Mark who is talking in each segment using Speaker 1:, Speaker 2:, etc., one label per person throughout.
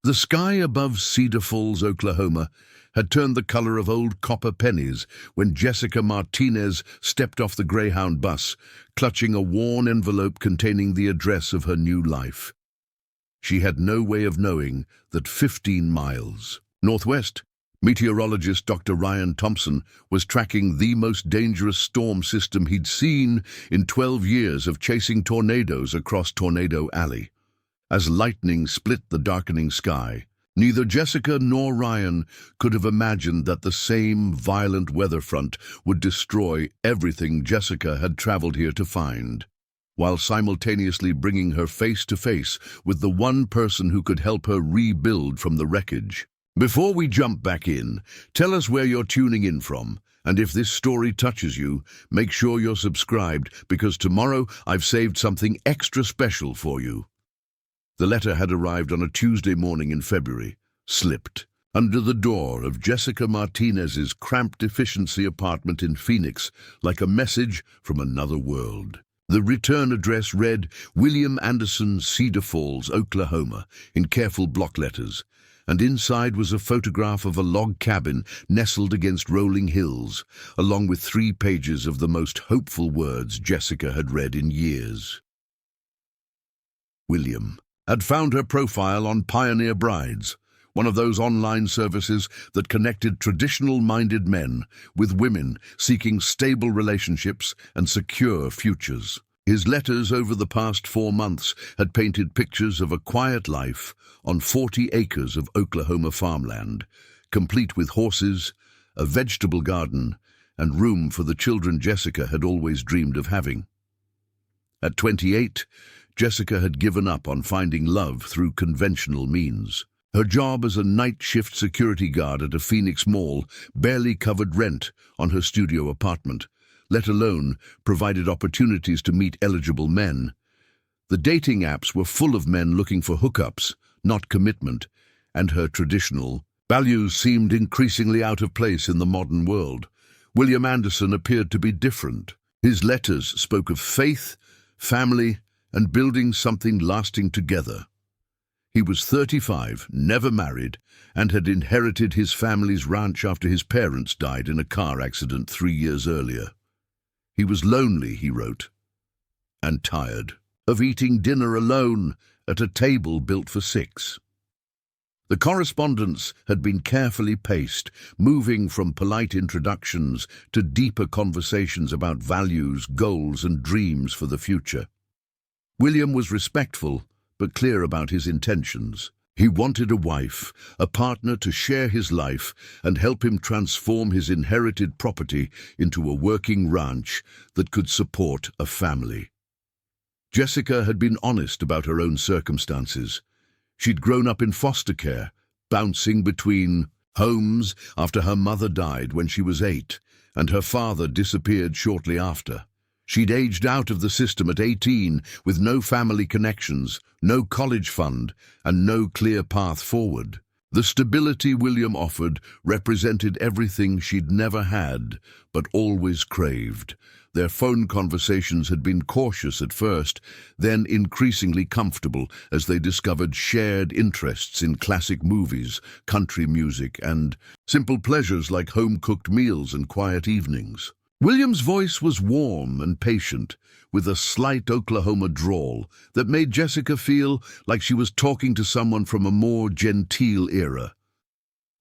Speaker 1: The sky above Cedar Falls, Oklahoma, had turned the color of old copper pennies when Jessica Martinez stepped off the Greyhound bus, clutching a worn envelope containing the address of her new life. She had no way of knowing that 15 miles northwest, meteorologist Dr. Ryan Thompson was tracking the most dangerous storm system he'd seen in 12 years of chasing tornadoes across Tornado Alley. As lightning split the darkening sky, neither Jessica nor Ryan could have imagined that the same violent weather front would destroy everything Jessica had traveled here to find, while simultaneously bringing her face to face with the one person who could help her rebuild from the wreckage. Before we jump back in, tell us where you're tuning in from, and if this story touches you, make sure you're subscribed, because tomorrow I've saved something extra special for you. The letter had arrived on a Tuesday morning in February, slipped under the door of Jessica Martinez's cramped efficiency apartment in Phoenix like a message from another world. The return address read William Anderson, Cedar Falls, Oklahoma, in careful block letters, and inside was a photograph of a log cabin nestled against rolling hills, along with 3 pages of the most hopeful words Jessica had read in years. William had found her profile on Pioneer Brides, one of those online services that connected traditional-minded men with women seeking stable relationships and secure futures. His letters over the past 4 months had painted pictures of a quiet life on 40 acres of Oklahoma farmland, complete with horses, a vegetable garden, and room for the children Jessica had always dreamed of having. At 28, Jessica had given up on finding love through conventional means. Her job as a night shift security guard at a Phoenix mall barely covered rent on her studio apartment, let alone provided opportunities to meet eligible men. The dating apps were full of men looking for hookups, not commitment, and her traditional values seemed increasingly out of place in the modern world. William Anderson appeared to be different. His letters spoke of faith, family, and building something lasting together. He was 35, never married, and had inherited his family's ranch after his parents died in a car accident 3 years earlier. He was lonely, he wrote, and tired of eating dinner alone at a table built for 6. The correspondence had been carefully paced, moving from polite introductions to deeper conversations about values, goals, and dreams for the future. William was respectful, but clear about his intentions. He wanted a wife, a partner to share his life and help him transform his inherited property into a working ranch that could support a family. Jessica had been honest about her own circumstances. She'd grown up in foster care, bouncing between homes after her mother died when she was 8, and her father disappeared shortly after. She'd aged out of the system at 18 with no family connections, no college fund, and no clear path forward. The stability William offered represented everything she'd never had, but always craved. Their phone conversations had been cautious at first, then increasingly comfortable as they discovered shared interests in classic movies, country music, and simple pleasures like home-cooked meals and quiet evenings. William's voice was warm and patient, with a slight Oklahoma drawl that made Jessica feel like she was talking to someone from a more genteel era.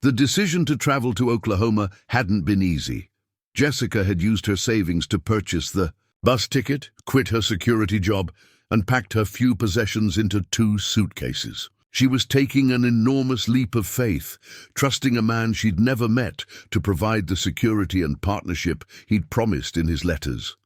Speaker 1: The decision to travel to Oklahoma hadn't been easy. Jessica had used her savings to purchase the bus ticket, quit her security job, and packed her few possessions into 2 suitcases. She was taking an enormous leap of faith, trusting a man she'd never met to provide the security and partnership he'd promised in his letters.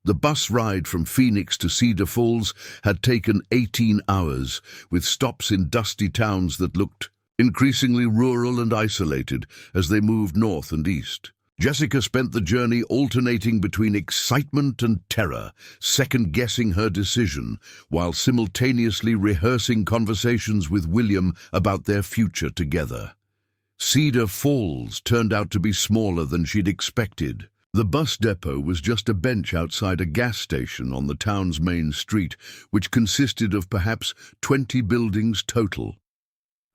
Speaker 1: The bus ride from Phoenix to Cedar Falls had taken 18 hours, with stops in dusty towns that looked increasingly rural and isolated as they moved north and east. Jessica spent the journey alternating between excitement and terror, second-guessing her decision, while simultaneously rehearsing conversations with William about their future together. Cedar Falls turned out to be smaller than she'd expected. The bus depot was just a bench outside a gas station on the town's main street, which consisted of perhaps 20 buildings total.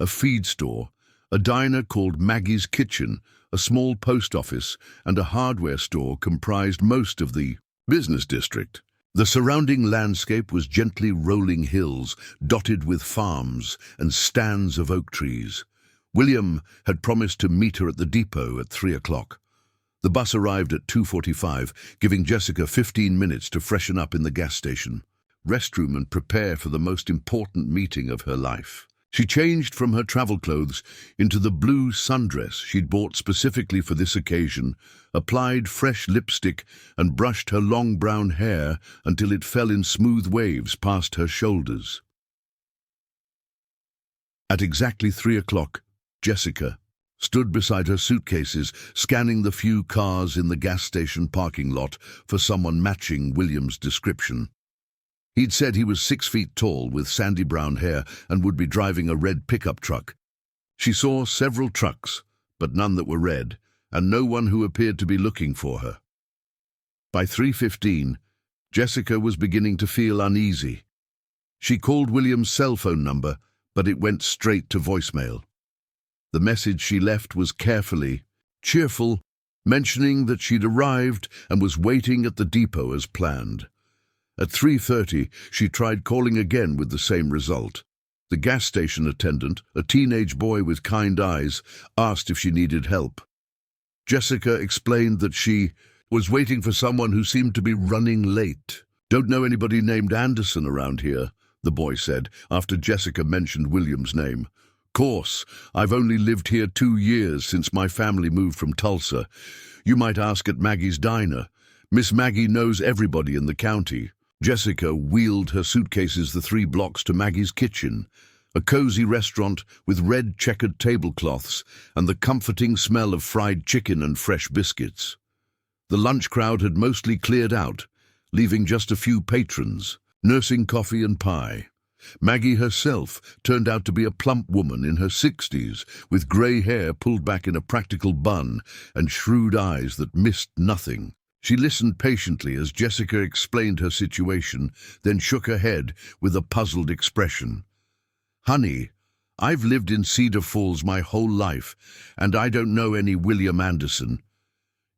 Speaker 1: a feed store, a diner called Maggie's Kitchen, a small post office, and a hardware store comprised most of the business district. The surrounding landscape was gently rolling hills, dotted with farms and stands of oak trees. William had promised to meet her at the depot at 3 o'clock. The bus arrived at 2:45, giving Jessica 15 minutes to freshen up in the gas station, restroom, and prepare for the most important meeting of her life. She changed from her travel clothes into the blue sundress she'd bought specifically for this occasion, applied fresh lipstick, and brushed her long brown hair until it fell in smooth waves past her shoulders. At exactly 3 o'clock, Jessica stood beside her suitcases, scanning the few cars in the gas station parking lot for someone matching William's description. He'd said he was 6 feet tall with sandy brown hair and would be driving a red pickup truck. She saw several trucks, but none that were red, and no one who appeared to be looking for her. By 3:15, Jessica was beginning to feel uneasy. She called William's cell phone number, but it went straight to voicemail. The message she left was carefully cheerful, mentioning that she'd arrived and was waiting at the depot as planned. At 3:30, she tried calling again with the same result. The gas station attendant, a teenage boy with kind eyes, asked if she needed help. Jessica explained that she was waiting for someone who seemed to be running late. "Don't know anybody named Anderson around here," the boy said, after Jessica mentioned William's name. "Course, I've only lived here 2 years since my family moved from Tulsa. You might ask at Maggie's diner. Miss Maggie knows everybody in the county." Jessica wheeled her suitcases the 3 blocks to Maggie's Kitchen, a cozy restaurant with red checkered tablecloths and the comforting smell of fried chicken and fresh biscuits. The lunch crowd had mostly cleared out, leaving just a few patrons, nursing coffee and pie. Maggie herself turned out to be a plump woman in her 60s, with grey hair pulled back in a practical bun and shrewd eyes that missed nothing. She listened patiently as Jessica explained her situation, then shook her head with a puzzled expression. "Honey, I've lived in Cedar Falls my whole life, and I don't know any William Anderson.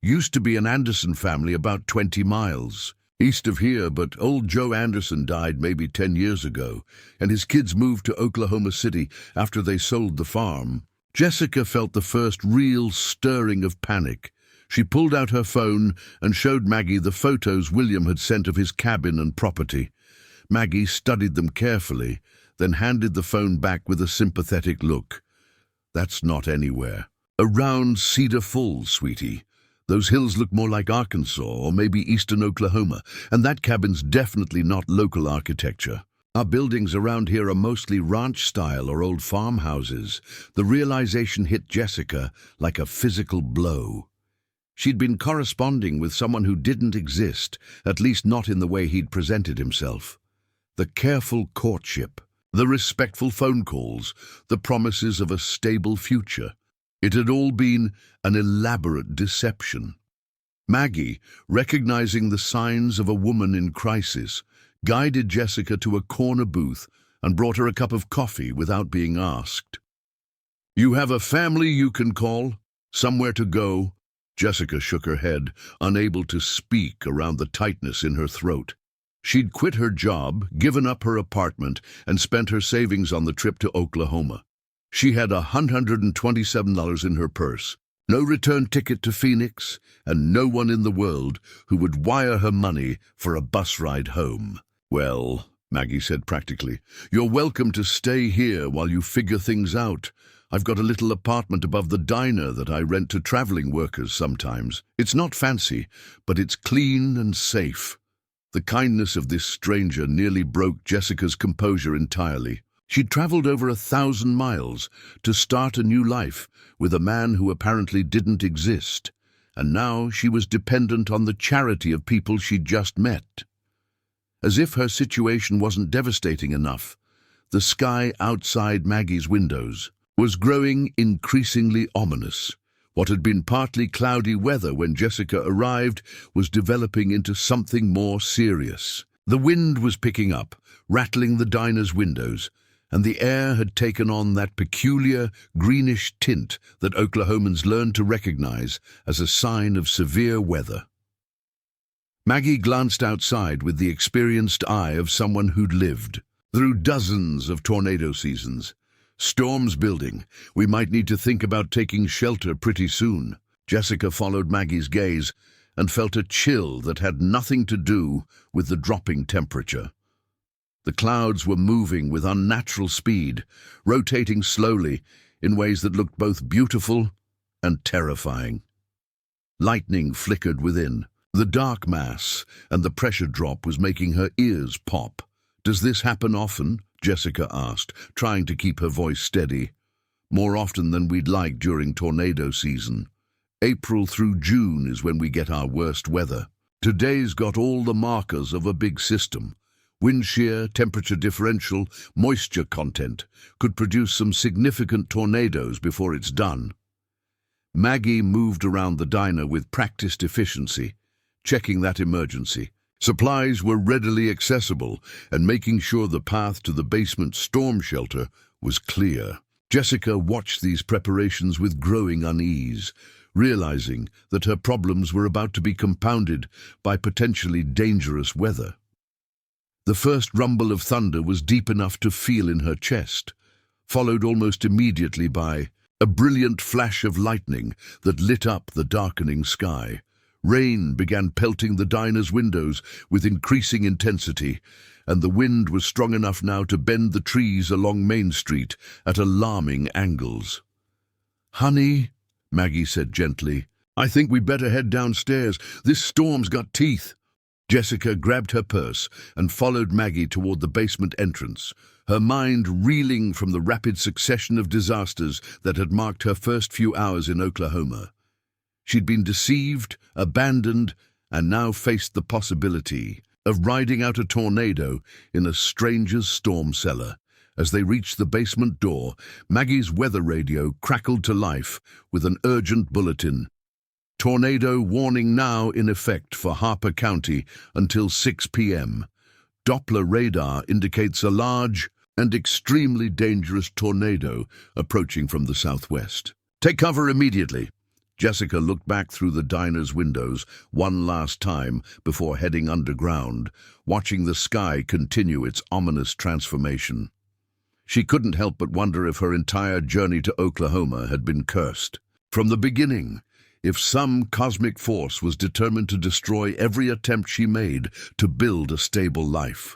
Speaker 1: Used to be an Anderson family about 20 miles east of here, but old Joe Anderson died maybe 10 years ago, and his kids moved to Oklahoma City after they sold the farm." Jessica felt the first real stirring of panic. She pulled out her phone and showed Maggie the photos William had sent of his cabin and property. Maggie studied them carefully, then handed the phone back with a sympathetic look. "That's not anywhere. Around Cedar Falls, sweetie. Those hills look more like Arkansas or maybe eastern Oklahoma, and that cabin's definitely not local architecture. Our buildings around here are mostly ranch-style or old farmhouses." The realization hit Jessica like a physical blow. She'd been corresponding with someone who didn't exist, at least not in the way he'd presented himself. The careful courtship, the respectful phone calls, the promises of a stable future. It had all been an elaborate deception. Maggie, recognizing the signs of a woman in crisis, guided Jessica to a corner booth and brought her a cup of coffee without being asked. "You have a family you can call? Somewhere to go?" Jessica shook her head, unable to speak around the tightness in her throat. She'd quit her job, given up her apartment, and spent her savings on the trip to Oklahoma. She had $127 in her purse, no return ticket to Phoenix, and no one in the world who would wire her money for a bus ride home. "Well," Maggie said practically, "you're welcome to stay here while you figure things out. I've got a little apartment above the diner that I rent to traveling workers sometimes. It's not fancy, but it's clean and safe." The kindness of this stranger nearly broke Jessica's composure entirely. She'd traveled over 1,000 miles to start a new life with a man who apparently didn't exist, and now she was dependent on the charity of people she'd just met. As if her situation wasn't devastating enough, the sky outside Maggie's windows was growing increasingly ominous. What had been partly cloudy weather when Jessica arrived was developing into something more serious. The wind was picking up, rattling the diner's windows, and the air had taken on that peculiar greenish tint that Oklahomans learned to recognize as a sign of severe weather. Maggie glanced outside with the experienced eye of someone who'd lived through dozens of tornado seasons. Storms building. We might need to think about taking shelter pretty soon. Jessica followed Maggie's gaze and felt a chill that had nothing to do with the dropping temperature. The clouds were moving with unnatural speed, rotating slowly in ways that looked both beautiful and terrifying. Lightning flickered within. The dark mass and the pressure drop was making her ears pop. "Does this happen often?" Jessica asked, trying to keep her voice steady. "More often than we'd like during tornado season. April through June is when we get our worst weather. Today's got all the markers of a big system. Wind shear, temperature differential, moisture content could produce some significant tornadoes before it's done." Maggie moved around the diner with practiced efficiency, checking that emergency. Supplies were readily accessible and making sure the path to the basement storm shelter was clear. Jessica watched these preparations with growing unease, realizing that her problems were about to be compounded by potentially dangerous weather. The first rumble of thunder was deep enough to feel in her chest, followed almost immediately by a brilliant flash of lightning that lit up the darkening sky. Rain began pelting the diner's windows with increasing intensity, and the wind was strong enough now to bend the trees along Main Street at alarming angles. "Honey," Maggie said gently, "I think we better head downstairs. This storm's got teeth." Jessica grabbed her purse and followed Maggie toward the basement entrance, her mind reeling from the rapid succession of disasters that had marked her first few hours in Oklahoma. She'd been deceived, abandoned, and now faced the possibility of riding out a tornado in a stranger's storm cellar. As they reached the basement door, Maggie's weather radio crackled to life with an urgent bulletin. "Tornado warning now in effect for Harper County until 6 p.m. Doppler radar indicates a large and extremely dangerous tornado approaching from the southwest. Take cover immediately." Jessica looked back through the diner's windows one last time before heading underground, watching the sky continue its ominous transformation. She couldn't help but wonder if her entire journey to Oklahoma had been cursed. From the beginning, if some cosmic force was determined to destroy every attempt she made to build a stable life.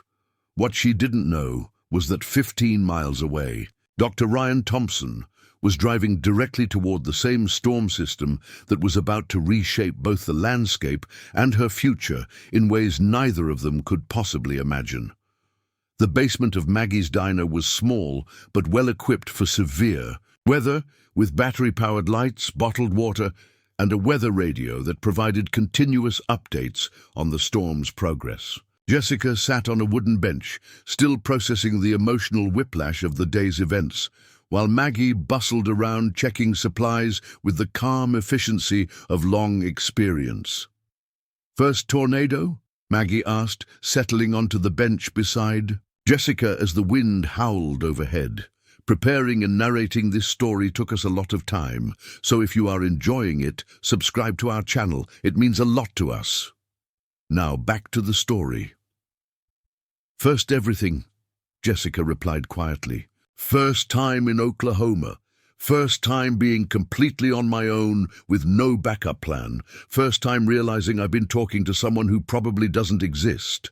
Speaker 1: What she didn't know was that 15 miles away, Dr. Ryan Thompson was driving directly toward the same storm system that was about to reshape both the landscape and her future in ways neither of them could possibly imagine. The basement of Maggie's diner was small but well-equipped for severe weather, with battery-powered lights, bottled water, and a weather radio that provided continuous updates on the storm's progress. Jessica sat on a wooden bench, still processing the emotional whiplash of the day's events, while Maggie bustled around checking supplies with the calm efficiency of long experience. "First tornado?" Maggie asked, settling onto the bench beside Jessica as the wind howled overhead. "Preparing and narrating this story took us a lot of time, so if you are enjoying it, subscribe to our channel. It means a lot to us." Now back to the story. "First everything," Jessica replied quietly. "First time in Oklahoma. First time being completely on my own with no backup plan. First time realizing I've been talking to someone who probably doesn't exist."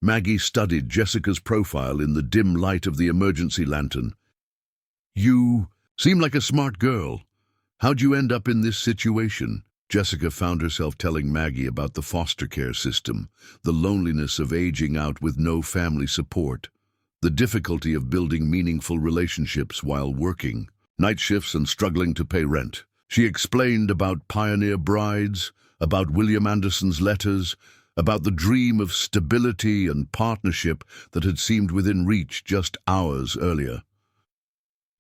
Speaker 1: Maggie studied Jessica's profile in the dim light of the emergency lantern. "You seem like a smart girl. How'd you end up in this situation?" Jessica found herself telling Maggie about the foster care system, the loneliness of aging out with no family support, the difficulty of building meaningful relationships while working, night shifts and struggling to pay rent. She explained about pioneer brides, about William Anderson's letters, about the dream of stability and partnership that had seemed within reach just hours earlier.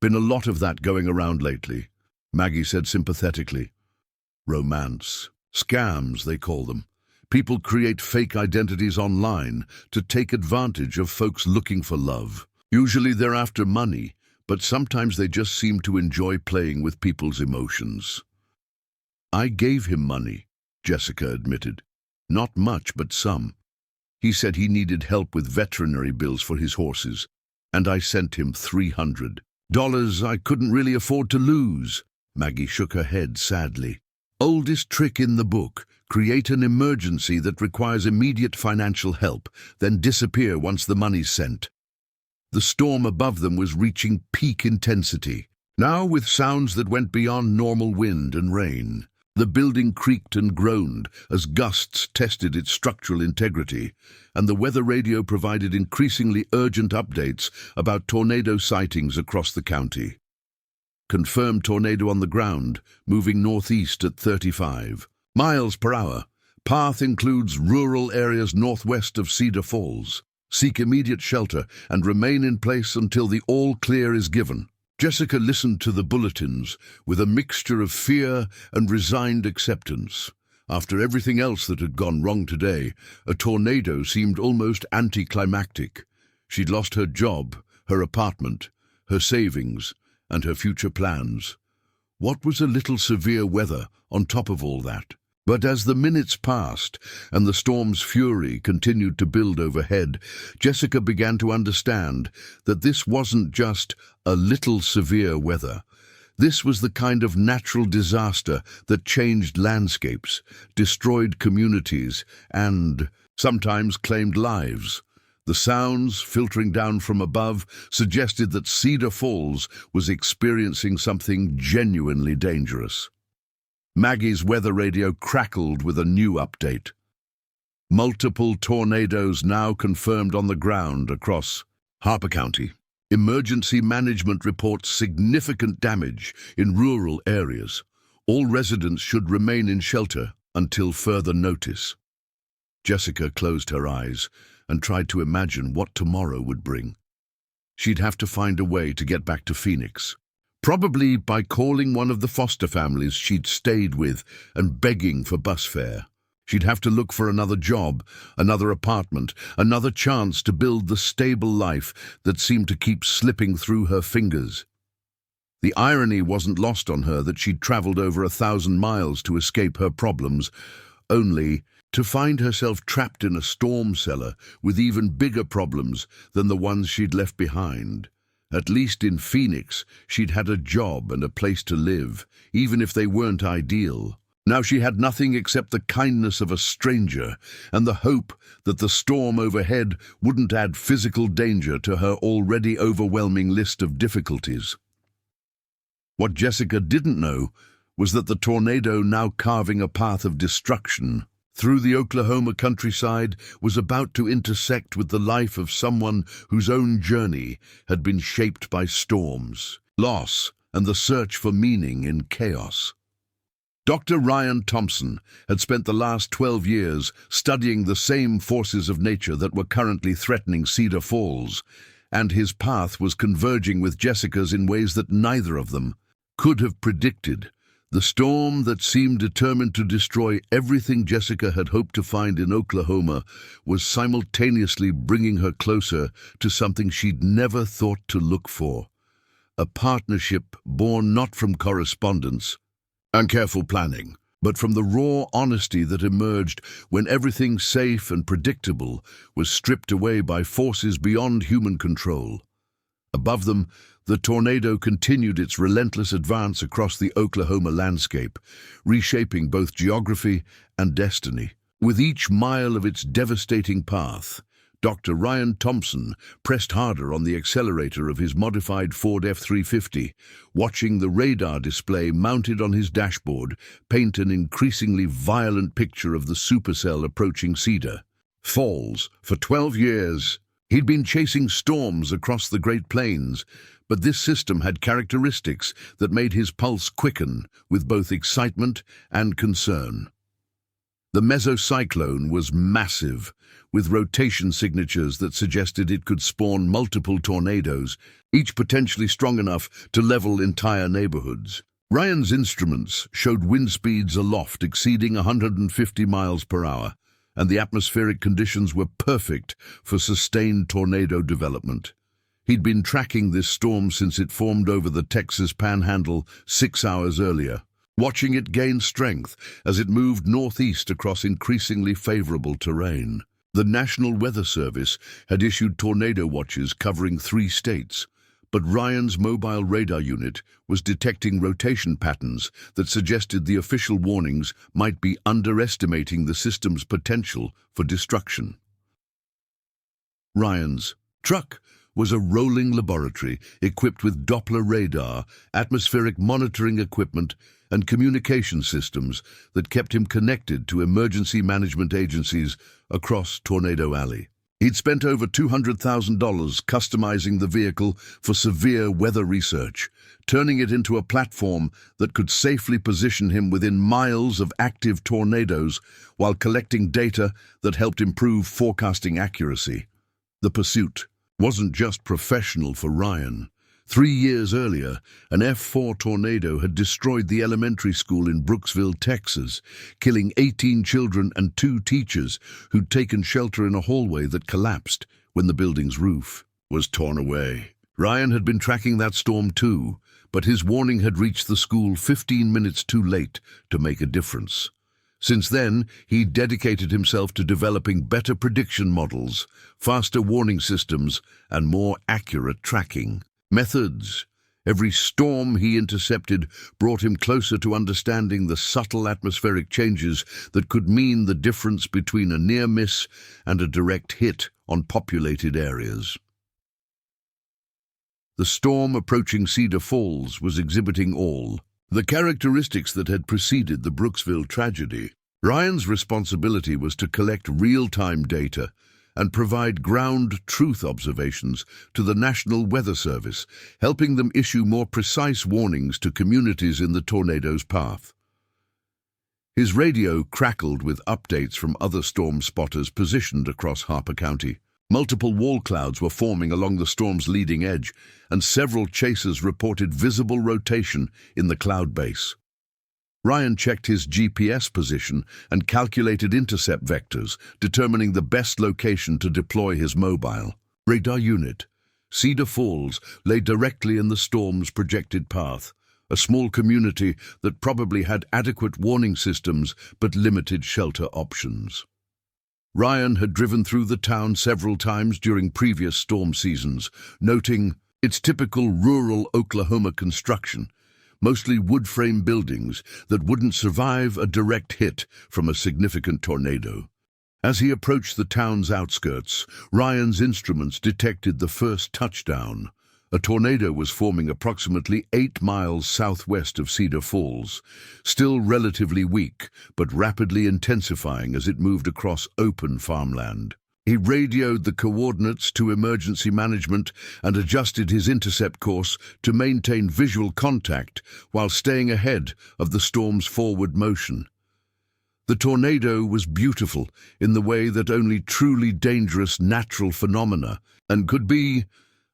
Speaker 1: "Been a lot of that going around lately," Maggie said sympathetically. "Romance. Scams, they call them. People create fake identities online to take advantage of folks looking for love. Usually they're after money, but sometimes they just seem to enjoy playing with people's emotions. I gave him money, Jessica admitted. Not much, but some. He said he needed help with veterinary bills for his horses, and I sent him $300. I couldn't really afford to lose. Maggie shook her head sadly. Oldest trick in the book: create an emergency that requires immediate financial help, then disappear once the money's sent. The storm above them was reaching peak intensity, now with sounds that went beyond normal wind and rain. The building creaked and groaned as gusts tested its structural integrity, and the weather radio provided increasingly urgent updates about tornado sightings across the county. Confirmed tornado on the ground, moving northeast at 35 miles per hour. Path includes rural areas northwest of Cedar Falls. Seek immediate shelter and remain in place until the all-clear is given. Jessica listened to the bulletins with a mixture of fear and resigned acceptance. After everything else that had gone wrong today, a tornado seemed almost anticlimactic. She'd lost her job, her apartment, her savings, and her future plans. What was a little severe weather on top of all that? But as the minutes passed and the storm's fury continued to build overhead, Jessica began to understand that this wasn't just a little severe weather. This was the kind of natural disaster that changed landscapes, destroyed communities, and sometimes claimed lives. The sounds filtering down from above suggested that Cedar Falls was experiencing something genuinely dangerous. Maggie's weather radio crackled with a new update. Multiple tornadoes now confirmed on the ground across Harper County. Emergency management reports significant damage in rural areas. All residents should remain in shelter until further notice. Jessica closed her eyes and tried to imagine what tomorrow would bring. She'd have to find a way to get back to Phoenix. Probably by calling one of the foster families she'd stayed with and begging for bus fare. She'd have to look for another job, another apartment, another chance to build the stable life that seemed to keep slipping through her fingers. The irony wasn't lost on her that she'd traveled over 1,000 miles to escape her problems, only to find herself trapped in a storm cellar with even bigger problems than the ones she'd left behind. At least in Phoenix, she'd had a job and a place to live, even if they weren't ideal. Now she had nothing except the kindness of a stranger and the hope that the storm overhead wouldn't add physical danger to her already overwhelming list of difficulties. What Jessica didn't know was that the tornado, now carving a path of destruction through the Oklahoma countryside, was about to intersect with the life of someone whose own journey had been shaped by storms, loss, and the search for meaning in chaos. Dr. Ryan Thompson had spent the last 12 years studying the same forces of nature that were currently threatening Cedar Falls, and his path was converging with Jessica's in ways that neither of them could have predicted. The storm that seemed determined to destroy everything Jessica had hoped to find in Oklahoma was simultaneously bringing her closer to something she'd never thought to look for. A partnership born not from correspondence and careful planning, but from the raw honesty that emerged when everything safe and predictable was stripped away by forces beyond human control. Above them, the tornado continued its relentless advance across the Oklahoma landscape, reshaping both geography and destiny. With each mile of its devastating path, Dr. Ryan Thompson pressed harder on the accelerator of his modified Ford F-350, watching the radar display mounted on his dashboard paint an increasingly violent picture of the supercell approaching Cedar Falls. For 12 years, he'd been chasing storms across the Great Plains, but this system had characteristics that made his pulse quicken with both excitement and concern. The mesocyclone was massive, with rotation signatures that suggested it could spawn multiple tornadoes, each potentially strong enough to level entire neighborhoods. Ryan's instruments showed wind speeds aloft exceeding 150 miles per hour, and the atmospheric conditions were perfect for sustained tornado development. He'd been tracking this storm since it formed over the Texas Panhandle 6 hours earlier, watching it gain strength as it moved northeast across increasingly favorable terrain. The National Weather Service had issued tornado watches covering 3 states, but Ryan's mobile radar unit was detecting rotation patterns that suggested the official warnings might be underestimating the system's potential for destruction. Ryan's truck was a rolling laboratory equipped with Doppler radar, atmospheric monitoring equipment, and communication systems that kept him connected to emergency management agencies across Tornado Alley. He'd spent over $200,000 customizing the vehicle for severe weather research, turning it into a platform that could safely position him within miles of active tornadoes while collecting data that helped improve forecasting accuracy. The pursuit wasn't just professional for Ryan. 3 years earlier, an F4 tornado had destroyed the elementary school in Brooksville, Texas, killing 18 children and 2 teachers who'd taken shelter in a hallway that collapsed when the building's roof was torn away. Ryan had been tracking that storm too, but his warning had reached the school 15 minutes too late to make a difference. Since then, he dedicated himself to developing better prediction models, faster warning systems, and more accurate tracking methods. Every storm he intercepted brought him closer to understanding the subtle atmospheric changes that could mean the difference between a near miss and a direct hit on populated areas. The storm approaching Cedar Falls was exhibiting all the characteristics that had preceded the Brooksville tragedy. Ryan's responsibility was to collect real-time data and provide ground truth observations to the National Weather Service, helping them issue more precise warnings to communities in the tornado's path. His radio crackled with updates from other storm spotters positioned across Harper County. Multiple wall clouds were forming along the storm's leading edge, and several chasers reported visible rotation in the cloud base. Ryan checked his GPS position and calculated intercept vectors, determining the best location to deploy his mobile radar unit. Cedar Falls lay directly in the storm's projected path, a small community that probably had adequate warning systems but limited shelter options. Ryan had driven through the town several times during previous storm seasons, noting its typical rural Oklahoma construction, mostly wood-frame buildings that wouldn't survive a direct hit from a significant tornado. As he approached the town's outskirts, Ryan's instruments detected the first touchdown. A tornado was forming approximately 8 miles southwest of Cedar Falls, still relatively weak, but rapidly intensifying as it moved across open farmland. He radioed the coordinates to emergency management and adjusted his intercept course to maintain visual contact while staying ahead of the storm's forward motion. The tornado was beautiful in the way that only truly dangerous natural phenomena and could be: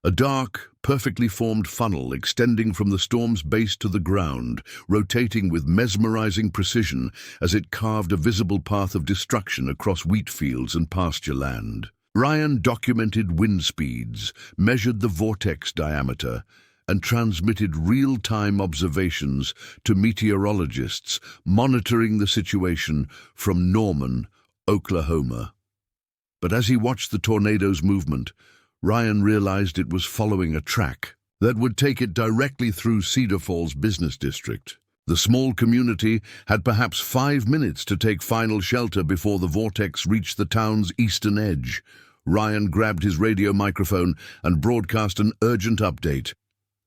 Speaker 1: a dark, perfectly formed funnel extending from the storm's base to the ground, rotating with mesmerizing precision as it carved a visible path of destruction across wheat fields and pasture land. Ryan documented wind speeds, measured the vortex diameter, and transmitted real-time observations to meteorologists monitoring the situation from Norman, Oklahoma. But as he watched the tornado's movement, Ryan realized it was following a track that would take it directly through Cedar Falls business district. The small community had perhaps 5 minutes to take final shelter before the vortex reached the town's eastern edge. Ryan grabbed his radio microphone and broadcast an urgent update.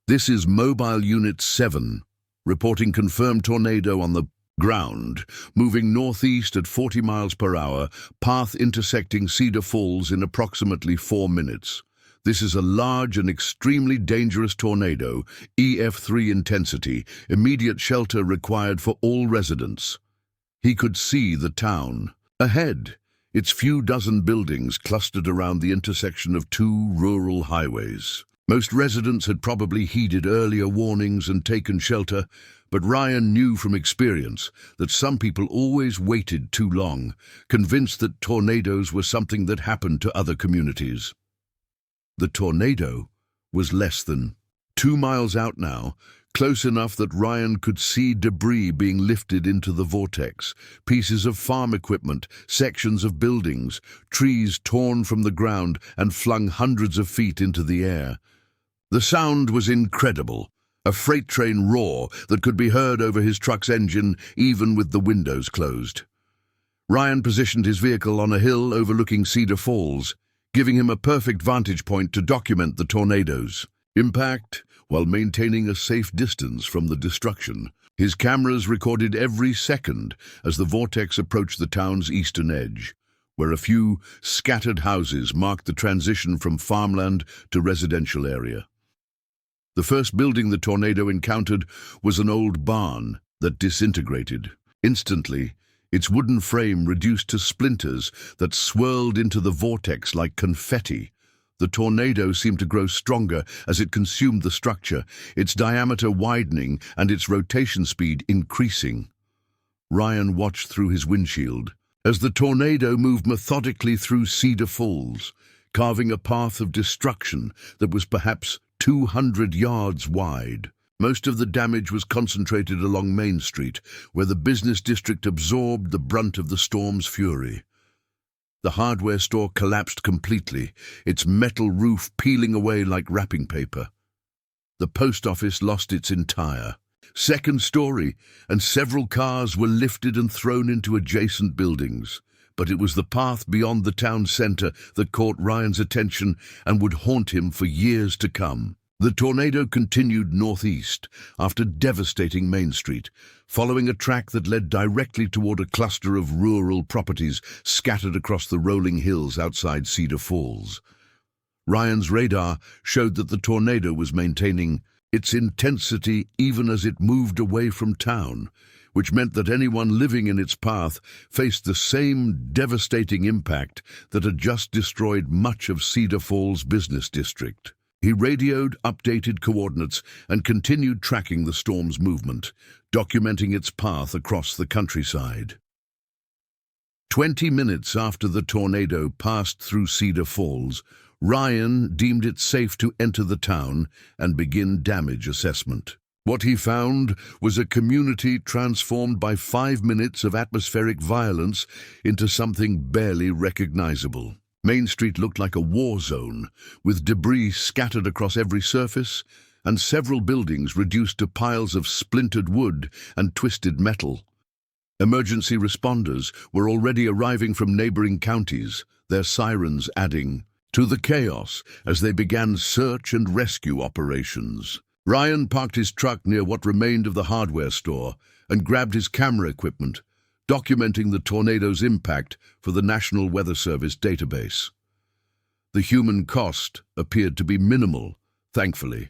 Speaker 1: "This is Mobile Unit 7, reporting confirmed tornado on the ground, moving northeast at 40 miles per hour, path intersecting Cedar Falls in approximately 4 minutes. This is a large and extremely dangerous tornado, EF3 intensity, immediate shelter required for all residents." He could see the town ahead, its few dozen buildings clustered around the intersection of 2 rural highways. Most residents had probably heeded earlier warnings and taken shelter, but Ryan knew from experience that some people always waited too long, convinced that tornadoes were something that happened to other communities. The tornado was less than 2 miles out now, close enough that Ryan could see debris being lifted into the vortex, pieces of farm equipment, sections of buildings, trees torn from the ground and flung hundreds of feet into the air. The sound was incredible, a freight train roar that could be heard over his truck's engine even with the windows closed. Ryan positioned his vehicle on a hill overlooking Cedar Falls, giving him a perfect vantage point to document the tornado's impact while maintaining a safe distance from the destruction. His cameras recorded every second as the vortex approached the town's eastern edge, where a few scattered houses marked the transition from farmland to residential area. The first building the tornado encountered was an old barn that disintegrated. Instantly, its wooden frame reduced to splinters that swirled into the vortex like confetti. The tornado seemed to grow stronger as it consumed the structure, its diameter widening and its rotation speed increasing. Ryan watched through his windshield as the tornado moved methodically through Cedar Falls, carving a path of destruction that was perhaps 200 yards wide. Most of the damage was concentrated along Main Street, where the business district absorbed the brunt of the storm's fury. The hardware store collapsed completely, its metal roof peeling away like wrapping paper. The post office lost its entire second story, and several cars were lifted and thrown into adjacent buildings. But it was the path beyond the town center that caught Ryan's attention and would haunt him for years to come. The tornado continued northeast after devastating Main Street, following a track that led directly toward a cluster of rural properties scattered across the rolling hills outside Cedar Falls. Ryan's radar showed that the tornado was maintaining its intensity even as it moved away from town, which meant that anyone living in its path faced the same devastating impact that had just destroyed much of Cedar Falls' business district. He radioed updated coordinates and continued tracking the storm's movement, documenting its path across the countryside. 20 minutes after the tornado passed through Cedar Falls, Ryan deemed it safe to enter the town and begin damage assessment. What he found was a community transformed by 5 minutes of atmospheric violence into something barely recognizable. Main Street looked like a war zone, with debris scattered across every surface and several buildings reduced to piles of splintered wood and twisted metal. Emergency responders were already arriving from neighboring counties, their sirens adding to the chaos as they began search and rescue operations. Ryan parked his truck near what remained of the hardware store and grabbed his camera equipment, documenting the tornado's impact for the National Weather Service database. The human cost appeared to be minimal, thankfully.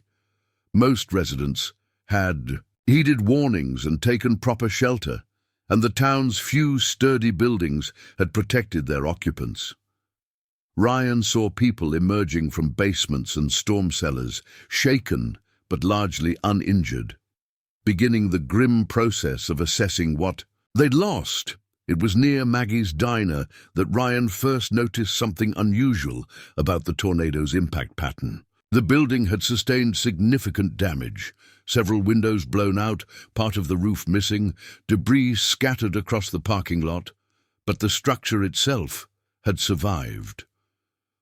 Speaker 1: Most residents had heeded warnings and taken proper shelter, and the town's few sturdy buildings had protected their occupants. Ryan saw people emerging from basements and storm cellars, shaken but largely uninjured, beginning the grim process of assessing what they'd lost. It was near Maggie's diner that Ryan first noticed something unusual about the tornado's impact pattern. The building had sustained significant damage, several windows blown out, part of the roof missing, debris scattered across the parking lot, but the structure itself had survived.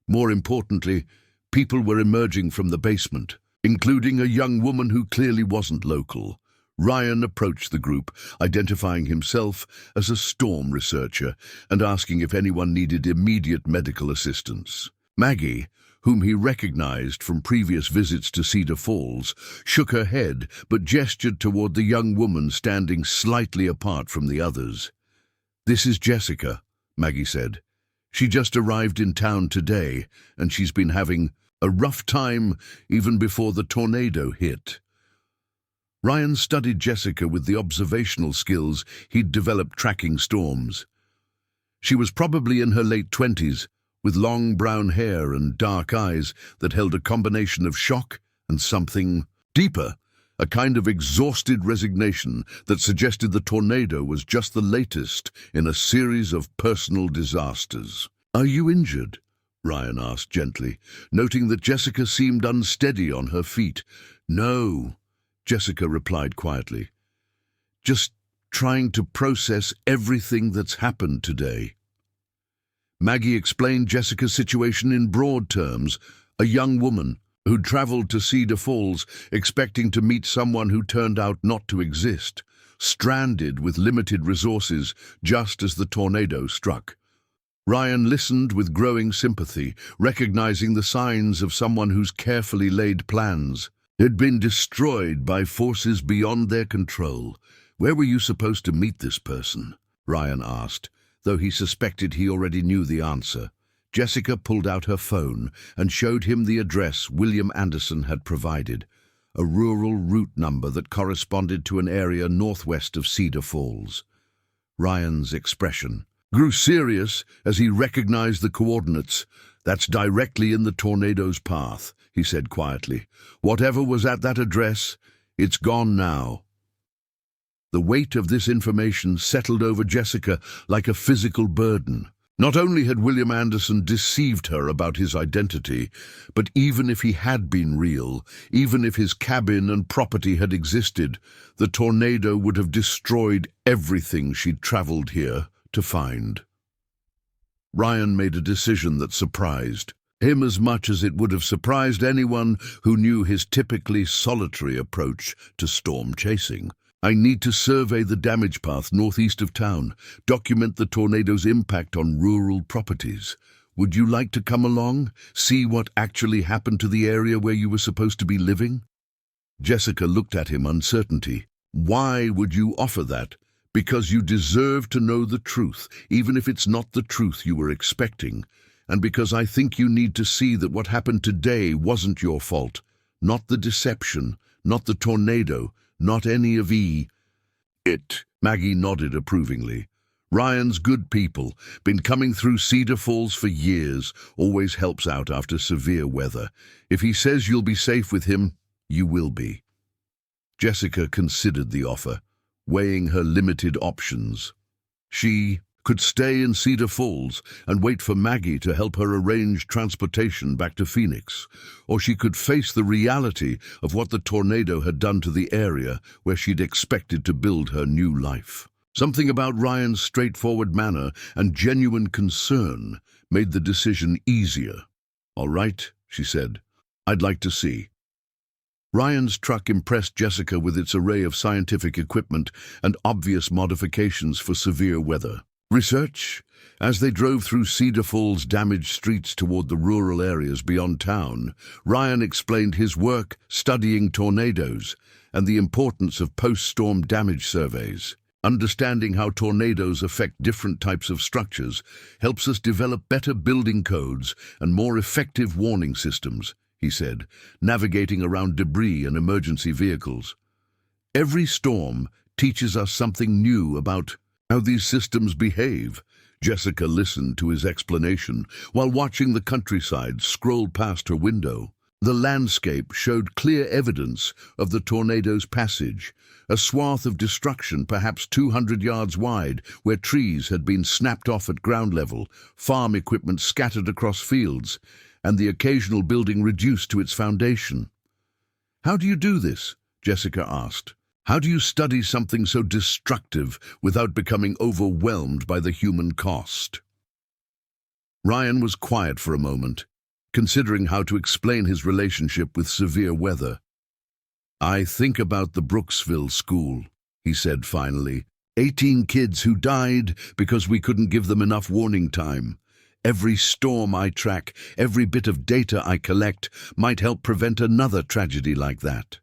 Speaker 1: More importantly, people were emerging from the basement, including a young woman who clearly wasn't local. Ryan approached the group, identifying himself as a storm researcher and asking if anyone needed immediate medical assistance. Maggie, whom he recognized from previous visits to Cedar Falls, shook her head but gestured toward the young woman standing slightly apart from the others. "This is Jessica," Maggie said. "She just arrived in town today, and she's been having a rough time even before the tornado hit." Ryan studied Jessica with the observational skills he'd developed tracking storms. She was probably in her late 20s, with long brown hair and dark eyes that held a combination of shock and something deeper, a kind of exhausted resignation that suggested the tornado was just the latest in a series of personal disasters. "Are you injured?" Ryan asked gently, noting that Jessica seemed unsteady on her feet. "No," Jessica replied quietly. "Just trying to process everything that's happened today." Maggie explained Jessica's situation in broad terms. A young woman who'd traveled to Cedar Falls expecting to meet someone who turned out not to exist, stranded with limited resources just as the tornado struck. Ryan listened with growing sympathy, recognizing the signs of someone whose carefully laid plans had been destroyed by forces beyond their control. "Where were you supposed to meet this person?" Ryan asked, though he suspected he already knew the answer. Jessica pulled out her phone and showed him the address William Anderson had provided, a rural route number that corresponded to an area northwest of Cedar Falls. Ryan's expression grew serious as he recognized the coordinates. "That's directly in the tornado's path," he said quietly. "Whatever was at that address, it's gone now." The weight of this information settled over Jessica like a physical burden. Not only had William Anderson deceived her about his identity, but even if he had been real, even if his cabin and property had existed, the tornado would have destroyed everything she'd traveled here to find. Ryan made a decision that surprised him as much as it would have surprised anyone who knew his typically solitary approach to storm chasing. "I need to survey the damage path northeast of town, document the tornado's impact on rural properties. Would you like to come along, see what actually happened to the area where you were supposed to be living?" Jessica looked at him, uncertainty. "Why would you offer that?" "Because you deserve to know the truth, even if it's not the truth you were expecting. And because I think you need to see that what happened today wasn't your fault. Not the deception, not the tornado, not any of it." Maggie nodded approvingly. "Ryan's good people, been coming through Cedar Falls for years, always helps out after severe weather. If he says you'll be safe with him, you will be." Jessica considered the offer, weighing her limited options. She could stay in Cedar Falls and wait for Maggie to help her arrange transportation back to Phoenix, or she could face the reality of what the tornado had done to the area where she'd expected to build her new life. Something about Ryan's straightforward manner and genuine concern made the decision easier. "All right," she said. "I'd like to see." Ryan's truck impressed Jessica with its array of scientific equipment and obvious modifications for severe weather. Research? As they drove through Cedar Falls' damaged streets toward the rural areas beyond town, Ryan explained his work studying tornadoes and the importance of post-storm damage surveys. "Understanding how tornadoes affect different types of structures helps us develop better building codes and more effective warning systems," he said, navigating around debris and emergency vehicles. "Every storm teaches us something new about how these systems behave." Jessica listened to his explanation while watching the countryside scroll past her window. The landscape showed clear evidence of the tornado's passage, a swath of destruction perhaps 200 yards wide where trees had been snapped off at ground level, farm equipment scattered across fields, and the occasional building reduced to its foundation. "How do you do this?" Jessica asked. "How do you study something so destructive without becoming overwhelmed by the human cost?" Ryan was quiet for a moment, considering how to explain his relationship with severe weather. "I think about the Brooksville school," he said finally. 18 kids who died because we couldn't give them enough warning time. Every storm I track, every bit of data I collect, might help prevent another tragedy like that.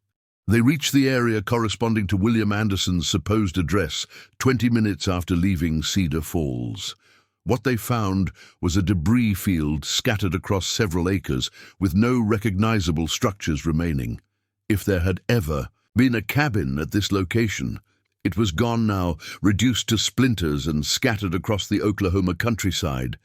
Speaker 1: They reached the area corresponding to William Anderson's supposed address 20 minutes after leaving Cedar Falls. What they found was a debris field scattered across several acres with no recognizable structures remaining. If there had ever been a cabin at this location, it was gone now, reduced to splinters and scattered across the Oklahoma countryside.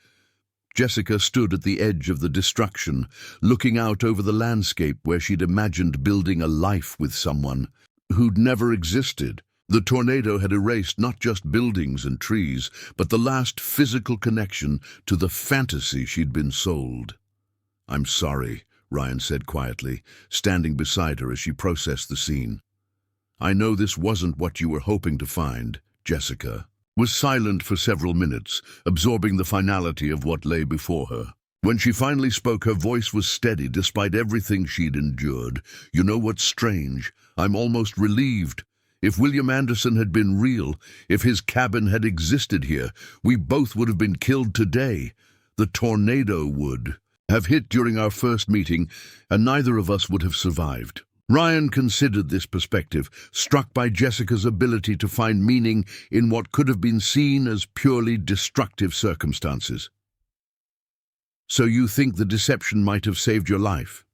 Speaker 1: Jessica stood at the edge of the destruction, looking out over the landscape where she'd imagined building a life with someone who'd never existed. The tornado had erased not just buildings and trees, but the last physical connection to the fantasy she'd been sold. "I'm sorry," Ryan said quietly, standing beside her as she processed the scene. "I know this wasn't what you were hoping to find." Jessica was silent for several minutes, absorbing the finality of what lay before her. When she finally spoke, her voice was steady despite everything she'd endured. "You know what's strange? I'm almost relieved. If William Anderson had been real, if his cabin had existed here, we both would have been killed today. The tornado would have hit during our first meeting, and neither of us would have survived." Ryan considered this perspective, struck by Jessica's ability to find meaning in what could have been seen as purely destructive circumstances. "So you think the deception might have saved your life?"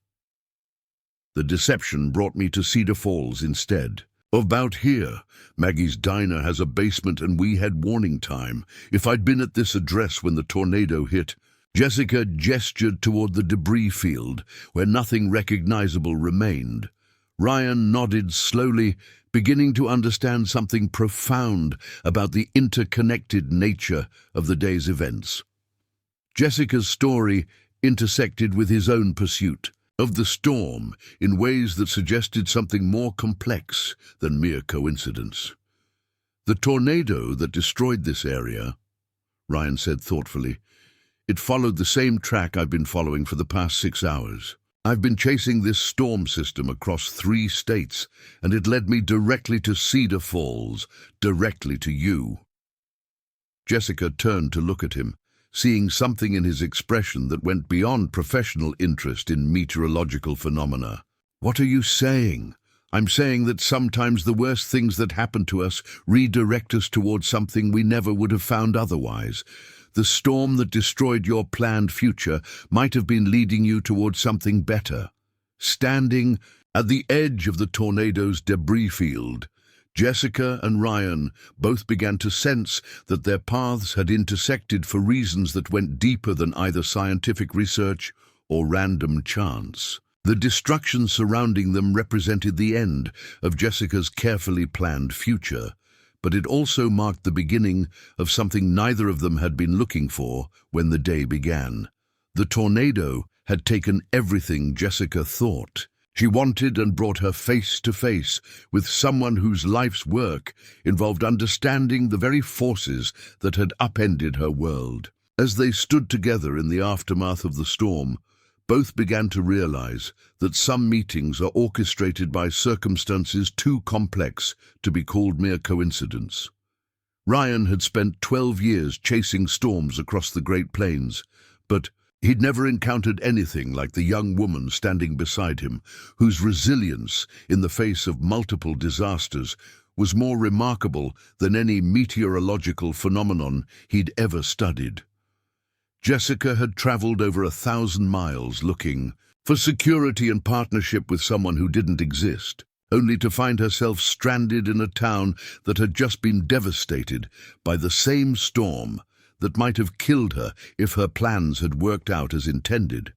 Speaker 1: "The deception brought me to Cedar Falls instead. About here, Maggie's diner has a basement and we had warning time. If I'd been at this address when the tornado hit..." Jessica gestured toward the debris field, where nothing recognizable remained. Ryan nodded slowly, beginning to understand something profound about the interconnected nature of the day's events. Jessica's story intersected with his own pursuit of the storm in ways that suggested something more complex than mere coincidence. "The tornado that destroyed this area," Ryan said thoughtfully, "it followed the same track I've been following for the past 6 hours. I've been chasing this storm system across 3 states, and it led me directly to Cedar Falls, directly to you." Jessica turned to look at him, seeing something in his expression that went beyond professional interest in meteorological phenomena. "What are you saying?" "I'm saying that sometimes the worst things that happen to us redirect us towards something we never would have found otherwise. The storm that destroyed your planned future might have been leading you towards something better." Standing at the edge of the tornado's debris field, Jessica and Ryan both began to sense that their paths had intersected for reasons that went deeper than either scientific research or random chance. The destruction surrounding them represented the end of Jessica's carefully planned future, but it also marked the beginning of something neither of them had been looking for when the day began. The tornado had taken everything Jessica thought she wanted and brought her face to face with someone whose life's work involved understanding the very forces that had upended her world. As they stood together in the aftermath of the storm, both began to realize that some meetings are orchestrated by circumstances too complex to be called mere coincidence. Ryan had spent 12 years chasing storms across the Great Plains, but he'd never encountered anything like the young woman standing beside him, whose resilience in the face of multiple disasters was more remarkable than any meteorological phenomenon he'd ever studied. Jessica had traveled over 1,000 miles looking for security and partnership with someone who didn't exist, only to find herself stranded in a town that had just been devastated by the same storm that might have killed her if her plans had worked out as intended.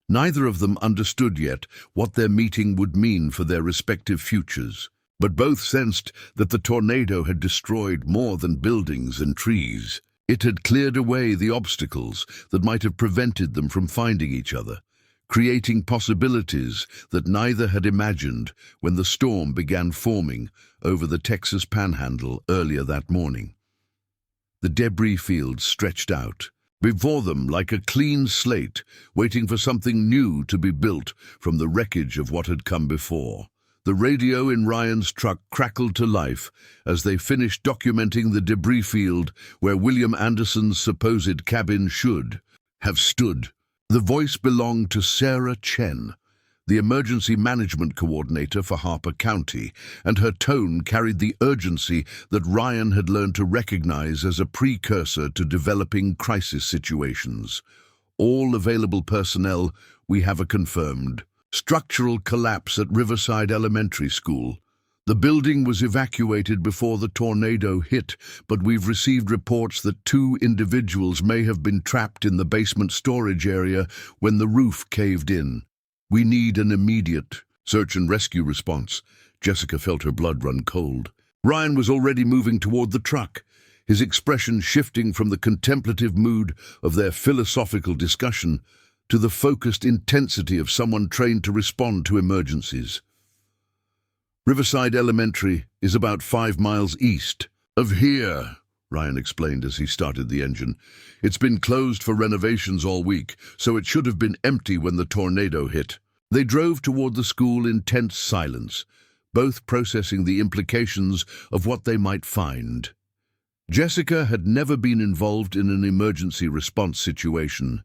Speaker 1: Neither of them understood yet what their meeting would mean for their respective futures, but both sensed that the tornado had destroyed more than buildings and trees. It had cleared away the obstacles that might have prevented them from finding each other, creating possibilities that neither had imagined when the storm began forming over the Texas Panhandle earlier that morning. The debris field stretched out before them like a clean slate, waiting for something new to be built from the wreckage of what had come before. The radio in Ryan's truck crackled to life as they finished documenting the debris field where William Anderson's supposed cabin should have stood. The voice belonged to Sarah Chen, the emergency management coordinator for Harper County, and her tone carried the urgency that Ryan had learned to recognize as a precursor to developing crisis situations. "All available personnel, we have a confirmed structural collapse at Riverside Elementary School. The building was evacuated before the tornado hit, but we've received reports that 2 individuals may have been trapped in the basement storage area when the roof caved in. We need an immediate search and rescue response." Jessica felt her blood run cold. Ryan was already moving toward the truck, his expression shifting from the contemplative mood of their philosophical discussion to the focused intensity of someone trained to respond to emergencies. Riverside Elementary is about 5 miles east of here, Ryan explained as he started the engine. It's been closed for renovations all week, so it should have been empty when the tornado hit. They drove toward the school in tense silence, both processing the implications of what they might find. Jessica had never been involved in an emergency response situation,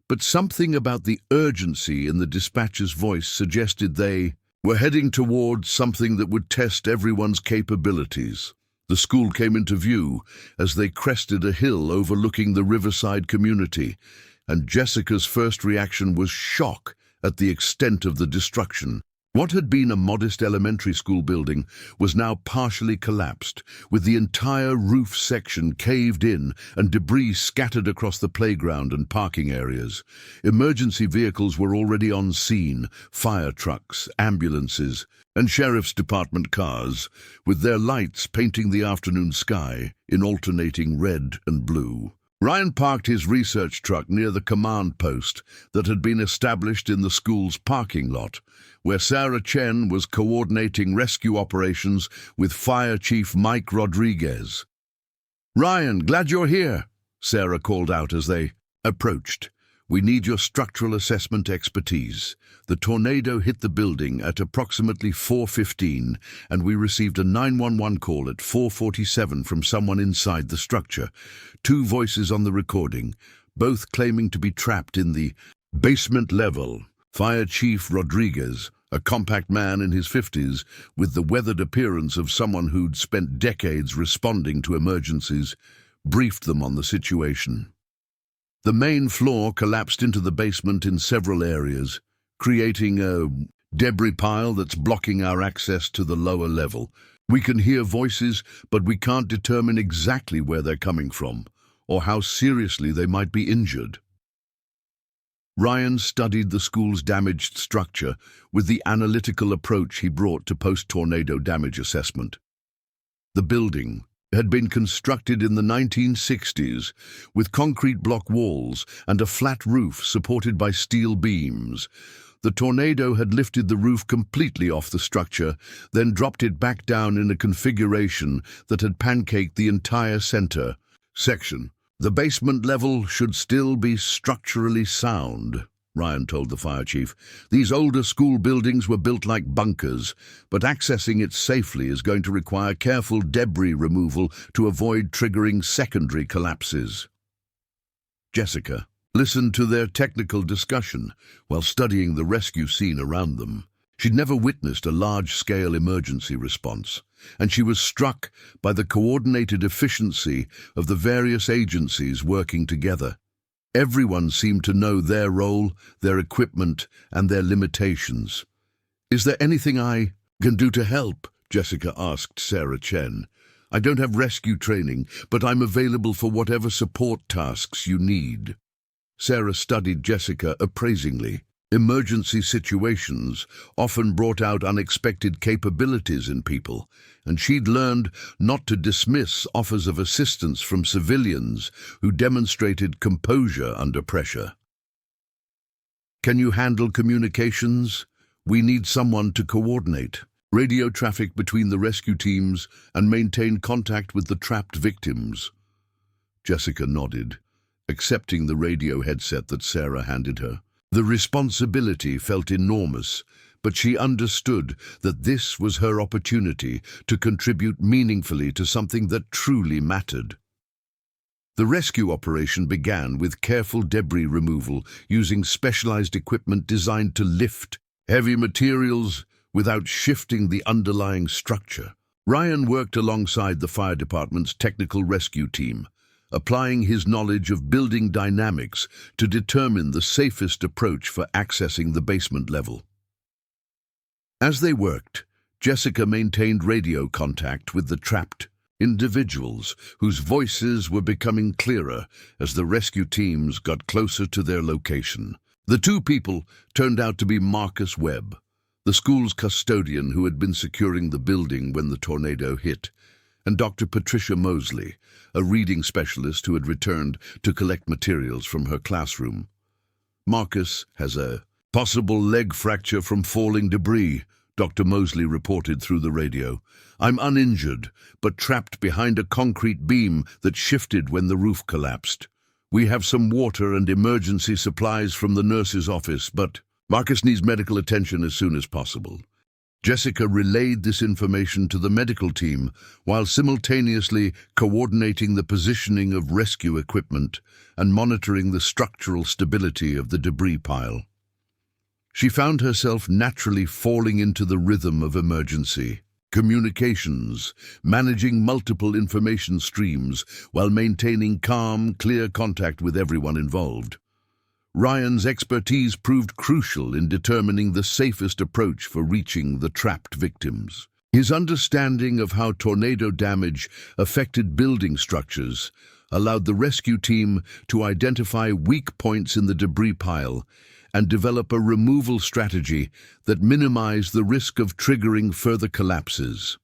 Speaker 1: but something about the urgency in the dispatcher's voice suggested they were heading towards something that would test everyone's capabilities. The school came into view as they crested a hill overlooking the riverside community, and Jessica's first reaction was shock at the extent of the destruction. What had been a modest elementary school building was now partially collapsed, with the entire roof section caved in and debris scattered across the playground and parking areas. Emergency vehicles were already on scene, fire trucks, ambulances, and sheriff's department cars, with their lights painting the afternoon sky in alternating red and blue. Ryan parked his research truck near the command post that had been established in the school's parking lot, where Sarah Chen was coordinating rescue operations with Fire Chief Mike Rodriguez. "Ryan, glad you're here," Sarah called out as they approached. "We need your structural assessment expertise. The tornado hit the building at approximately 4:15, and we received a 911 call at 4:47 from someone inside the structure. 2 voices on the recording, both claiming to be trapped in the basement level." Fire Chief Rodriguez, a compact man in his 50s, with the weathered appearance of someone who'd spent decades responding to emergencies, briefed them on the situation. The main floor collapsed into the basement in several areas, creating a debris pile that's blocking our access to the lower level. We can hear voices, but we can't determine exactly where they're coming from, or how seriously they might be injured. Ryan studied the school's damaged structure with the analytical approach he brought to post-tornado damage assessment. The building had been constructed in the 1960s with concrete block walls and a flat roof supported by steel beams. The tornado had lifted the roof completely off the structure, then dropped it back down in a configuration that had pancaked the entire center section. "The basement level should still be structurally sound," Ryan told the fire chief. "These older school buildings were built like bunkers, but accessing it safely is going to require careful debris removal to avoid triggering secondary collapses." Jessica listened to their technical discussion while studying the rescue scene around them. She'd never witnessed a large-scale emergency response, and she was struck by the coordinated efficiency of the various agencies working together. Everyone seemed to know their role, their equipment, and their limitations. "Is there anything I can do to help?" Jessica asked Sarah Chen. "I don't have rescue training, but I'm available for whatever support tasks you need." Sarah studied Jessica appraisingly. Emergency situations often brought out unexpected capabilities in people, and she'd learned not to dismiss offers of assistance from civilians who demonstrated composure under pressure. "Can you handle communications? We need someone to coordinate radio traffic between the rescue teams and maintain contact with the trapped victims." Jessica nodded, accepting the radio headset that Sarah handed her. The responsibility felt enormous, but she understood that this was her opportunity to contribute meaningfully to something that truly mattered. The rescue operation began with careful debris removal using specialized equipment designed to lift heavy materials without shifting the underlying structure. Ryan worked alongside the fire department's technical rescue team, applying his knowledge of building dynamics to determine the safest approach for accessing the basement level. As they worked, Jessica maintained radio contact with the trapped individuals, whose voices were becoming clearer as the rescue teams got closer to their location. The 2 people turned out to be Marcus Webb, the school's custodian who had been securing the building when the tornado hit, and Dr. Patricia Mosley, a reading specialist who had returned to collect materials from her classroom. "Marcus has a possible leg fracture from falling debris," Dr. Mosley reported through the radio. "I'm uninjured, but trapped behind a concrete beam that shifted when the roof collapsed. We have some water and emergency supplies from the nurse's office, but Marcus needs medical attention as soon as possible." Jessica relayed this information to the medical team while simultaneously coordinating the positioning of rescue equipment and monitoring the structural stability of the debris pile. She found herself naturally falling into the rhythm of emergency communications, managing multiple information streams while maintaining calm, clear contact with everyone involved. Ryan's expertise proved crucial in determining the safest approach for reaching the trapped victims. His understanding of how tornado damage affected building structures allowed the rescue team to identify weak points in the debris pile and develop a removal strategy that minimized the risk of triggering further collapses.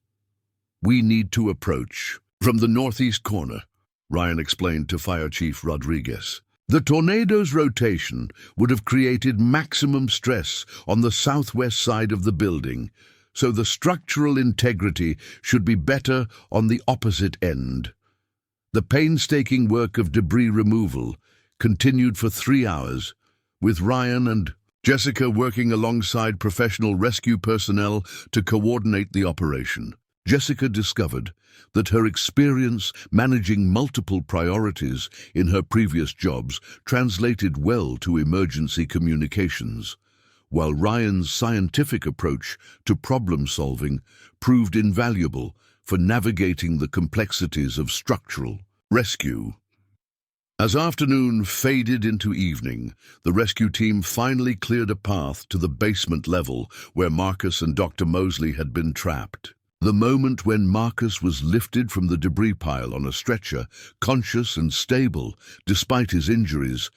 Speaker 1: "We need to approach from the northeast corner," Ryan explained to Fire Chief Rodriguez. "The tornado's rotation would have created maximum stress on the southwest side of the building, so the structural integrity should be better on the opposite end." The painstaking work of debris removal continued for 3 hours, with Ryan and Jessica working alongside professional rescue personnel to coordinate the operation. Jessica discovered that her experience managing multiple priorities in her previous jobs translated well to emergency communications, while Ryan's scientific approach to problem-solving proved invaluable for navigating the complexities of structural rescue. As afternoon faded into evening, the rescue team finally cleared a path to the basement level where Marcus and Dr. Mosley had been trapped. The moment when Marcus was lifted from the debris pile on a stretcher, conscious and stable despite his injuries,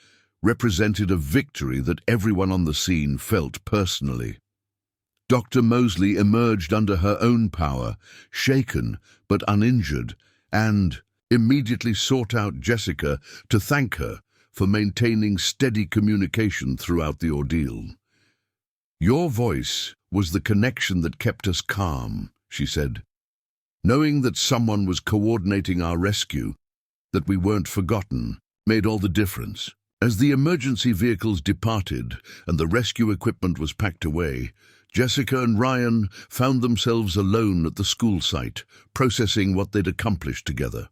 Speaker 1: represented a victory that everyone on the scene felt personally. Dr. Mosley emerged under her own power, shaken but uninjured, and immediately sought out Jessica to thank her for maintaining steady communication throughout the ordeal. "Your voice was the connection that kept us calm," she said. "Knowing that someone was coordinating our rescue, that we weren't forgotten, made all the difference." As the emergency vehicles departed and the rescue equipment was packed away, Jessica and Ryan found themselves alone at the school site, processing what they'd accomplished together.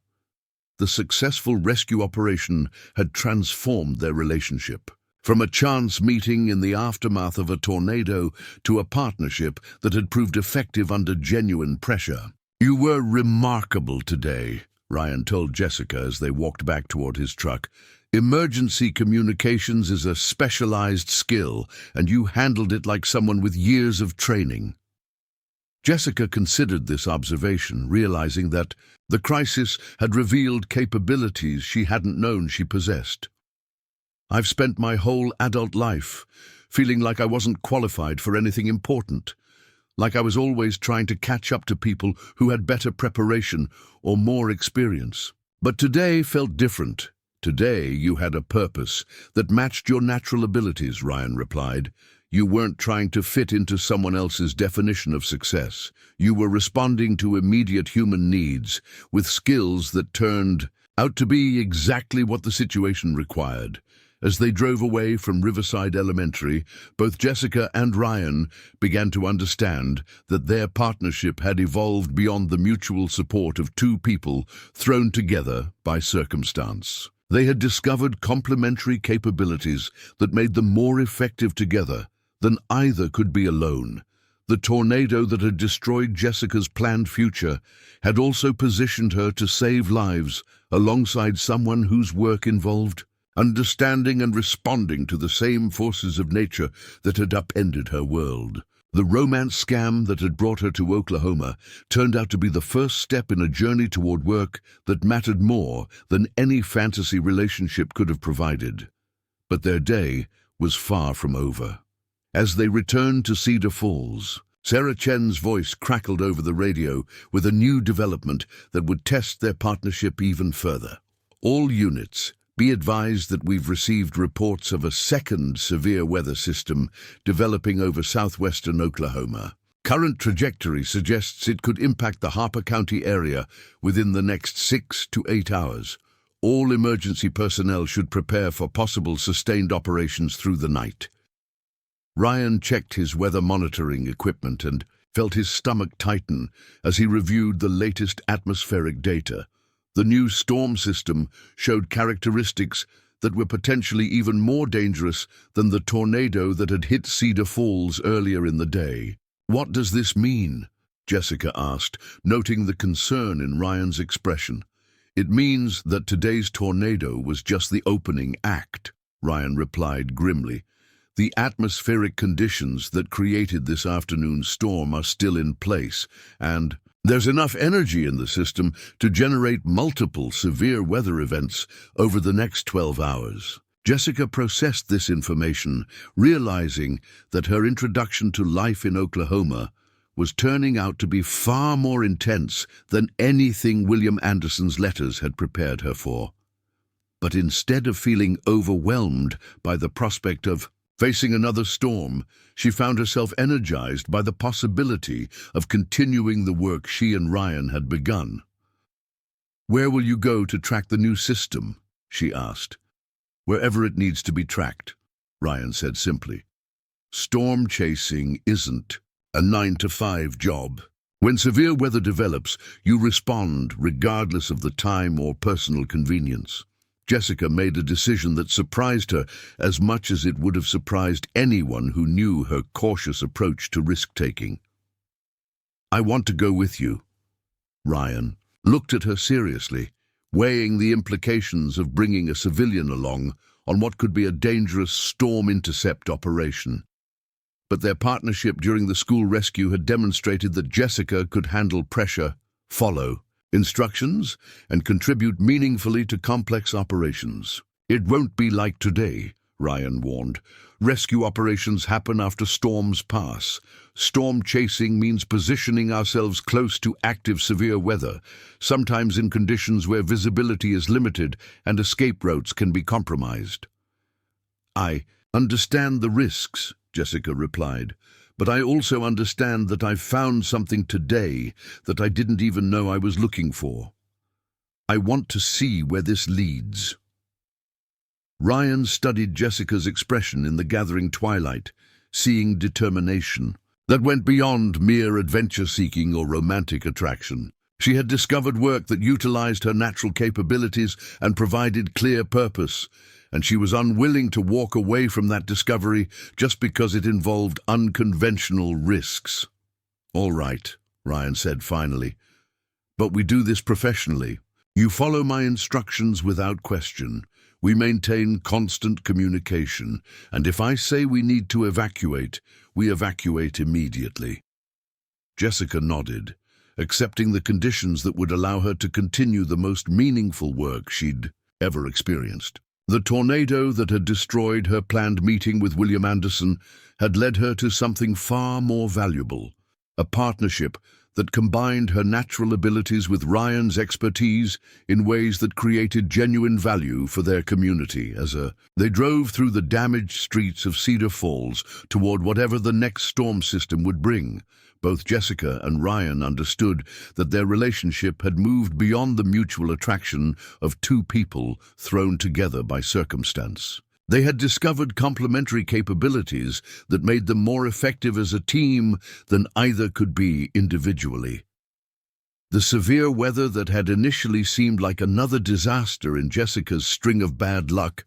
Speaker 1: The successful rescue operation had transformed their relationship, from a chance meeting in the aftermath of a tornado to a partnership that had proved effective under genuine pressure. "You were remarkable today," Ryan told Jessica as they walked back toward his truck. "Emergency communications is a specialized skill, and you handled it like someone with years of training." Jessica considered this observation, realizing that the crisis had revealed capabilities she hadn't known she possessed. "I've spent my whole adult life feeling like I wasn't qualified for anything important, like I was always trying to catch up to people who had better preparation or more experience. But today felt different. Today you had a purpose that matched your natural abilities," Ryan replied. "You weren't trying to fit into someone else's definition of success. You were responding to immediate human needs with skills that turned out to be exactly what the situation required." As they drove away from Riverside Elementary, both Jessica and Ryan began to understand that their partnership had evolved beyond the mutual support of two people thrown together by circumstance. They had discovered complementary capabilities that made them more effective together than either could be alone. The tornado that had destroyed Jessica's planned future had also positioned her to save lives alongside someone whose work involved understanding and responding to the same forces of nature that had upended her world. The romance scam that had brought her to Oklahoma turned out to be the first step in a journey toward work that mattered more than any fantasy relationship could have provided. But their day was far from over. As they returned to Cedar Falls, Sarah Chen's voice crackled over the radio with a new development that would test their partnership even further. All units, be advised that we've received reports of a second severe weather system developing over southwestern Oklahoma. Current trajectory suggests it could impact the Harper County area within the next 6 to 8 hours. All emergency personnel should prepare for possible sustained operations through the night. Ryan checked his weather monitoring equipment and felt his stomach tighten as he reviewed the latest atmospheric data. The new storm system showed characteristics that were potentially even more dangerous than the tornado that had hit Cedar Falls earlier in the day. "What does this mean?" Jessica asked, noting the concern in Ryan's expression. "It means that today's tornado was just the opening act," Ryan replied grimly. "The atmospheric conditions that created this afternoon's storm are still in place, and there's enough energy in the system to generate multiple severe weather events over the next 12 hours. Jessica processed this information, realizing that her introduction to life in Oklahoma was turning out to be far more intense than anything William Anderson's letters had prepared her for. But instead of feeling overwhelmed by the prospect of facing another storm, she found herself energized by the possibility of continuing the work she and Ryan had begun. "Where will you go to track the new system?" she asked. "Wherever it needs to be tracked," Ryan said simply. "Storm chasing isn't a 9-to-5 job. When severe weather develops, you respond regardless of the time or personal convenience." Jessica made a decision that surprised her as much as it would have surprised anyone who knew her cautious approach to risk-taking. "I want to go with you." Ryan looked at her seriously, weighing the implications of bringing a civilian along on what could be a dangerous storm intercept operation. But their partnership during the school rescue had demonstrated that Jessica could handle pressure, follow instructions, and contribute meaningfully to complex operations. "It won't be like today," Ryan warned. "Rescue operations happen after storms pass. Storm chasing means positioning ourselves close to active severe weather, sometimes in conditions where visibility is limited and escape routes can be compromised." "I understand the risks," Jessica replied, "but I also understand that I've found something today that I didn't even know I was looking for. I want to see where this leads." Ryan studied Jessica's expression in the gathering twilight, seeing determination that went beyond mere adventure-seeking or romantic attraction. She had discovered work that utilized her natural capabilities and provided clear purpose, and she was unwilling to walk away from that discovery just because it involved unconventional risks. "All right," Ryan said finally, "but we do this professionally. You follow my instructions without question. We maintain constant communication, and if I say we need to evacuate, we evacuate immediately." Jessica nodded, accepting the conditions that would allow her to continue the most meaningful work she'd ever experienced. The tornado that had destroyed her planned meeting with William Anderson had led her to something far more valuable, a partnership that combined her natural abilities with Ryan's expertise in ways that created genuine value for their community. They drove through the damaged streets of Cedar Falls toward whatever the next storm system would bring. Both Jessica and Ryan understood that their relationship had moved beyond the mutual attraction of two people thrown together by circumstance. They had discovered complementary capabilities that made them more effective as a team than either could be individually. The severe weather that had initially seemed like another disaster in Jessica's string of bad luck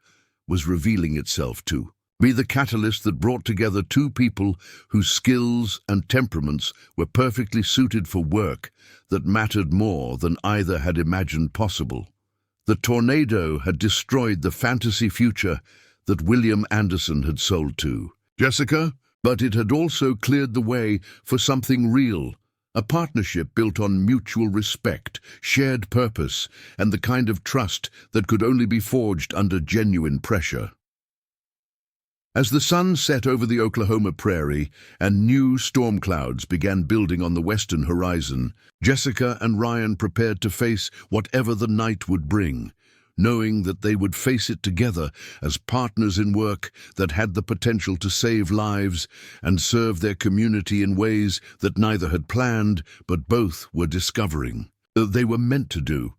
Speaker 1: was revealing itself to be the catalyst that brought together two people whose skills and temperaments were perfectly suited for work that mattered more than either had imagined possible. The tornado had destroyed the fantasy future that William Anderson had sold to Jessica, but it had also cleared the way for something real, a partnership built on mutual respect, shared purpose, and the kind of trust that could only be forged under genuine pressure. As the sun set over the Oklahoma prairie and new storm clouds began building on the western horizon, Jessica and Ryan prepared to face whatever the night would bring, knowing that they would face it together as partners in work that had the potential to save lives and serve their community in ways that neither had planned but both were discovering they were meant to do.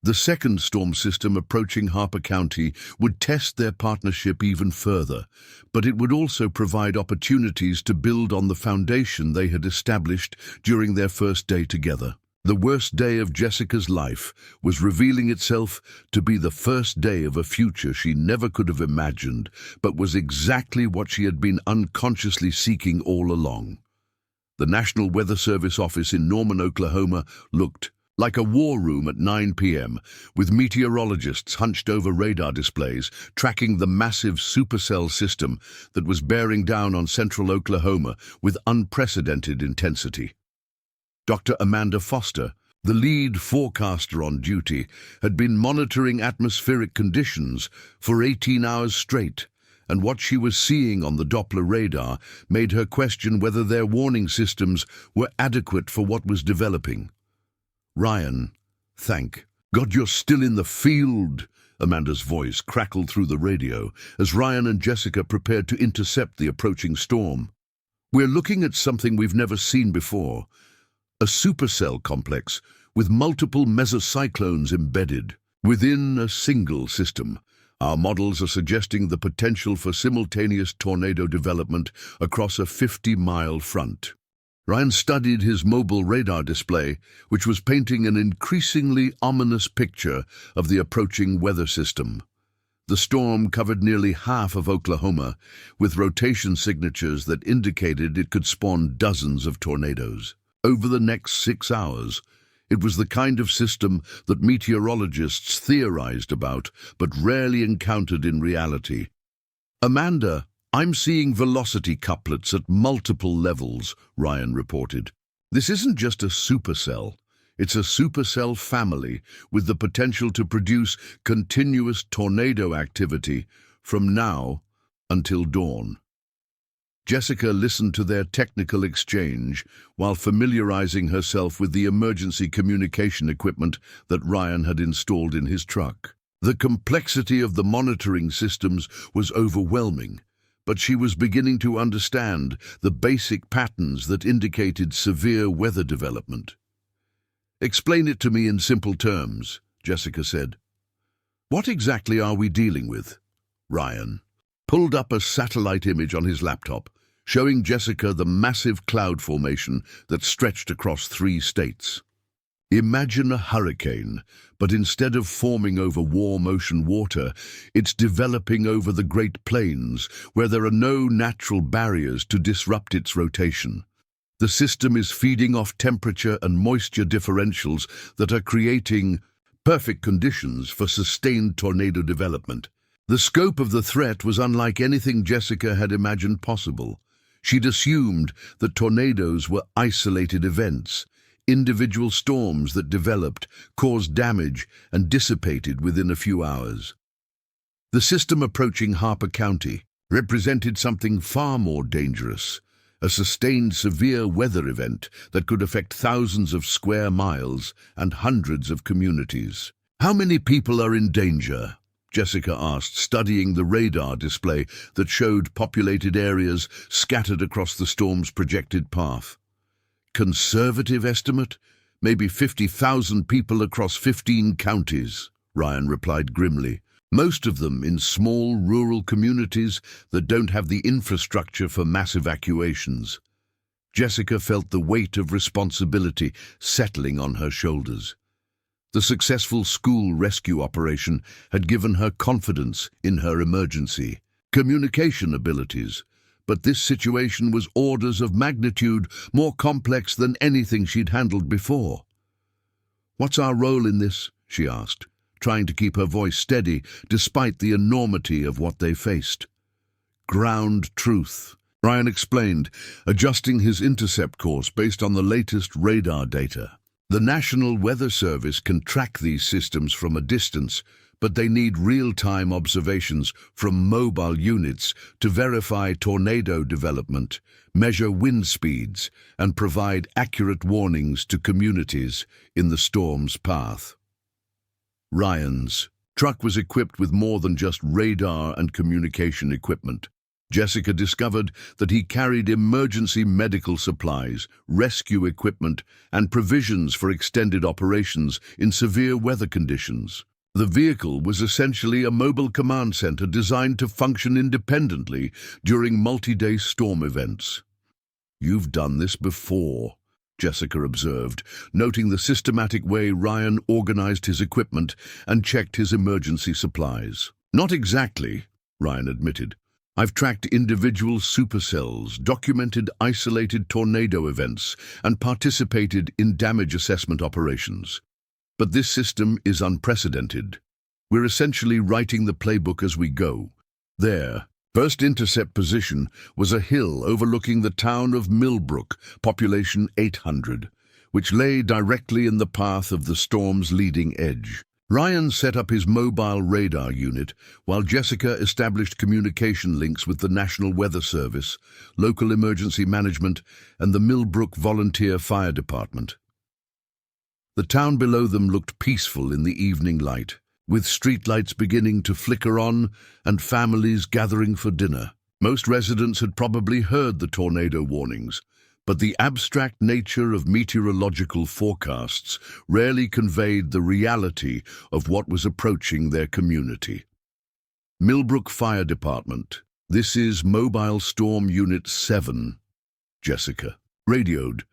Speaker 1: The second storm system approaching Harper County would test their partnership even further, but it would also provide opportunities to build on the foundation they had established during their first day together. The worst day of Jessica's life was revealing itself to be the first day of a future she never could have imagined, but was exactly what she had been unconsciously seeking all along. The National Weather Service office in Norman, Oklahoma, looked like a war room at 9 p.m., with meteorologists hunched over radar displays, tracking the massive supercell system that was bearing down on central Oklahoma with unprecedented intensity. Dr. Amanda Foster, the lead forecaster on duty, had been monitoring atmospheric conditions for 18 hours straight, and what she was seeing on the Doppler radar made her question whether their warning systems were adequate for what was developing. "Ryan, thank God you're still in the field," Amanda's voice crackled through the radio as Ryan and Jessica prepared to intercept the approaching storm. "We're looking at something we've never seen before. A supercell complex with multiple mesocyclones embedded within a single system. Our models are suggesting the potential for simultaneous tornado development across a 50-mile front." Ryan studied his mobile radar display, which was painting an increasingly ominous picture of the approaching weather system. The storm covered nearly half of Oklahoma, with rotation signatures that indicated it could spawn dozens of tornadoes. Over the next 6 hours, it was the kind of system that meteorologists theorized about but rarely encountered in reality. "Amanda, I'm seeing velocity couplets at multiple levels," Ryan reported. "This isn't just a supercell. It's a supercell family with the potential to produce continuous tornado activity from now until dawn." Jessica listened to their technical exchange while familiarizing herself with the emergency communication equipment that Ryan had installed in his truck. The complexity of the monitoring systems was overwhelming, but she was beginning to understand the basic patterns that indicated severe weather development. "Explain it to me in simple terms," Jessica said. "What exactly are we dealing with?" Ryan pulled up a satellite image on his laptop, showing Jessica the massive cloud formation that stretched across 3 states. "Imagine a hurricane, but instead of forming over warm ocean water, it's developing over the Great Plains, where there are no natural barriers to disrupt its rotation. The system is feeding off temperature and moisture differentials that are creating perfect conditions for sustained tornado development." The scope of the threat was unlike anything Jessica had imagined possible. She'd assumed that tornadoes were isolated events, individual storms that developed, caused damage, and dissipated within a few hours. The system approaching Harper County represented something far more dangerous, a sustained severe weather event that could affect thousands of square miles and hundreds of communities. "How many people are in danger?" Jessica asked, studying the radar display that showed populated areas scattered across the storm's projected path. "Conservative estimate? Maybe 50,000 people across 15 counties, Ryan replied grimly. "Most of them in small rural communities that don't have the infrastructure for mass evacuations." Jessica felt the weight of responsibility settling on her shoulders. The successful school rescue operation had given her confidence in her emergency communication abilities, but this situation was orders of magnitude more complex than anything she'd handled before. "What's our role in this?" she asked, trying to keep her voice steady despite the enormity of what they faced. "Ground truth," Ryan explained, adjusting his intercept course based on the latest radar data. "The National Weather Service can track these systems from a distance, but they need real-time observations from mobile units to verify tornado development, measure wind speeds, and provide accurate warnings to communities in the storm's path. Ryan's truck was equipped with more than just radar and communication equipment. Jessica discovered that he carried emergency medical supplies, rescue equipment, and provisions for extended operations in severe weather conditions. The vehicle was essentially a mobile command center designed to function independently during multi-day storm events. "You've done this before," Jessica observed, noting the systematic way Ryan organized his equipment and checked his emergency supplies. "Not exactly," Ryan admitted. "I've tracked individual supercells, documented isolated tornado events, and participated in damage assessment operations. But this system is unprecedented. We're essentially writing the playbook as we go." Their first intercept position was a hill overlooking the town of Millbrook, population 800, which lay directly in the path of the storm's leading edge. Ryan set up his mobile radar unit, while Jessica established communication links with the National Weather Service, local emergency management, and the Millbrook Volunteer Fire Department. The town below them looked peaceful in the evening light, with streetlights beginning to flicker on and families gathering for dinner. Most residents had probably heard the tornado warnings, but the abstract nature of meteorological forecasts rarely conveyed the reality of what was approaching their community. Millbrook Fire Department. "This is Mobile Storm Unit 7, Jessica radioed.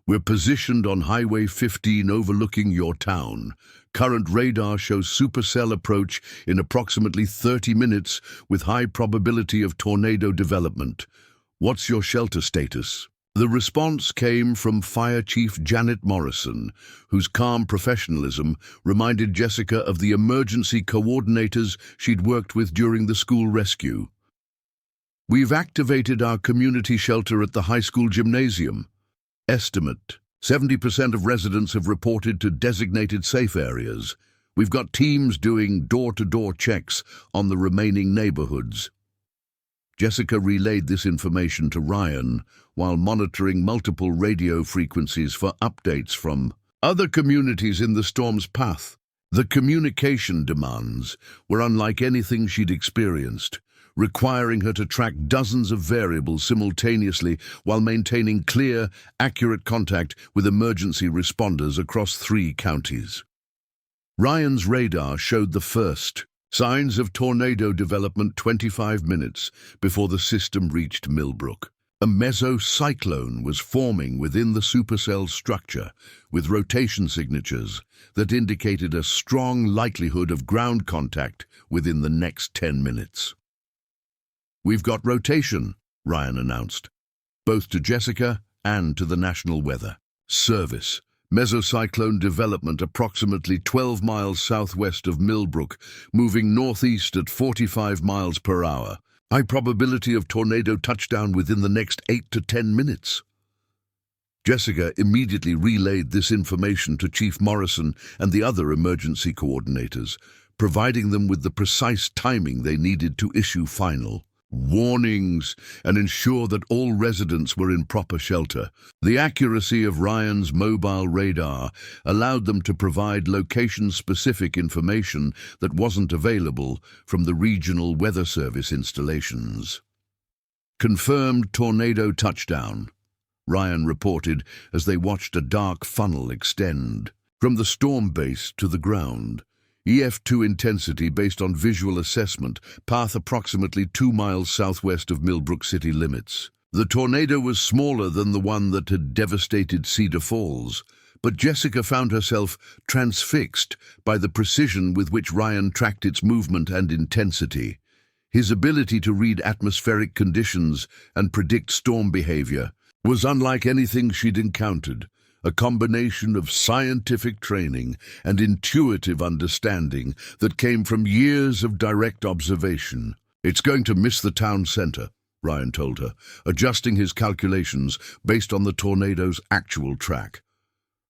Speaker 1: "We're positioned on Highway 15 overlooking your town. Current radar shows supercell approach in approximately 30 minutes with high probability of tornado development. What's your shelter status?" The response came from Fire Chief Janet Morrison, whose calm professionalism reminded Jessica of the emergency coordinators she'd worked with during the school rescue. "We've activated our community shelter at the high school gymnasium. Estimate: 70% of residents have reported to designated safe areas. We've got teams doing door-to-door checks on the remaining neighborhoods." Jessica relayed this information to Ryan while monitoring multiple radio frequencies for updates from other communities in the storm's path. The communication demands were unlike anything she'd experienced, requiring her to track dozens of variables simultaneously while maintaining clear, accurate contact with emergency responders across 3 counties. Ryan's radar showed the first signs of tornado development 25 minutes before the system reached Millbrook. A mesocyclone was forming within the supercell structure, with rotation signatures that indicated a strong likelihood of ground contact within the next 10 minutes. "We've got rotation," Ryan announced, both to Jessica and to the National Weather Service. Mesocyclone development approximately 12 miles southwest of Millbrook, moving northeast at 45 miles per hour. High probability of tornado touchdown within the next 8 to 10 minutes. Jessica immediately relayed this information to Chief Morrison and the other emergency coordinators, providing them with the precise timing they needed to issue final warnings and ensure that all residents were in proper shelter. The accuracy of Ryan's mobile radar allowed them to provide location-specific information that wasn't available from the regional weather service installations. "Confirmed tornado touchdown," Ryan reported as they watched a dark funnel extend from the storm base to the ground. EF2 intensity based on visual assessment, path approximately 2 miles southwest of Millbrook city limits. The tornado was smaller than the one that had devastated Cedar Falls, but Jessica found herself transfixed by the precision with which Ryan tracked its movement and intensity. His ability to read atmospheric conditions and predict storm behavior was unlike anything she'd encountered. A combination of scientific training and intuitive understanding that came from years of direct observation. "It's going to miss the town center," Ryan told her, adjusting his calculations based on the tornado's actual track.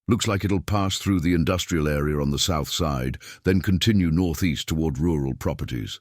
Speaker 1: Looks like it'll pass through the industrial area on the south side, then continue northeast toward rural properties.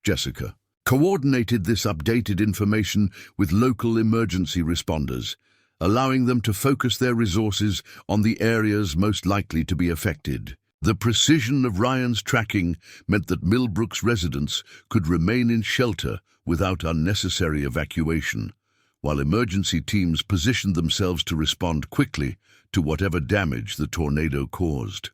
Speaker 1: Jessica coordinated this updated information with local emergency responders, allowing them to focus their resources on the areas most likely to be affected. The precision of Ryan's tracking meant that Millbrook's residents could remain in shelter without unnecessary evacuation, while emergency teams positioned themselves to respond quickly to whatever damage the tornado caused.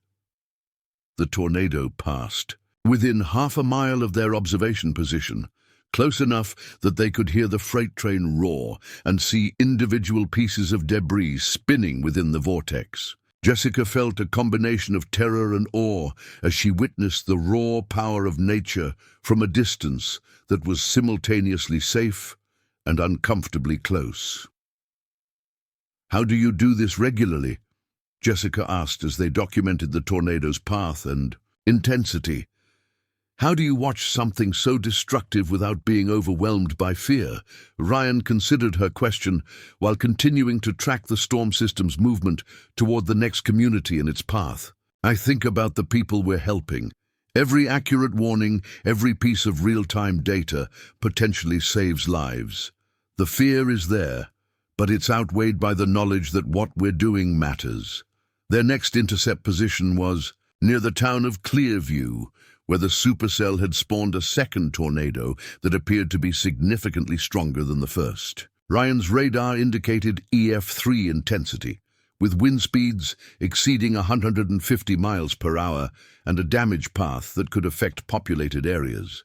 Speaker 1: The tornado passed within half a mile of their observation position, close enough that they could hear the freight train roar and see individual pieces of debris spinning within the vortex. Jessica felt a combination of terror and awe as she witnessed the raw power of nature from a distance that was simultaneously safe and uncomfortably close. "How do you do this regularly?" Jessica asked as they documented the tornado's path and intensity. "How do you watch something so destructive without being overwhelmed by fear?" Ryan considered her question while continuing to track the storm system's movement toward the next community in its path. "I think about the people we're helping. Every accurate warning, every piece of real-time data potentially saves lives. The fear is there, but it's outweighed by the knowledge that what we're doing matters." Their next intercept position was near the town of Clearview, where the supercell had spawned a second tornado that appeared to be significantly stronger than the first. Ryan's radar indicated EF3 intensity, with wind speeds exceeding 150 miles per hour and a damage path that could affect populated areas.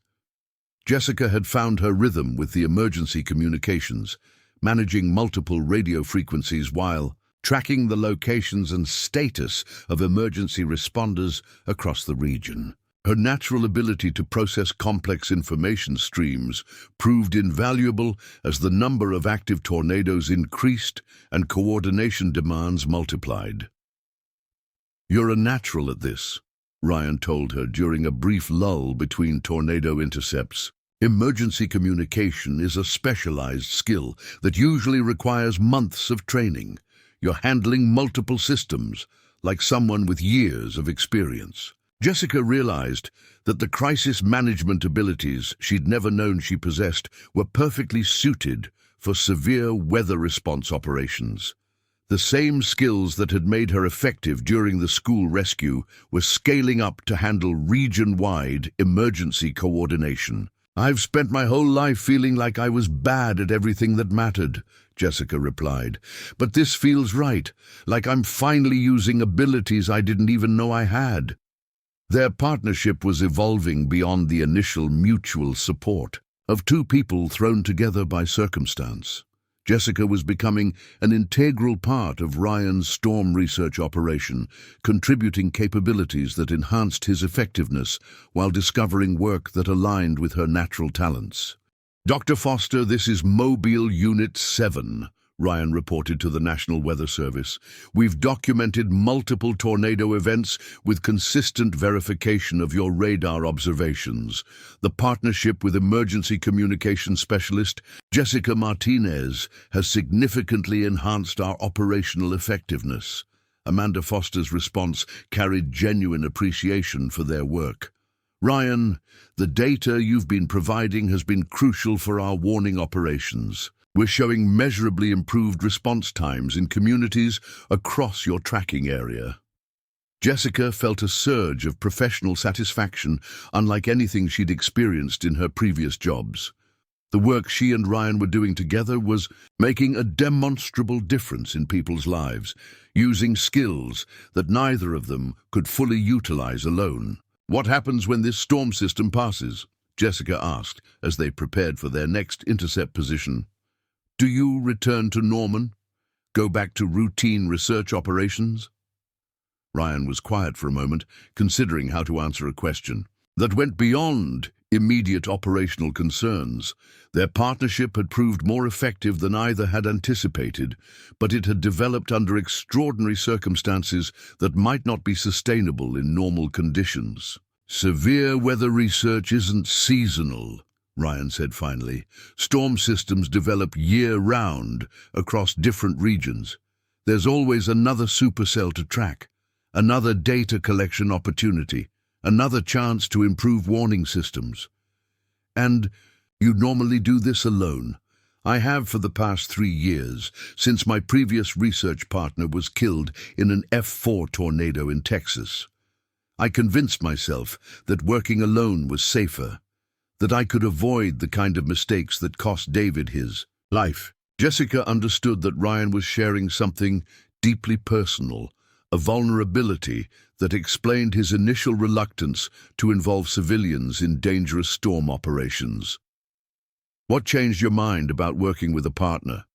Speaker 1: Jessica had found her rhythm with the emergency communications, managing multiple radio frequencies while tracking the locations and status of emergency responders across the region. Her natural ability to process complex information streams proved invaluable as the number of active tornadoes increased and coordination demands multiplied. "You're a natural at this," Ryan told her during a brief lull between tornado intercepts. "Emergency communication is a specialized skill that usually requires months of training. You're handling multiple systems, like someone with years of experience." Jessica realized that the crisis management abilities she'd never known she possessed were perfectly suited for severe weather response operations. The same skills that had made her effective during the school rescue were scaling up to handle region-wide emergency coordination. "I've spent my whole life feeling like I was bad at everything that mattered," Jessica replied. "But this feels right, like I'm finally using abilities I didn't even know I had." Their partnership was evolving beyond the initial mutual support of two people thrown together by circumstance. Jessica was becoming an integral part of Ryan's storm research operation, contributing capabilities that enhanced his effectiveness while discovering work that aligned with her natural talents. "Dr. Foster, this is Mobile Unit 7, Ryan reported to the National Weather Service. "We've documented multiple tornado events with consistent verification of your radar observations. The partnership with emergency communications specialist Jessica Martinez has significantly enhanced our operational effectiveness." Amanda Foster's response carried genuine appreciation for their work. "Ryan, the data you've been providing has been crucial for our warning operations. We're showing measurably improved response times in communities across your tracking area." Jessica felt a surge of professional satisfaction unlike anything she'd experienced in her previous jobs. The work she and Ryan were doing together was making a demonstrable difference in people's lives, using skills that neither of them could fully utilize alone. "What happens when this storm system passes?" Jessica asked as they prepared for their next intercept position. "Do you return to Norman? Go back to routine research operations?" Ryan was quiet for a moment, considering how to answer a question that went beyond immediate operational concerns. Their partnership had proved more effective than either had anticipated, but it had developed under extraordinary circumstances that might not be sustainable in normal conditions. "Severe weather research isn't seasonal," Ryan said finally. "Storm systems develop year-round across different regions. There's always another supercell to track, another data collection opportunity, another chance to improve warning systems. And you normally do this alone. I have for the past 3 years, since my previous research partner was killed in an F4 tornado in Texas. I convinced myself that working alone was safer, that I could avoid the kind of mistakes that cost David his life. Jessica understood that Ryan was sharing something deeply personal, a vulnerability that explained his initial reluctance to involve civilians in dangerous storm operations. What changed your mind about working with a partner?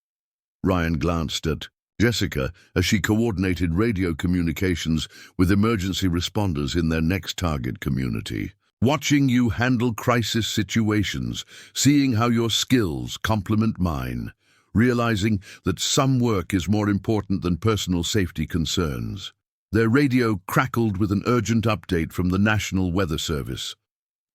Speaker 1: Ryan glanced at Jessica as she coordinated radio communications with emergency responders in their next target community. Watching you handle crisis situations, seeing how your skills complement mine, realizing that some work is more important than personal safety concerns. Their radio crackled with an urgent update from the National Weather Service.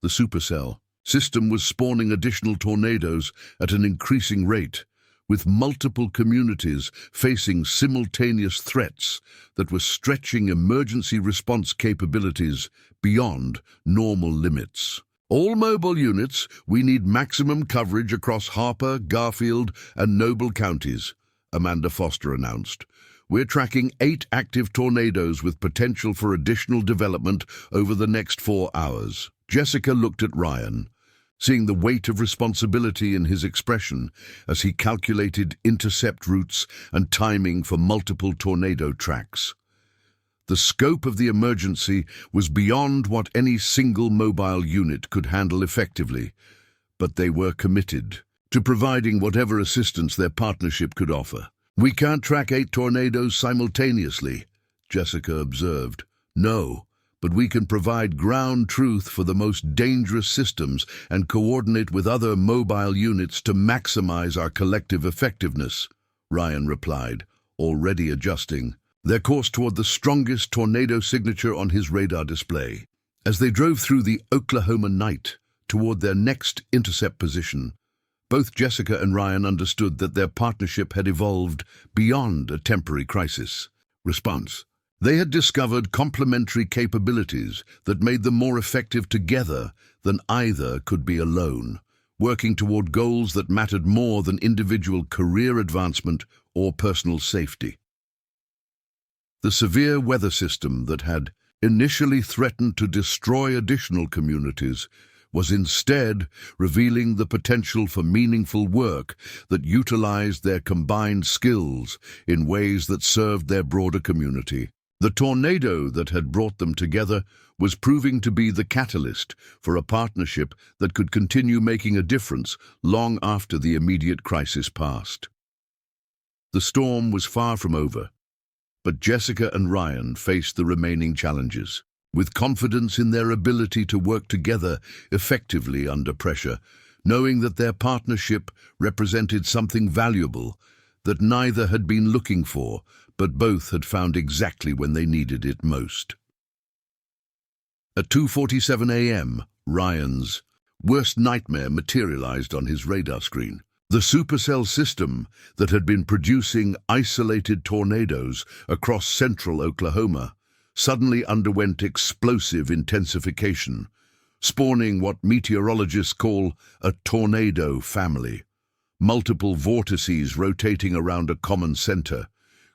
Speaker 1: The supercell system was spawning additional tornadoes at an increasing rate, with multiple communities facing simultaneous threats that were stretching emergency response capabilities beyond normal limits. All mobile units, we need maximum coverage across Harper, Garfield, and Noble counties, Amanda Foster announced. We're tracking 8 active tornadoes with potential for additional development over the next 4 hours. Jessica looked at Ryan, seeing the weight of responsibility in his expression as he calculated intercept routes and timing for multiple tornado tracks. The scope of the emergency was beyond what any single mobile unit could handle effectively, but they were committed to providing whatever assistance their partnership could offer. We can't track 8 tornadoes simultaneously, Jessica observed. No, but we can provide ground truth for the most dangerous systems and coordinate with other mobile units to maximize our collective effectiveness, Ryan replied, already adjusting their course toward the strongest tornado signature on his radar display. As they drove through the Oklahoma night toward their next intercept position, both Jessica and Ryan understood that their partnership had evolved beyond a temporary crisis response. They had discovered complementary capabilities that made them more effective together than either could be alone, working toward goals that mattered more than individual career advancement or personal safety. The severe weather system that had initially threatened to destroy additional communities was instead revealing the potential for meaningful work that utilized their combined skills in ways that served their broader community. The tornado that had brought them together was proving to be the catalyst for a partnership that could continue making a difference long after the immediate crisis passed. The storm was far from over, but Jessica and Ryan faced the remaining challenges. With confidence in their ability to work together effectively under pressure, knowing that their partnership represented something valuable that neither had been looking for, but both had found exactly when they needed it most. At 2:47 a.m., Ryan's worst nightmare materialized on his radar screen. The supercell system that had been producing isolated tornadoes across central Oklahoma suddenly underwent explosive intensification, spawning what meteorologists call a tornado family. Multiple vortices rotating around a common center,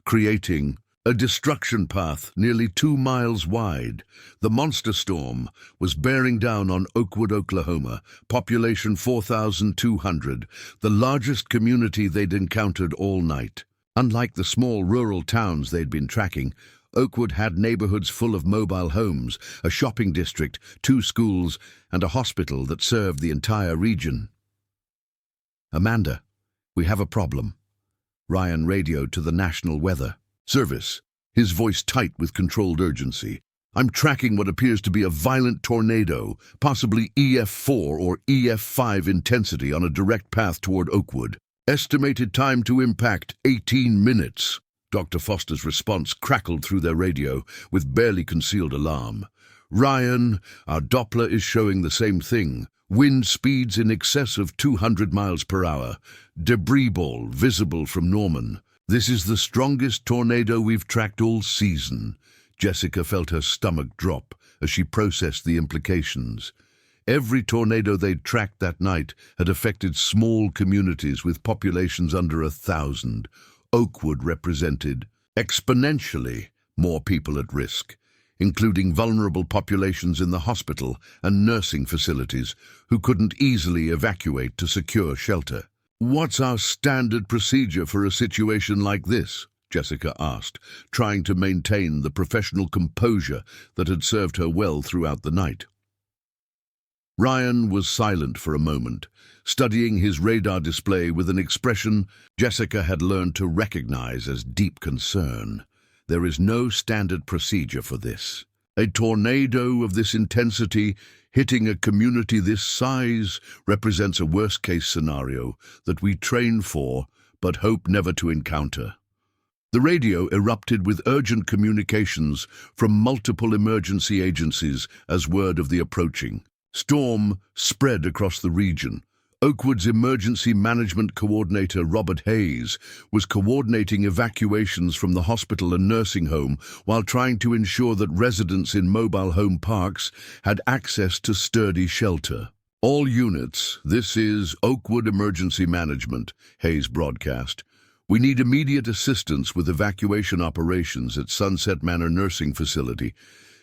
Speaker 1: creating a destruction path nearly 2 miles wide. The monster storm was bearing down on Oakwood, Oklahoma, population 4,200, the largest community they'd encountered all night. Unlike the small rural towns they'd been tracking, Oakwood had neighborhoods full of mobile homes, a shopping district, 2 schools, and a hospital that served the entire region. "Amanda, we have a problem," Ryan radioed to the National Weather Service, his voice tight with controlled urgency. "I'm tracking what appears to be a violent tornado, possibly EF4 or EF5 intensity on a direct path toward Oakwood. Estimated time to impact 18 minutes. Dr. Foster's response crackled through their radio with barely concealed alarm. "Ryan, our Doppler is showing the same thing. Wind speeds in excess of 200 miles per hour. Debris ball visible from Norman. This is the strongest tornado we've tracked all season. Jessica felt her stomach drop as she processed the implications. Every tornado they'd tracked that night had affected small communities with populations under 1,000. Oakwood represented exponentially more people at risk, including vulnerable populations in the hospital and nursing facilities who couldn't easily evacuate to secure shelter. "What's our standard procedure for a situation like this?" Jessica asked, trying to maintain the professional composure that had served her well throughout the night. Ryan was silent for a moment, studying his radar display with an expression Jessica had learned to recognize as deep concern. There is no standard procedure for this. A tornado of this intensity hitting a community this size represents a worst-case scenario that we train for but hope never to encounter. The radio erupted with urgent communications from multiple emergency agencies as word of the approaching storm spread across the region. Oakwood's emergency management coordinator, Robert Hayes, was coordinating evacuations from the hospital and nursing home while trying to ensure that residents in mobile home parks had access to sturdy shelter. "All units, this is Oakwood Emergency Management," Hayes broadcast. "We need immediate assistance with evacuation operations at Sunset Manor Nursing Facility.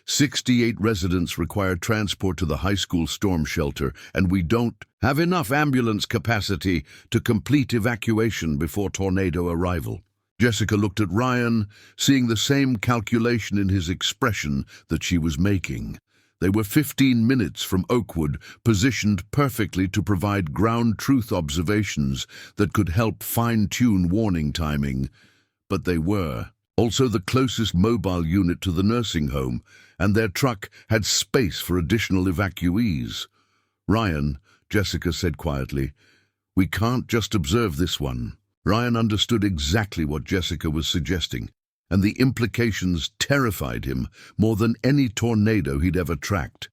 Speaker 1: 68 residents require transport to the high school storm shelter, and we don't have enough ambulance capacity to complete evacuation before tornado arrival." Jessica looked at Ryan, seeing the same calculation in his expression that she was making. They were 15 minutes from Oakwood, positioned perfectly to provide ground truth observations that could help fine-tune warning timing. But they were also the closest mobile unit to the nursing home, and their truck had space for additional evacuees. "Ryan," Jessica said quietly, "we can't just observe this one." Ryan understood exactly what Jessica was suggesting, and the implications terrified him more than any tornado he'd ever tracked.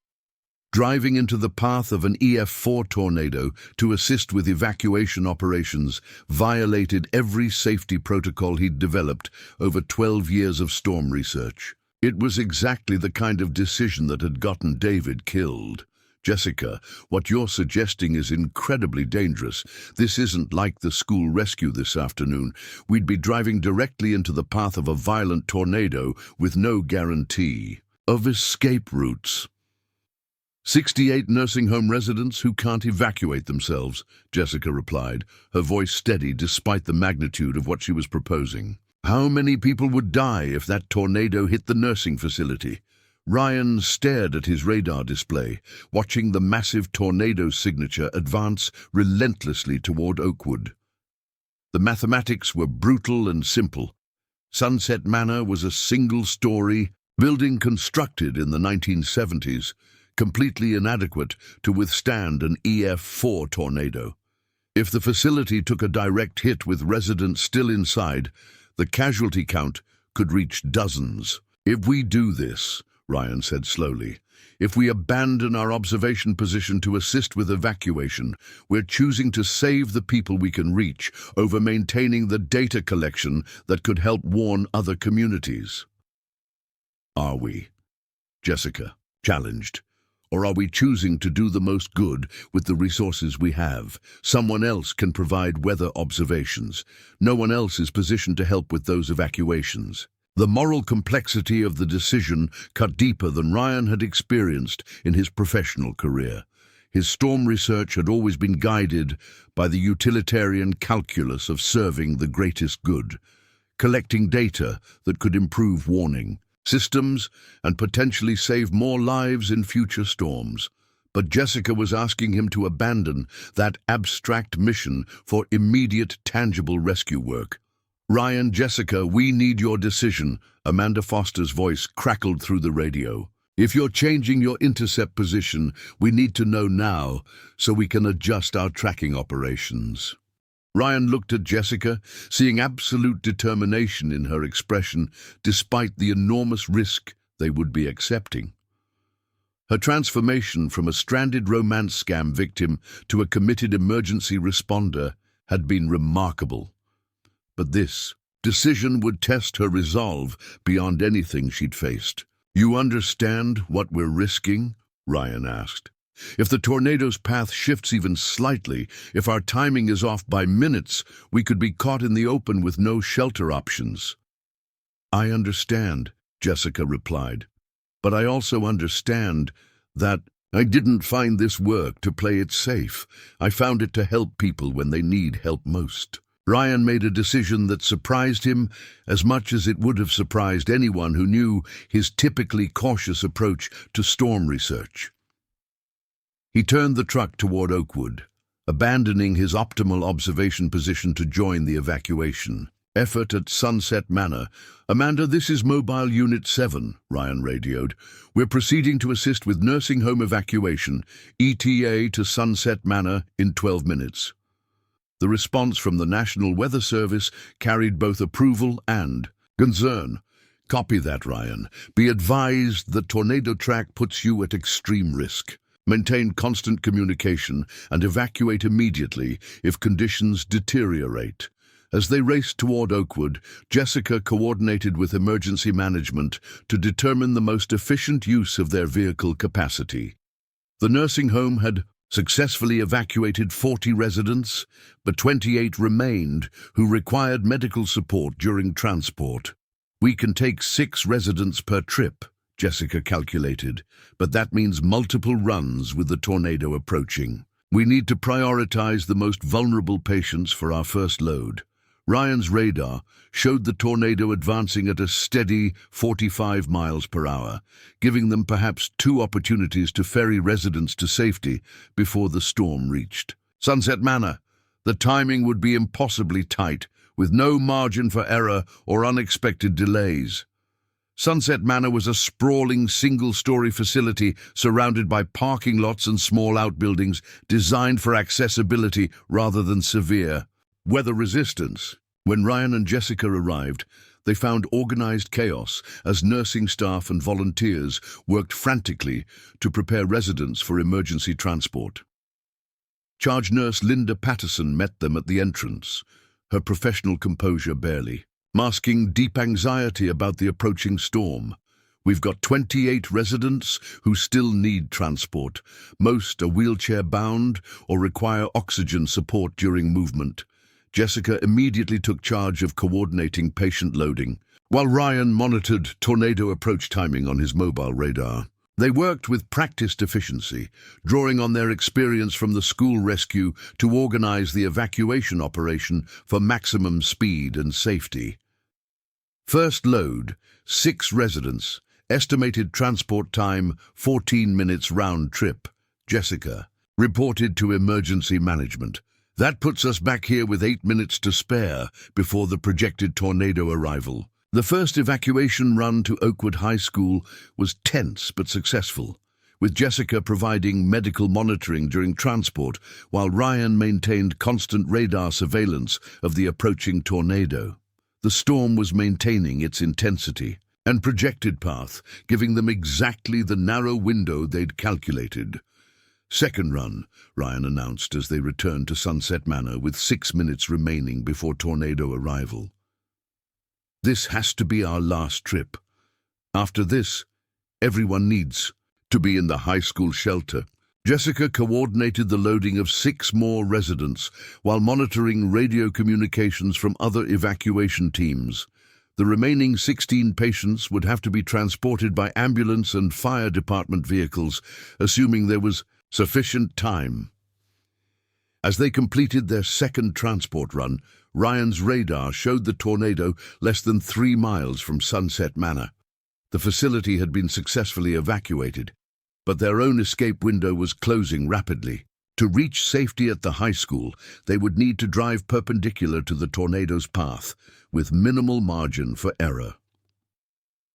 Speaker 1: Driving into the path of an EF4 tornado to assist with evacuation operations violated every safety protocol he'd developed over 12 years of storm research. It was exactly the kind of decision that had gotten David killed. "Jessica, what you're suggesting is incredibly dangerous. This isn't like the school rescue this afternoon. We'd be driving directly into the path of a violent tornado with no guarantee of escape routes." 68 nursing home residents who can't evacuate themselves," Jessica replied, her voice steady despite the magnitude of what she was proposing. "How many people would die if that tornado hit the nursing facility?" Ryan stared at his radar display, watching the massive tornado signature advance relentlessly toward Oakwood. The mathematics were brutal and simple. Sunset Manor was a single-story building constructed in the 1970s, completely inadequate to withstand an EF4 tornado. If the facility took a direct hit with residents still inside, the casualty count could reach dozens. "If we do this," Ryan said slowly, "if we abandon our observation position to assist with evacuation, we're choosing to save the people we can reach over maintaining the data collection that could help warn other communities." "Are we?" Jessica challenged. "Or are we choosing to do the most good with the resources we have? Someone else can provide weather observations. No one else is positioned to help with those evacuations." The moral complexity of the decision cut deeper than Ryan had experienced in his professional career. His storm research had always been guided by the utilitarian calculus of serving the greatest good, collecting data that could improve warning systems and potentially save more lives in future storms. But Jessica was asking him to abandon that abstract mission for immediate, tangible rescue work. "Ryan, Jessica, we need your decision," Amanda Foster's voice crackled through the radio. "If you're changing your intercept position, we need to know now so we can adjust our tracking operations." Ryan looked at Jessica, seeing absolute determination in her expression despite the enormous risk they would be accepting. Her transformation from a stranded romance scam victim to a committed emergency responder had been remarkable. But this decision would test her resolve beyond anything she'd faced. "You understand what we're risking?" Ryan asked. "If the tornado's path shifts even slightly, if our timing is off by minutes, we could be caught in the open with no shelter options." "I understand," Jessica replied. "But I also understand that I didn't find this work to play it safe. I found it to help people when they need help most." Ryan made a decision that surprised him as much as it would have surprised anyone who knew his typically cautious approach to storm research. He turned the truck toward Oakwood, abandoning his optimal observation position to join the evacuation effort at Sunset Manor. "Amanda, this is Mobile Unit 7, Ryan radioed. "We're proceeding to assist with nursing home evacuation, ETA to Sunset Manor in 12 minutes. The response from the National Weather Service carried both approval and concern. "Copy that, Ryan. Be advised the tornado track puts you at extreme risk. Maintain constant communication and evacuate immediately if conditions deteriorate." As they raced toward Oakwood, Jessica coordinated with emergency management to determine the most efficient use of their vehicle capacity. The nursing home had successfully evacuated 40 residents, but 28 remained who required medical support during transport. "We can take 6 residents per trip," Jessica calculated, "but that means multiple runs with the tornado approaching. We need to prioritize the most vulnerable patients for our first load." Ryan's radar showed the tornado advancing at a steady 45 miles per hour, giving them perhaps 2 opportunities to ferry residents to safety before the storm reached Sunset Manor. The timing would be impossibly tight, with no margin for error or unexpected delays. Sunset Manor was a sprawling single-story facility surrounded by parking lots and small outbuildings designed for accessibility rather than severe weather resistance. When Ryan and Jessica arrived, they found organized chaos as nursing staff and volunteers worked frantically to prepare residents for emergency transport. Charge nurse Linda Patterson met them at the entrance, her professional composure barely masking deep anxiety about the approaching storm. "We've got 28 residents who still need transport. Most are wheelchair-bound or require oxygen support during movement." Jessica immediately took charge of coordinating patient loading, while Ryan monitored tornado approach timing on his mobile radar. They worked with practiced efficiency, drawing on their experience from the school rescue to organize the evacuation operation for maximum speed and safety. First load, 6 residents, estimated transport time 14 minutes round trip. Jessica reported to emergency management. "That puts us back here with 8 minutes to spare before the projected tornado arrival." The first evacuation run to Oakwood High School was tense but successful, with Jessica providing medical monitoring during transport while Ryan maintained constant radar surveillance of the approaching tornado. The storm was maintaining its intensity and projected path, giving them exactly the narrow window they'd calculated. "Second run," Ryan announced as they returned to Sunset Manor with 6 minutes remaining before tornado arrival. "This has to be our last trip. After this, everyone needs to be in the high school shelter." Jessica coordinated the loading of 6 more residents while monitoring radio communications from other evacuation teams. The remaining 16 patients would have to be transported by ambulance and fire department vehicles, assuming there was sufficient time. As they completed their second transport run, Ryan's radar showed the tornado less than 3 miles from Sunset Manor. The facility had been successfully evacuated, but their own escape window was closing rapidly. To reach safety at the high school, they would need to drive perpendicular to the tornado's path, with minimal margin for error.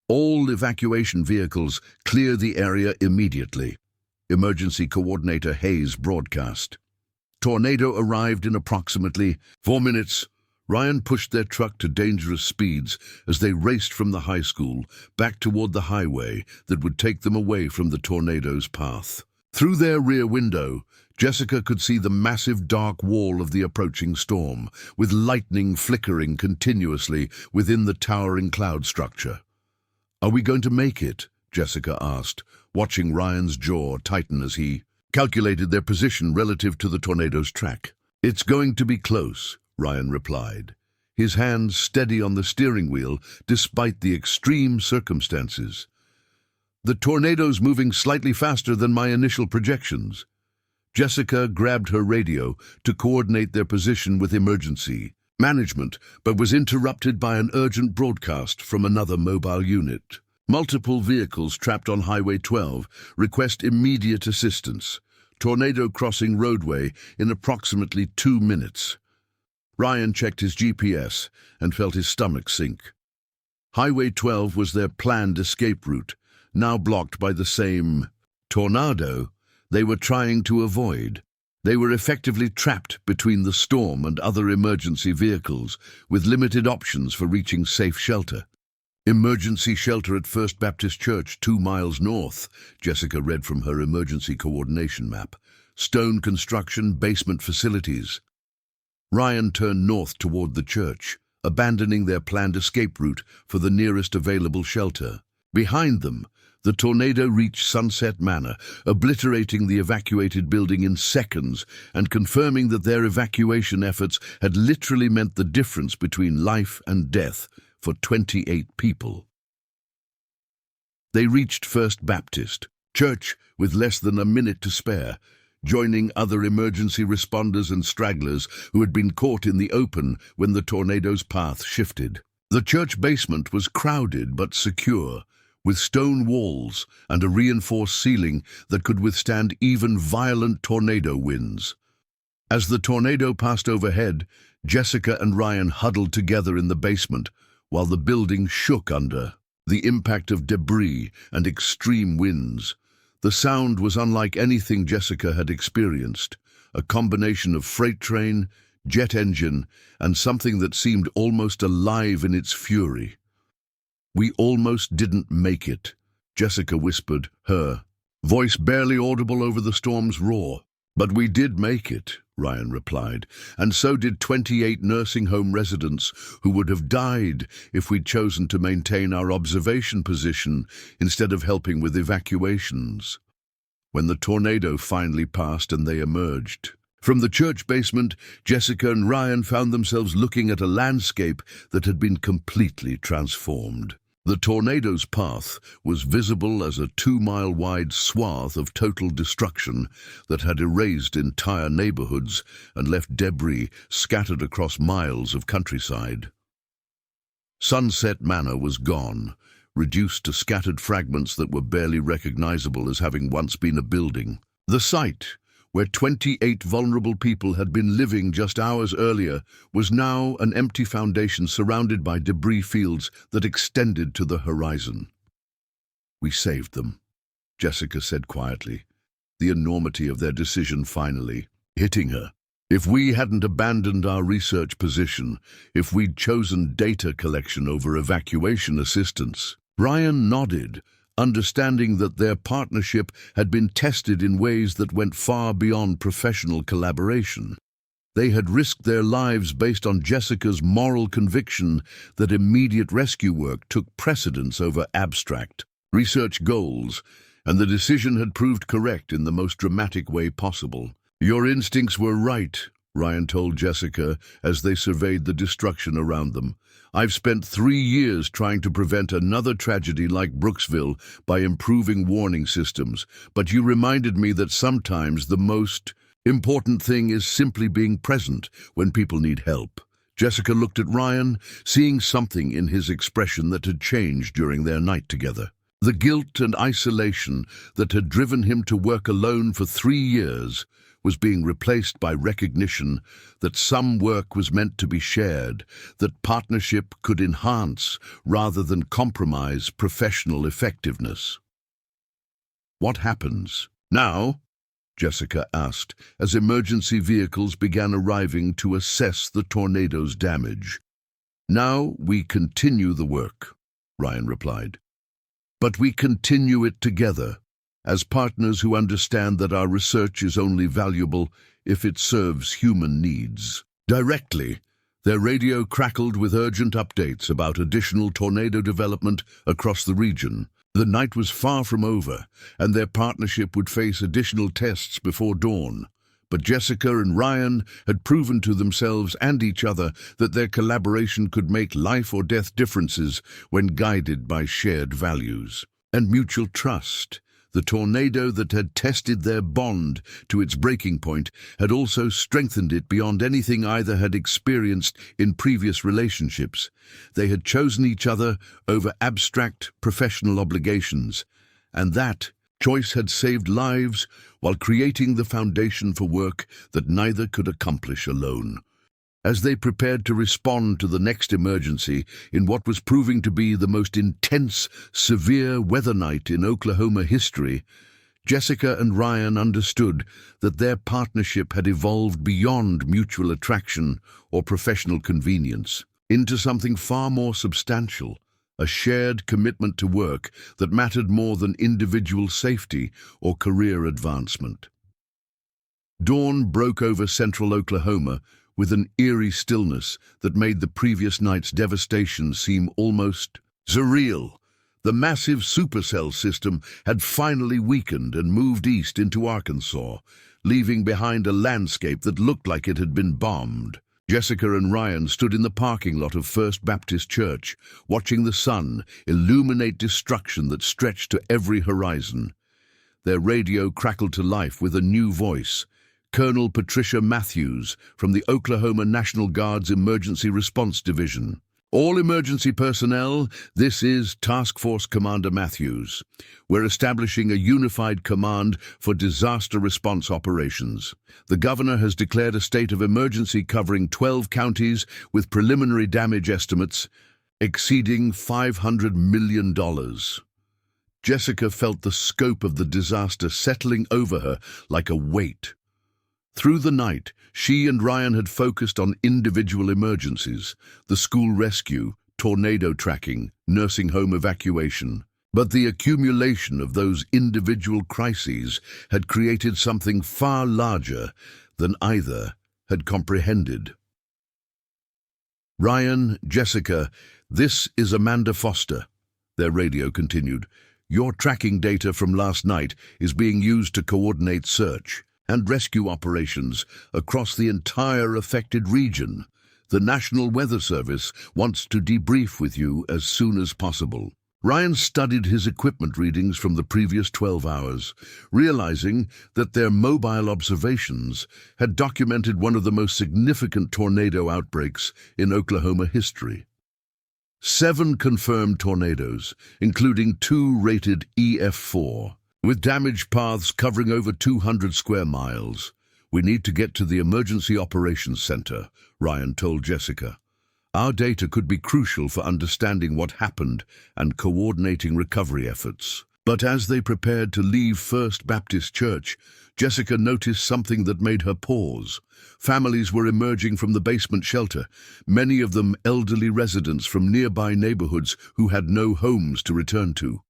Speaker 1: "All evacuation vehicles clear the area immediately," Emergency Coordinator Hayes broadcast. Tornado arrived in approximately 4 minutes. Ryan pushed their truck to dangerous speeds as they raced from the high school back toward the highway that would take them away from the tornado's path. Through their rear window, Jessica could see the massive dark wall of the approaching storm, with lightning flickering continuously within the towering cloud structure. "Are we going to make it?" Jessica asked, watching Ryan's jaw tighten as he calculated their position relative to the tornado's track. "It's going to be close," Ryan replied, his hands steady on the steering wheel despite the extreme circumstances. "The tornado's moving slightly faster than my initial projections." Jessica grabbed her radio to coordinate their position with emergency management, but was interrupted by an urgent broadcast from another mobile unit. "Multiple vehicles trapped on Highway 12 request immediate assistance. Tornado crossing roadway in approximately 2 minutes." Ryan checked his GPS and felt his stomach sink. Highway 12 was their planned escape route, now blocked by the same tornado they were trying to avoid. They were effectively trapped between the storm and other emergency vehicles, with limited options for reaching safe shelter. "Emergency shelter at First Baptist Church, 2 miles north," Jessica read from her emergency coordination map. "Stone construction, basement facilities." Ryan turned north toward the church, abandoning their planned escape route for the nearest available shelter. Behind them, the tornado reached Sunset Manor, obliterating the evacuated building in seconds and confirming that their evacuation efforts had literally meant the difference between life and death for 28 people. They reached First Baptist Church with less than a minute to spare, joining other emergency responders and stragglers who had been caught in the open when the tornado's path shifted. The church basement was crowded but secure, with stone walls and a reinforced ceiling that could withstand even violent tornado winds. As the tornado passed overhead, Jessica and Ryan huddled together in the basement while the building shook under the impact of debris and extreme winds. The sound was unlike anything Jessica had experienced, a combination of freight train, jet engine, and something that seemed almost alive in its fury. "We almost didn't make it," Jessica whispered, her voice barely audible over the storm's roar. "But we did make it," Ryan replied, "and so did 28 nursing home residents who would have died if we'd chosen to maintain our observation position instead of helping with evacuations." When the tornado finally passed and they emerged from the church basement, Jessica and Ryan found themselves looking at a landscape that had been completely transformed. The tornado's path was visible as a 2-mile-wide swath of total destruction that had erased entire neighborhoods and left debris scattered across miles of countryside. Sunset Manor was gone, reduced to scattered fragments that were barely recognizable as having once been a building. The site, where 28 vulnerable people had been living just hours earlier, was now an empty foundation surrounded by debris fields that extended to the horizon. "We saved them," Jessica said quietly, the enormity of their decision finally hitting her. "If we hadn't abandoned our research position, if we'd chosen data collection over evacuation assistance." Ryan nodded, understanding that their partnership had been tested in ways that went far beyond professional collaboration. They had risked their lives based on Jessica's moral conviction that immediate rescue work took precedence over abstract research goals, and the decision had proved correct in the most dramatic way possible. "Your instincts were right," Ryan told Jessica as they surveyed the destruction around them. "I've spent 3 years trying to prevent another tragedy like Brooksville by improving warning systems, but you reminded me that sometimes the most important thing is simply being present when people need help." Jessica looked at Ryan, seeing something in his expression that had changed during their night together. The guilt and isolation that had driven him to work alone for 3 years was being replaced by recognition that some work was meant to be shared, that partnership could enhance rather than compromise professional effectiveness. "What happens now?" Jessica asked as emergency vehicles began arriving to assess the tornado's damage. "Now we continue the work," Ryan replied. "But we continue it together." as partners who understand that our research is only valuable if it serves human needs. Directly, their radio crackled with urgent updates about additional tornado development across the region. The night was far from over, and their partnership would face additional tests before dawn. But Jessica and Ryan had proven to themselves and each other that their collaboration could make life or death differences when guided by shared values and mutual trust. The tornado that had tested their bond to its breaking point had also strengthened it beyond anything either had experienced in previous relationships. They had chosen each other over abstract professional obligations, and that choice had saved lives while creating the foundation for work that neither could accomplish alone. As they prepared to respond to the next emergency in what was proving to be the most intense, severe weather night in Oklahoma history, Jessica and Ryan understood that their partnership had evolved beyond mutual attraction or professional convenience into something far more substantial, a shared commitment to work that mattered more than individual safety or career advancement. Dawn broke over central Oklahoma with an eerie stillness that made the previous night's devastation seem almost surreal. The massive supercell system had finally weakened and moved east into Arkansas, leaving behind a landscape that looked like it had been bombed. Jessica and Ryan stood in the parking lot of First Baptist Church, watching the sun illuminate destruction that stretched to every horizon. Their radio crackled to life with a new voice. Colonel Patricia Matthews from the Oklahoma National Guard's Emergency Response Division. All emergency personnel, this is Task Force Commander Matthews. We're establishing a unified command for disaster response operations. The governor has declared a state of emergency covering 12 counties with preliminary damage estimates exceeding $500 million. Jessica felt the scope of the disaster settling over her like a weight. Through the night, she and Ryan had focused on individual emergencies, the school rescue, tornado tracking, nursing home evacuation. But the accumulation of those individual crises had created something far larger than either had comprehended. Ryan, Jessica, this is Amanda Foster, their radio continued. Your tracking data from last night is being used to coordinate search and rescue operations across the entire affected region. The National Weather Service wants to debrief with you as soon as possible. Ryan studied his equipment readings from the previous 12 hours, realizing that their mobile observations had documented one of the most significant tornado outbreaks in Oklahoma history. 7 confirmed tornadoes, including 2 rated EF4. With damaged paths covering over 200 square miles. We need to get to the Emergency Operations Center, Ryan told Jessica. Our data could be crucial for understanding what happened and coordinating recovery efforts. But as they prepared to leave First Baptist Church, Jessica noticed something that made her pause. Families were emerging from the basement shelter, many of them elderly residents from nearby neighborhoods who had no homes to return to.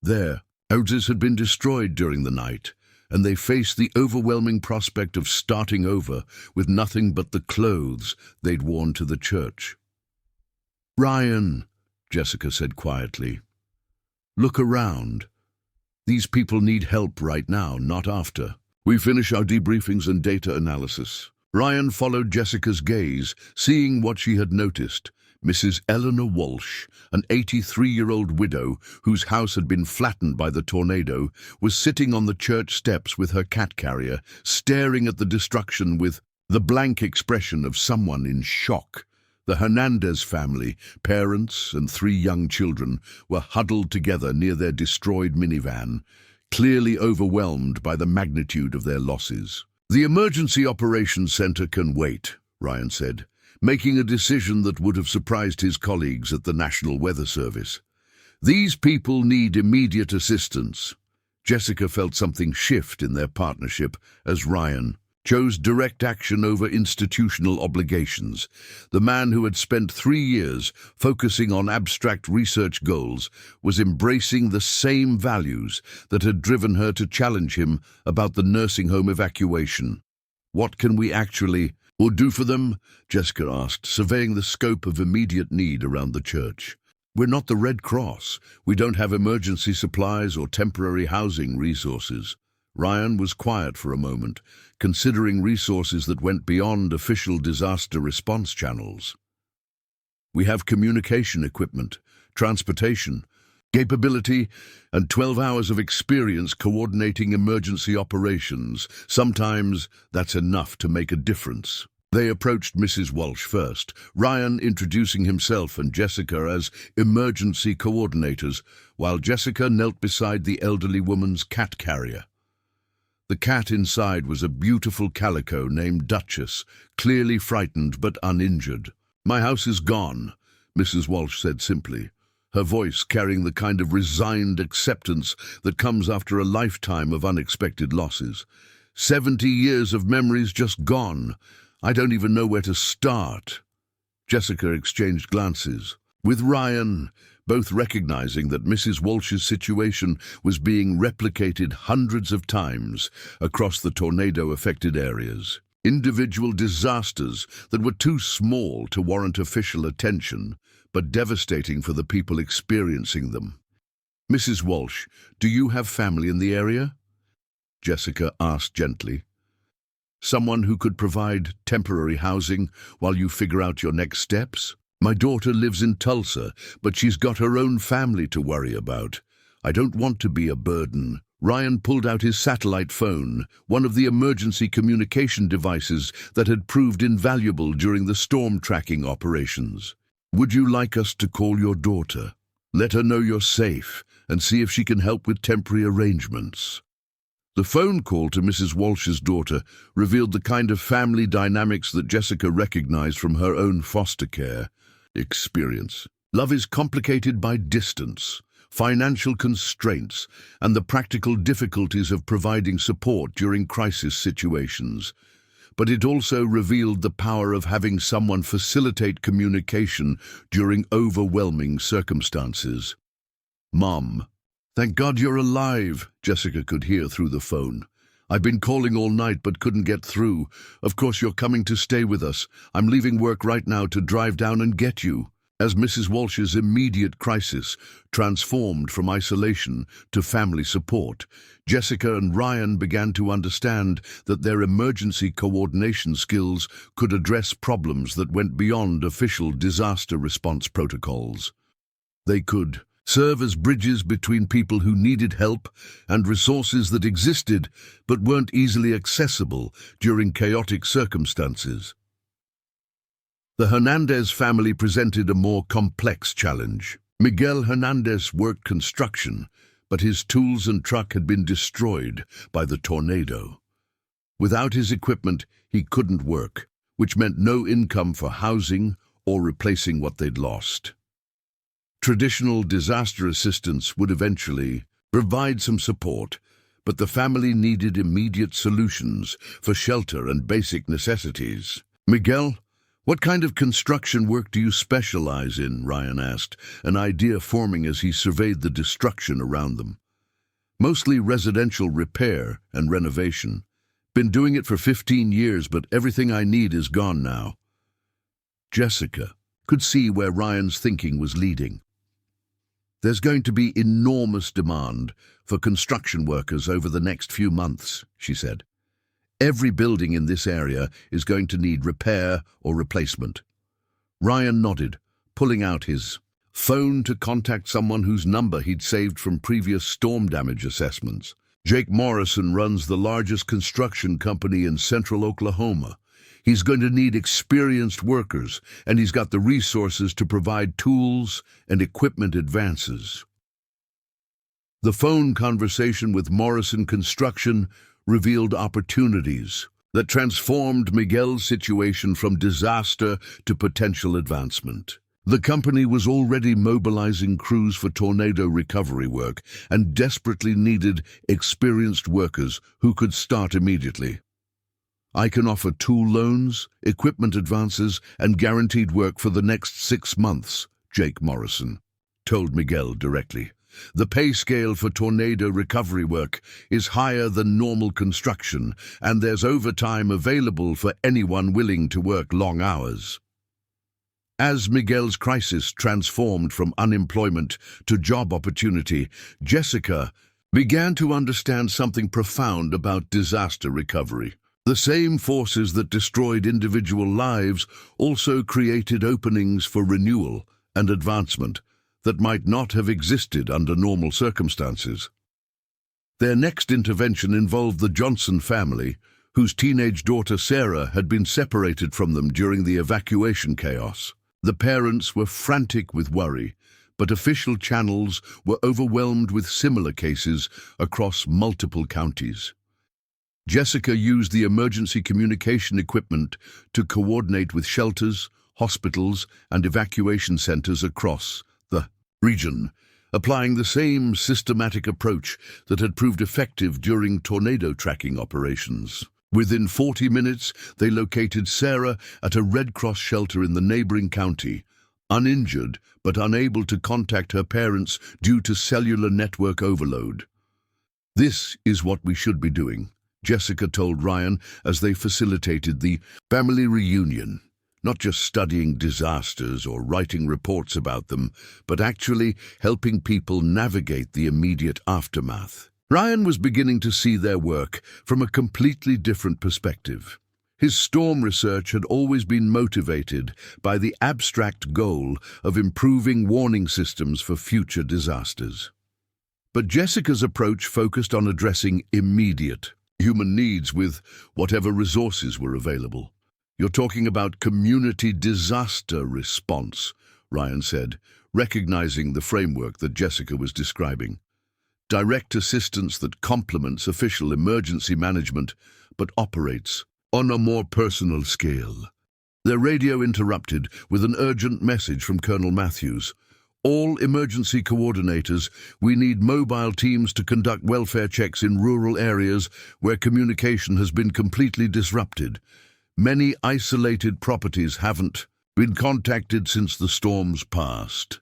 Speaker 1: Their houses had been destroyed during the night, and they faced the overwhelming prospect of starting over with nothing but the clothes they'd worn to the church. Ryan, Jessica said quietly, look around. These people need help right now, not after. We finish our debriefings and data analysis. Ryan followed Jessica's gaze, seeing what she had noticed. Mrs. Eleanor Walsh, an 83-year-old widow whose house had been flattened by the tornado, was sitting on the church steps with her cat carrier, staring at the destruction with the blank expression of someone in shock. The Hernandez family, parents and 3 young children, were huddled together near their destroyed minivan, clearly overwhelmed by the magnitude of their losses. The Emergency Operations Center can wait, Ryan said, making a decision that would have surprised his colleagues at the National Weather Service. These people need immediate assistance. Jessica felt something shift in their partnership as Ryan chose direct action over institutional obligations. The man who had spent 3 years focusing on abstract research goals was embracing the same values that had driven her to challenge him about the nursing home evacuation. "What can we actually or do for them?" Jessica asked, surveying the scope of immediate need around the church. "We're not the Red Cross. We don't have emergency supplies or temporary housing resources." Ryan was quiet for a moment, considering resources that went beyond official disaster response channels. "We have communication equipment, transportation, capability, and 12 hours of experience coordinating emergency operations. Sometimes that's enough to make a difference." They approached Mrs. Walsh first, Ryan introducing himself and Jessica as emergency coordinators, while Jessica knelt beside the elderly woman's cat carrier. The cat inside was a beautiful calico named Duchess, clearly frightened but uninjured. "My house is gone," Mrs. Walsh said simply, her voice carrying the kind of resigned acceptance that comes after a lifetime of unexpected losses. 70 years of memories just gone. I don't even know where to start." Jessica exchanged glances with Ryan, both recognizing that Mrs. Walsh's situation was being replicated hundreds of times across the tornado-affected areas. Individual disasters that were too small to warrant official attention, but devastating for the people experiencing them. "Mrs. Walsh, do you have family in the area?" Jessica asked gently. "Someone who could provide temporary housing while you figure out your next steps?" "My daughter lives in Tulsa, but she's got her own family to worry about. I don't want to be a burden." Ryan pulled out his satellite phone, one of the emergency communication devices that had proved invaluable during the storm tracking operations. "Would you like us to call your daughter? Let her know you're safe and see if she can help with temporary arrangements." The phone call to Mrs. Walsh's daughter revealed the kind of family dynamics that Jessica recognized from her own foster care experience. Love is complicated by distance, financial constraints, and the practical difficulties of providing support during crisis situations. But it also revealed the power of having someone facilitate communication during overwhelming circumstances. "Mom, thank God you're alive," Jessica could hear through the phone. "I've been calling all night but couldn't get through. Of course you're coming to stay with us. I'm leaving work right now to drive down and get you." As Mrs. Walsh's immediate crisis transformed from isolation to family support, Jessica and Ryan began to understand that their emergency coordination skills could address problems that went beyond official disaster response protocols. They could serve as bridges between people who needed help and resources that existed but weren't easily accessible during chaotic circumstances. The Hernandez family presented a more complex challenge. Miguel Hernandez worked construction, but his tools and truck had been destroyed by the tornado. Without his equipment, he couldn't work, which meant no income for housing or replacing what they'd lost. Traditional disaster assistance would eventually provide some support, but the family needed immediate solutions for shelter and basic necessities. "Miguel, what kind of construction work do you specialize in?" Ryan asked, an idea forming as he surveyed the destruction around them. "Mostly residential repair and renovation. Been doing it for 15 years, but everything I need is gone now." Jessica could see where Ryan's thinking was leading. "There's going to be enormous demand for construction workers over the next few months," she said. "Every building in this area is going to need repair or replacement." Ryan nodded, pulling out his phone to contact someone whose number he'd saved from previous storm damage assessments. "Jake Morrison runs the largest construction company in central Oklahoma. He's going to need experienced workers, and he's got the resources to provide tools and equipment advances." The phone conversation with Morrison Construction revealed opportunities that transformed Miguel's situation from disaster to potential advancement. The company was already mobilizing crews for tornado recovery work and desperately needed experienced workers who could start immediately. I can offer tool loans, equipment advances, and guaranteed work for the next 6 months, Jake Morrison told Miguel directly. The pay scale for tornado recovery work is higher than normal construction, and there's overtime available for anyone willing to work long hours. As Miguel's crisis transformed from unemployment to job opportunity, Jessica began to understand something profound about disaster recovery. The same forces that destroyed individual lives also created openings for renewal and advancement that might not have existed under normal circumstances. Their next intervention involved the Johnson family, whose teenage daughter Sarah had been separated from them during the evacuation chaos. The parents were frantic with worry, but official channels were overwhelmed with similar cases across multiple counties. Jessica used the emergency communication equipment to coordinate with shelters, hospitals, and evacuation centers across the region, applying the same systematic approach that had proved effective during tornado tracking operations. Within 40 minutes, they located Sarah at a Red Cross shelter in the neighboring county, uninjured but unable to contact her parents due to cellular network overload. "This is what we should be doing," Jessica told Ryan as they facilitated the family reunion. Not just studying disasters or writing reports about them, but actually helping people navigate the immediate aftermath. Ryan was beginning to see their work from a completely different perspective. His storm research had always been motivated by the abstract goal of improving warning systems for future disasters. But Jessica's approach focused on addressing immediate human needs with whatever resources were available. "You're talking about community disaster response," Ryan said, recognizing the framework that Jessica was describing. "Direct assistance that complements official emergency management but operates on a more personal scale." Their radio interrupted with an urgent message from Colonel Matthews. "All emergency coordinators, we need mobile teams to conduct welfare checks in rural areas where communication has been completely disrupted. Many isolated properties haven't been contacted since the storms passed."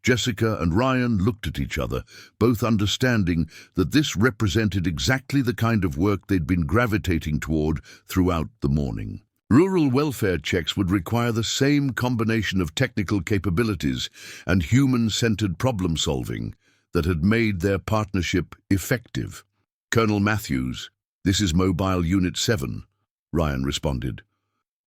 Speaker 1: Jessica and Ryan looked at each other, both understanding that this represented exactly the kind of work they'd been gravitating toward throughout the morning. Rural welfare checks would require the same combination of technical capabilities and human-centered problem-solving that had made their partnership effective. "Colonel Matthews, this is Mobile Unit 7, Ryan responded.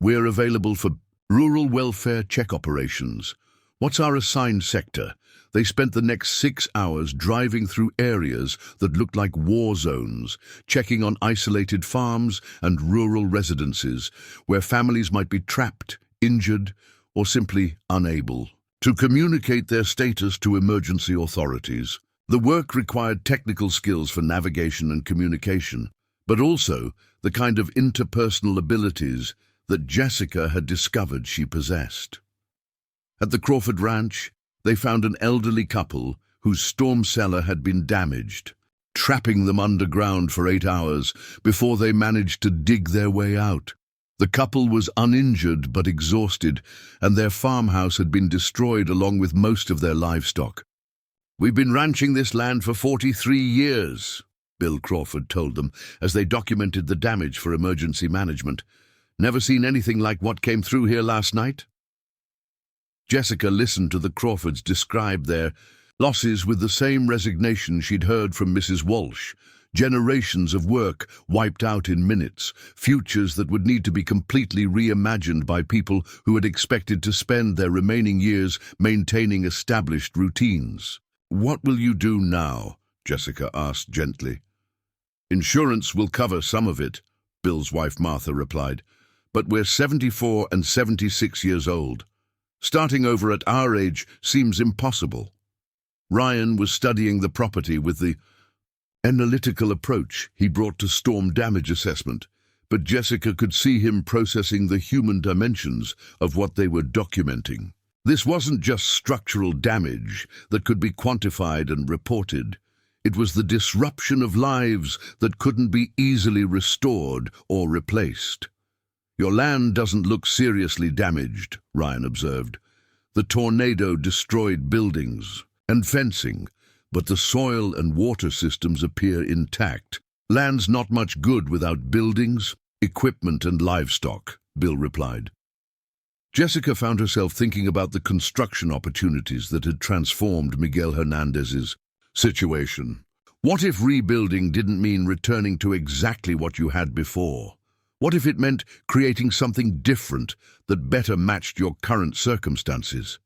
Speaker 1: "We're available for rural welfare check operations. What's our assigned sector?" They spent the next 6 hours driving through areas that looked like war zones, checking on isolated farms and rural residences, where families might be trapped, injured, or simply unable to communicate their status to emergency authorities. The work required technical skills for navigation and communication, but also the kind of interpersonal abilities that Jessica had discovered she possessed. At the Crawford Ranch, they found an elderly couple whose storm cellar had been damaged, trapping them underground for 8 hours before they managed to dig their way out. The couple was uninjured but exhausted, and their farmhouse had been destroyed along with most of their livestock. "We've been ranching this land for 43 years, Bill Crawford told them as they documented the damage for emergency management. "Never seen anything like what came through here last night?" Jessica listened to the Crawfords describe their losses with the same resignation she'd heard from Mrs. Walsh. Generations of work wiped out in minutes, futures that would need to be completely reimagined by people who had expected to spend their remaining years maintaining established routines. "What will you do now?" Jessica asked gently. "Insurance will cover some of it," Bill's wife Martha replied, "but we're 74 and 76 years old. Starting over at our age seems impossible." Ryan was studying the property with the analytical approach he brought to storm damage assessment, but Jessica could see him processing the human dimensions of what they were documenting. This wasn't just structural damage that could be quantified and reported. It was the disruption of lives that couldn't be easily restored or replaced. "Your land doesn't look seriously damaged," Ryan observed. "The tornado destroyed buildings and fencing, but the soil and water systems appear intact. Land's not much good without buildings, equipment and livestock," Bill replied. Jessica found herself thinking about the construction opportunities that had transformed Miguel Hernandez's situation. What if rebuilding didn't mean returning to exactly what you had before? What if it meant creating something different that better matched your current circumstances?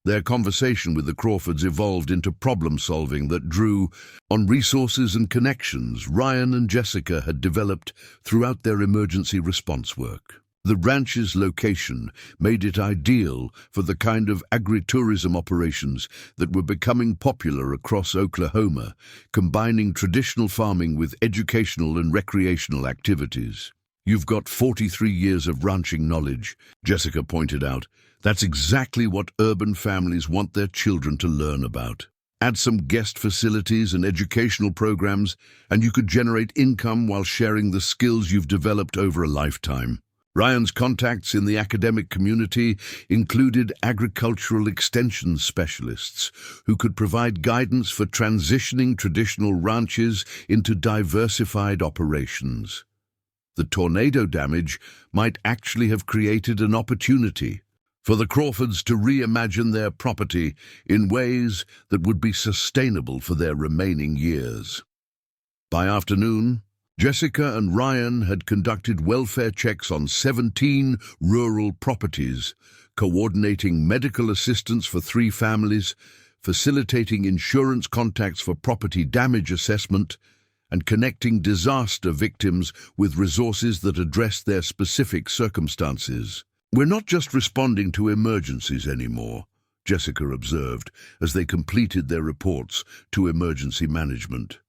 Speaker 1: Their conversation with the Crawfords evolved into problem-solving that drew on resources and connections Ryan and Jessica had developed throughout their emergency response work. The ranch's location made it ideal for the kind of agritourism operations that were becoming popular across Oklahoma, combining traditional farming with educational and recreational activities. "You've got 43 years of ranching knowledge," Jessica pointed out. "That's exactly what urban families want their children to learn about. Add some guest facilities and educational programs, and you could generate income while sharing the skills you've developed over a lifetime." Ryan's contacts in the academic community included agricultural extension specialists who could provide guidance for transitioning traditional ranches into diversified operations. The tornado damage might actually have created an opportunity for the Crawfords to reimagine their property in ways that would be sustainable for their remaining years. By afternoon, Jessica and Ryan had conducted welfare checks on 17 rural properties, coordinating medical assistance for 3 families, facilitating insurance contacts for property damage assessment, and connecting disaster victims with resources that addressed their specific circumstances. "We're not just responding to emergencies anymore," Jessica observed as they completed their reports to emergency management.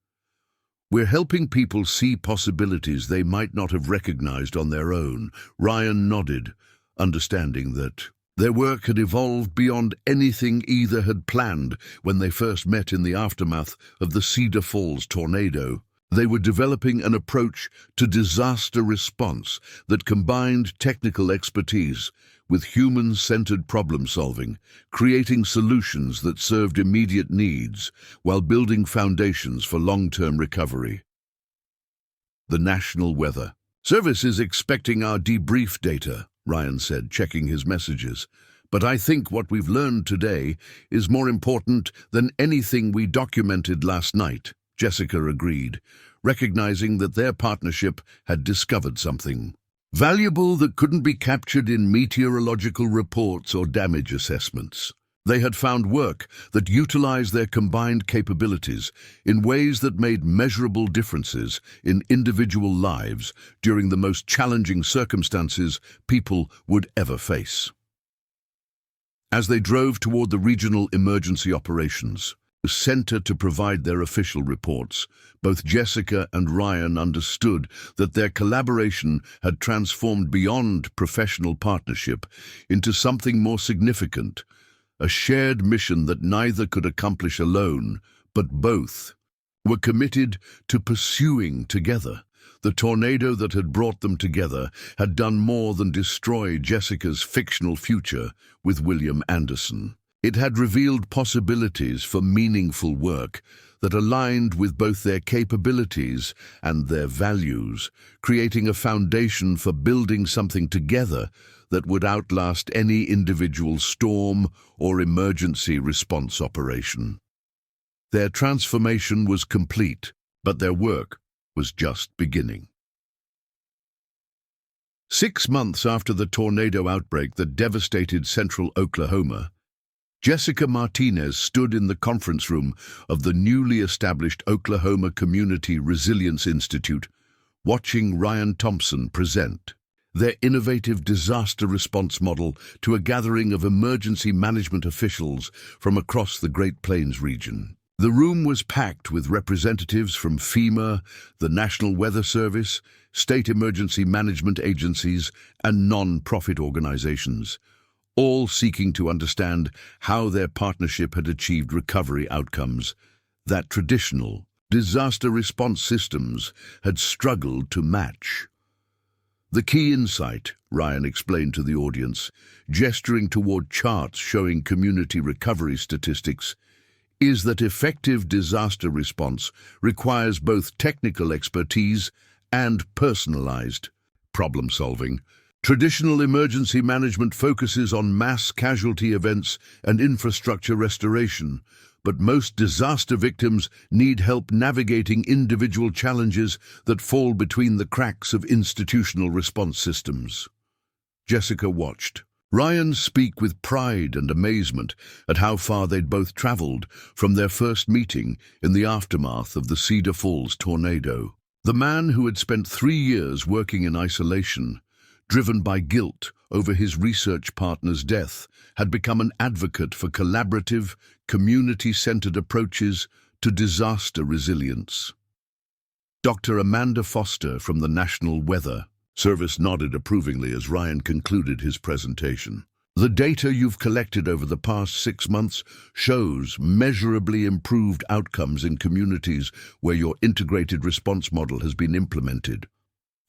Speaker 1: "We're helping people see possibilities they might not have recognized on their own." Ryan nodded, understanding that their work had evolved beyond anything either had planned when they first met in the aftermath of the Cedar Falls tornado. They were developing an approach to disaster response that combined technical expertise with human-centered problem-solving, creating solutions that served immediate needs while building foundations for long-term recovery. The National Weather Service is expecting our debrief data, Ryan said, checking his messages. "But I think what we've learned today is more important than anything we documented last night," Jessica agreed, recognizing that their partnership had discovered something valuable that couldn't be captured in meteorological reports or damage assessments. They had found work that utilized their combined capabilities in ways that made measurable differences in individual lives during the most challenging circumstances people would ever face. As they drove toward the regional emergency operations center to provide their official reports, both Jessica and Ryan understood that their collaboration had transformed beyond professional partnership into something more significant, a shared mission that neither could accomplish alone, but both were committed to pursuing together. The tornado that had brought them together had done more than destroy Jessica's fictional future with William Anderson. It had revealed possibilities for meaningful work that aligned with both their capabilities and their values, creating a foundation for building something together that would outlast any individual storm or emergency response operation. Their transformation was complete, but their work was just beginning. 6 months after the tornado outbreak that devastated central Oklahoma, Jessica Martinez stood in the conference room of the newly established Oklahoma Community Resilience Institute, watching Ryan Thompson present their innovative disaster response model to a gathering of emergency management officials from across the Great Plains region. The room was packed with representatives from FEMA, the National Weather Service, state emergency management agencies, and non-profit organizations, all seeking to understand how their partnership had achieved recovery outcomes. that traditional disaster response systems had struggled to match. The key insight, Ryan explained to the audience, gesturing toward charts showing community recovery statistics, is that effective disaster response requires both technical expertise and personalized problem solving. Traditional emergency management focuses on mass casualty events and infrastructure restoration, but most disaster victims need help navigating individual challenges that fall between the cracks of institutional response systems. Jessica watched Ryan speak with pride and amazement at how far they'd both traveled from their first meeting in the aftermath of the Cedar Falls tornado. The man who had spent 3 years working in isolation, driven by guilt over his research partner's death, had become an advocate for collaborative, community-centered approaches to disaster resilience. Dr. Amanda Foster from the National Weather Service nodded approvingly as Ryan concluded his presentation. The data you've collected over the past 6 months shows measurably improved outcomes in communities where your integrated response model has been implemented.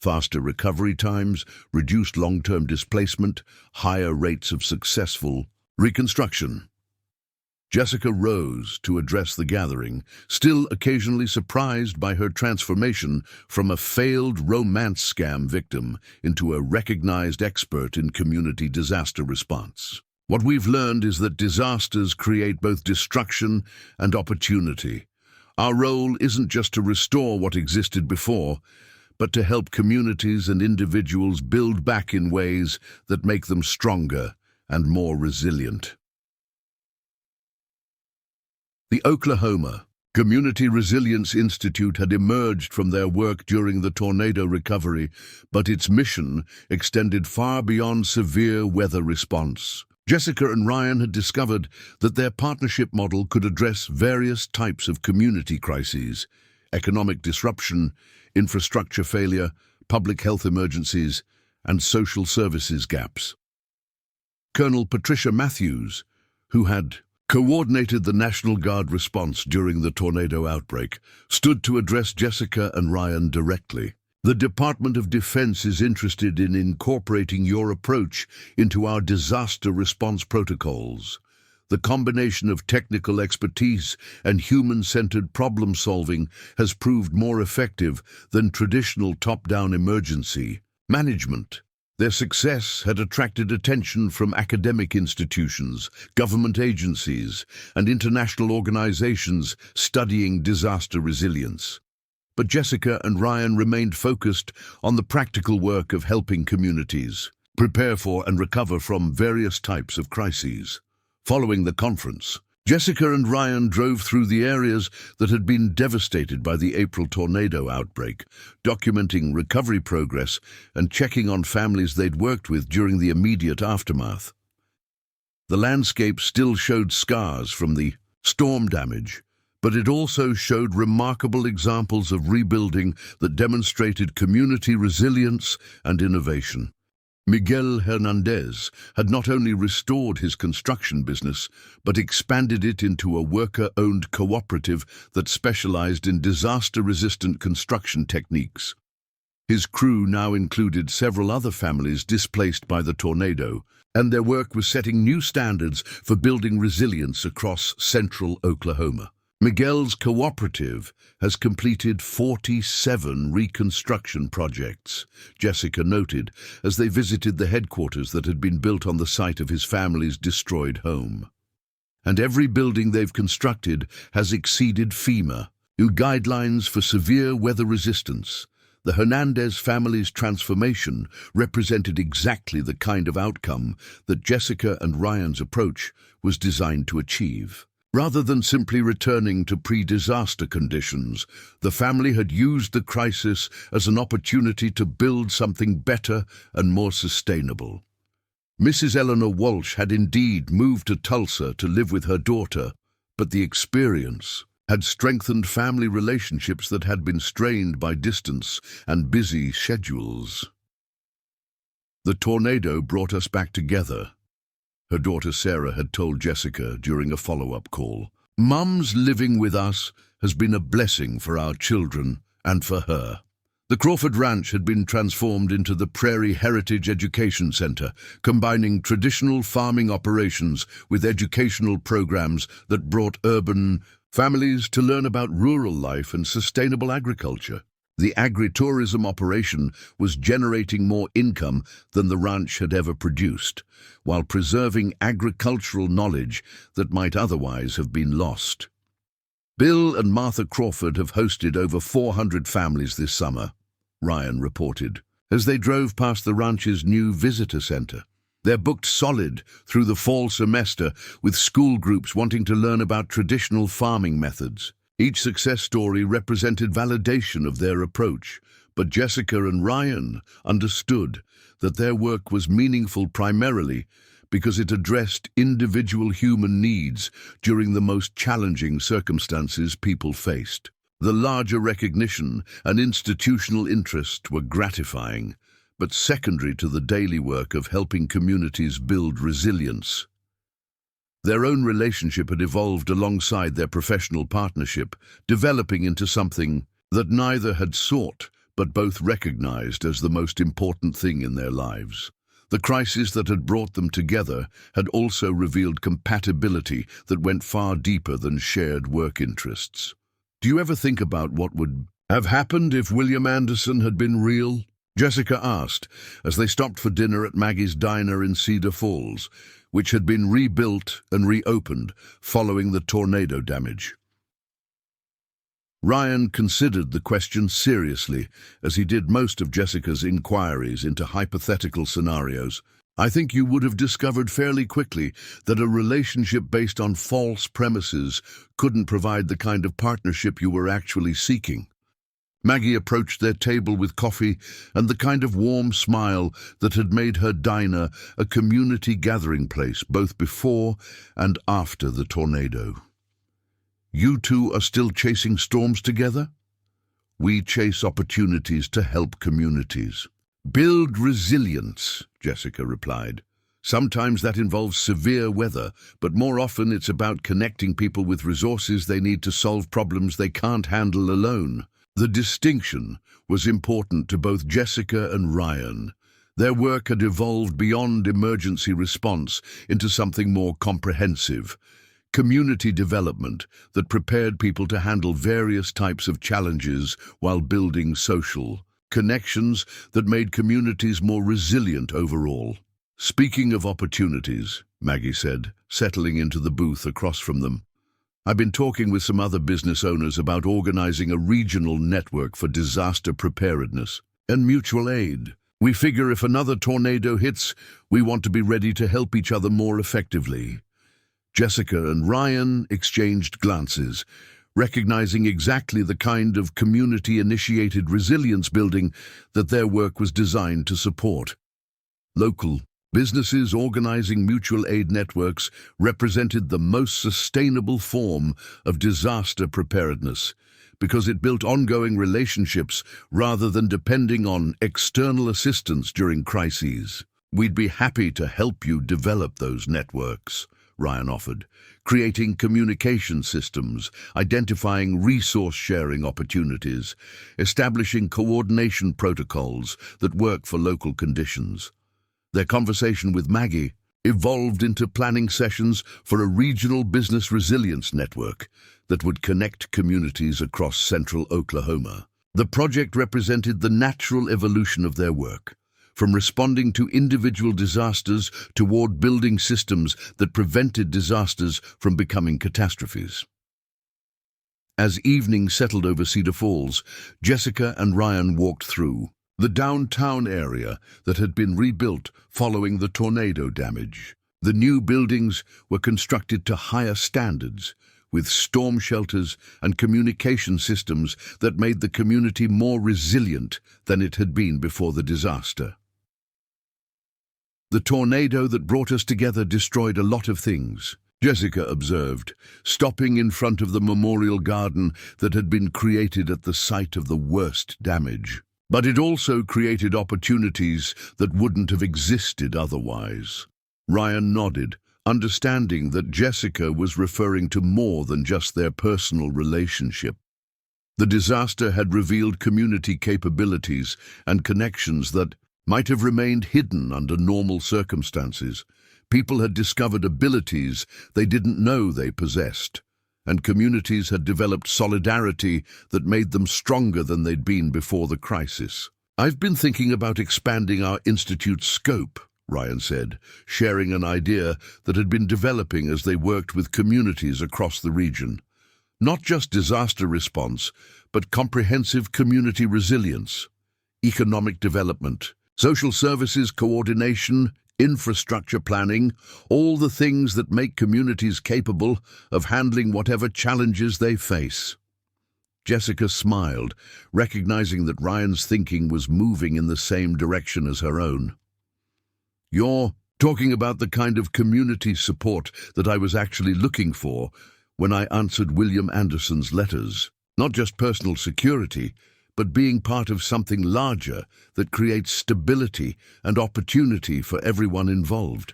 Speaker 1: Faster recovery times, reduced long-term displacement, higher rates of successful reconstruction. Jessica rose to address the gathering, still occasionally surprised by her transformation from a failed romance scam victim into a recognized expert in community disaster response. What we've learned is that disasters create both destruction and opportunity. Our role isn't just to restore what existed before, but to help communities and individuals build back in ways that make them stronger and more resilient. The Oklahoma Community Resilience Institute had emerged from their work during the tornado recovery, but its mission extended far beyond severe weather response. Jessica and Ryan had discovered that their partnership model could address various types of community crises: economic disruption, infrastructure failure, public health emergencies, and social services gaps. Colonel Patricia Matthews, who had coordinated the National Guard response during the tornado outbreak, stood to address Jessica and Ryan directly. The Department of Defense is interested in incorporating your approach into our disaster response protocols. The combination of technical expertise and human-centered problem-solving has proved more effective than traditional top-down emergency management. Their success had attracted attention from academic institutions, government agencies, and international organizations studying disaster resilience. But Jessica and Ryan remained focused on the practical work of helping communities prepare for and recover from various types of crises. Following the conference, Jessica and Ryan drove through the areas that had been devastated by the April tornado outbreak, documenting recovery progress and checking on families they'd worked with during the immediate aftermath. The landscape still showed scars from the storm damage, but it also showed remarkable examples of rebuilding that demonstrated community resilience and innovation. Miguel Hernandez had not only restored his construction business, but expanded it into a worker-owned cooperative that specialized in disaster-resistant construction techniques. His crew now included several other families displaced by the tornado, and their work was setting new standards for building resilience across central Oklahoma. Miguel's cooperative has completed 47 reconstruction projects, Jessica noted as they visited the headquarters that had been built on the site of his family's destroyed home. And every building they've constructed has exceeded FEMA guidelines for severe weather resistance. The Hernandez family's transformation represented exactly the kind of outcome that Jessica and Ryan's approach was designed to achieve. Rather than simply returning to pre-disaster conditions, the family had used the crisis as an opportunity to build something better and more sustainable. Mrs. Eleanor Walsh had indeed moved to Tulsa to live with her daughter, but the experience had strengthened family relationships that had been strained by distance and busy schedules. The tornado brought us back together, her daughter Sarah had told Jessica during a follow-up call. Mum's living with us has been a blessing for our children and for her. The Crawford Ranch had been transformed into the Prairie Heritage Education Center, combining traditional farming operations with educational programs that brought urban families to learn about rural life and sustainable agriculture. The agritourism operation was generating more income than the ranch had ever produced, while preserving agricultural knowledge that might otherwise have been lost. Bill and Martha Crawford have hosted over 400 families this summer, Ryan reported, as they drove past the ranch's new visitor center. They're booked solid through the fall semester, with school groups wanting to learn about traditional farming methods. Each success story represented validation of their approach, but Jessica and Ryan understood that their work was meaningful primarily because it addressed individual human needs during the most challenging circumstances people faced. The larger recognition and institutional interest were gratifying, but secondary to the daily work of helping communities build resilience. Their own relationship had evolved alongside their professional partnership, developing into something that neither had sought, but both recognized as the most important thing in their lives. The crisis that had brought them together had also revealed compatibility that went far deeper than shared work interests. Do you ever think about what would have happened if William Anderson had been real? Jessica asked as they stopped for dinner at Maggie's Diner in Cedar Falls, which had been rebuilt and reopened following the tornado damage. Ryan considered the question seriously, as he did most of Jessica's inquiries into hypothetical scenarios. I think you would have discovered fairly quickly that a relationship based on false premises couldn't provide the kind of partnership you were actually seeking. Maggie approached their table with coffee and the kind of warm smile that had made her diner a community gathering place both before and after the tornado. You two are still chasing storms together? We chase opportunities to help communities. Build resilience, Jessica replied. Sometimes that involves severe weather, but more often it's about connecting people with resources they need to solve problems they can't handle alone. The distinction was important to both Jessica and Ryan. Their work had evolved beyond emergency response into something more comprehensive. Community development that prepared people to handle various types of challenges while building social connections that made communities more resilient overall. Speaking of opportunities, Maggie said, settling into the booth across from them, I've been talking with some other business owners about organizing a regional network for disaster preparedness and mutual aid. We figure if another tornado hits, we want to be ready to help each other more effectively. Jessica and Ryan exchanged glances, recognizing exactly the kind of community-initiated resilience building that their work was designed to support. Local businesses organizing mutual aid networks represented the most sustainable form of disaster preparedness because it built ongoing relationships rather than depending on external assistance during crises. We'd be happy to help you develop those networks, Ryan offered, creating communication systems, identifying resource-sharing opportunities, establishing coordination protocols that work for local conditions. Their conversation with Maggie evolved into planning sessions for a regional business resilience network that would connect communities across central Oklahoma. The project represented the natural evolution of their work, from responding to individual disasters toward building systems that prevented disasters from becoming catastrophes. As evening settled over Cedar Falls, Jessica and Ryan walked through the downtown area that had been rebuilt following the tornado damage. The new buildings were constructed to higher standards, with storm shelters and communication systems that made the community more resilient than it had been before the disaster. The tornado that brought us together destroyed a lot of things, Jessica observed, stopping in front of the memorial garden that had been created at the site of the worst damage. But it also created opportunities that wouldn't have existed otherwise. Ryan nodded, understanding that Jessica was referring to more than just their personal relationship. The disaster had revealed community capabilities and connections that might have remained hidden under normal circumstances. People had discovered abilities they didn't know they possessed, and communities had developed solidarity that made them stronger than they'd been before the crisis. "I've been thinking about expanding our institute's scope," Ryan said, sharing an idea that had been developing as they worked with communities across the region. Not just disaster response, but comprehensive community resilience, economic development, social services coordination, infrastructure planning, all the things that make communities capable of handling whatever challenges they face. Jessica smiled, recognizing that Ryan's thinking was moving in the same direction as her own. "You're talking about the kind of community support that I was actually looking for when I answered William Anderson's letters. Not just personal security, but being part of something larger that creates stability and opportunity for everyone involved."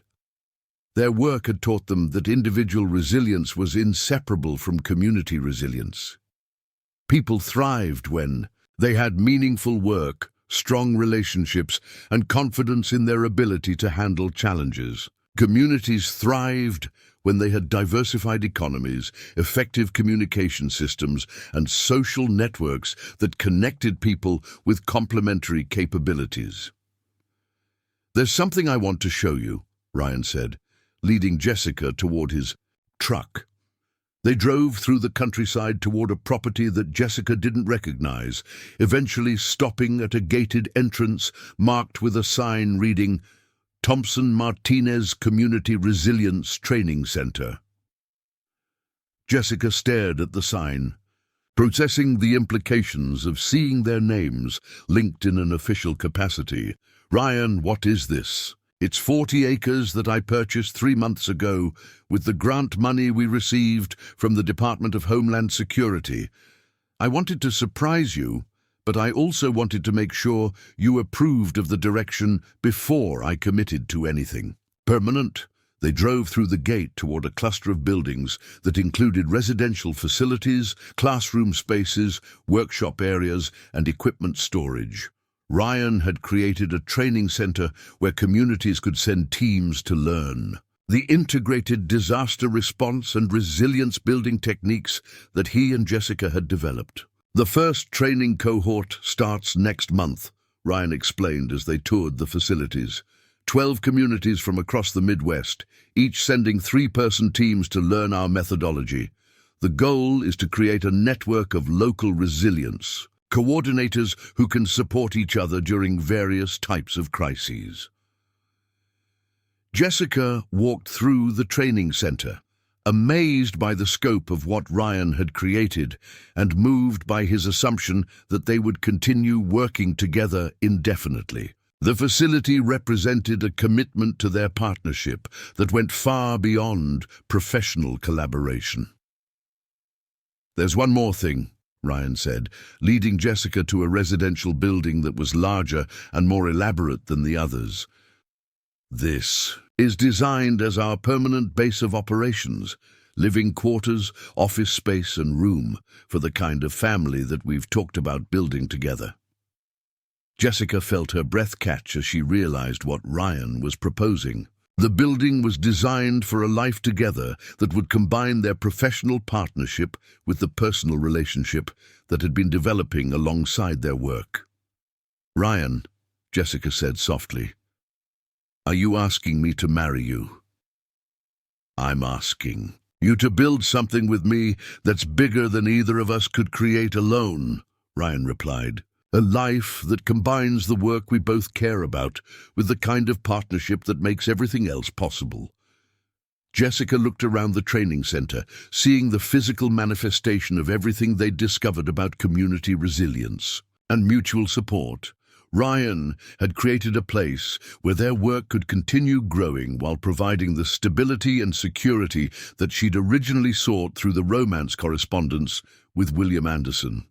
Speaker 1: Their work had taught them that individual resilience was inseparable from community resilience. People thrived when they had meaningful work, strong relationships, and confidence in their ability to handle challenges. Communities thrived when they had diversified economies, effective communication systems, and social networks that connected people with complementary capabilities. "There's something I want to show you," Ryan said, leading Jessica toward his truck. They drove through the countryside toward a property that Jessica didn't recognize, eventually stopping at a gated entrance marked with a sign reading, "Thompson Martinez Community Resilience Training Center." Jessica stared at the sign, processing the implications of seeing their names linked in an official capacity. "Ryan, what is this?" "It's 40 acres that I purchased 3 months ago with the grant money we received from the Department of Homeland Security. I wanted to surprise you, but I also wanted to make sure you approved of the direction before I committed to anything." Permanent. They drove through the gate toward a cluster of buildings that included residential facilities, classroom spaces, workshop areas, and equipment storage. Ryan had created a training center where communities could send teams to learn the integrated disaster response and resilience building techniques that he and Jessica had developed. "The first training cohort starts next month," Ryan explained as they toured the facilities. 12 communities from across the Midwest, each sending 3-person teams to learn our methodology. The goal is to create a network of local resilience, coordinators who can support each other during various types of crises. Jessica walked through the training center, amazed by the scope of what Ryan had created and moved by his assumption that they would continue working together indefinitely. The facility represented a commitment to their partnership that went far beyond professional collaboration. "There's one more thing," Ryan said, leading Jessica to a residential building that was larger and more elaborate than the others. "This is designed as our permanent base of operations, living quarters, office space, and room for the kind of family that we've talked about building together." Jessica felt her breath catch as she realized what Ryan was proposing. The building was designed for a life together that would combine their professional partnership with the personal relationship that had been developing alongside their work. "Ryan," Jessica said softly, "are you asking me to marry you?" "I'm asking you to build something with me that's bigger than either of us could create alone," Ryan replied. "A life that combines the work we both care about with the kind of partnership that makes everything else possible." Jessica looked around the training center, seeing the physical manifestation of everything they'd discovered about community resilience and mutual support. Ryan had created a place where their work could continue growing while providing the stability and security that she'd originally sought through the romance correspondence with William Anderson.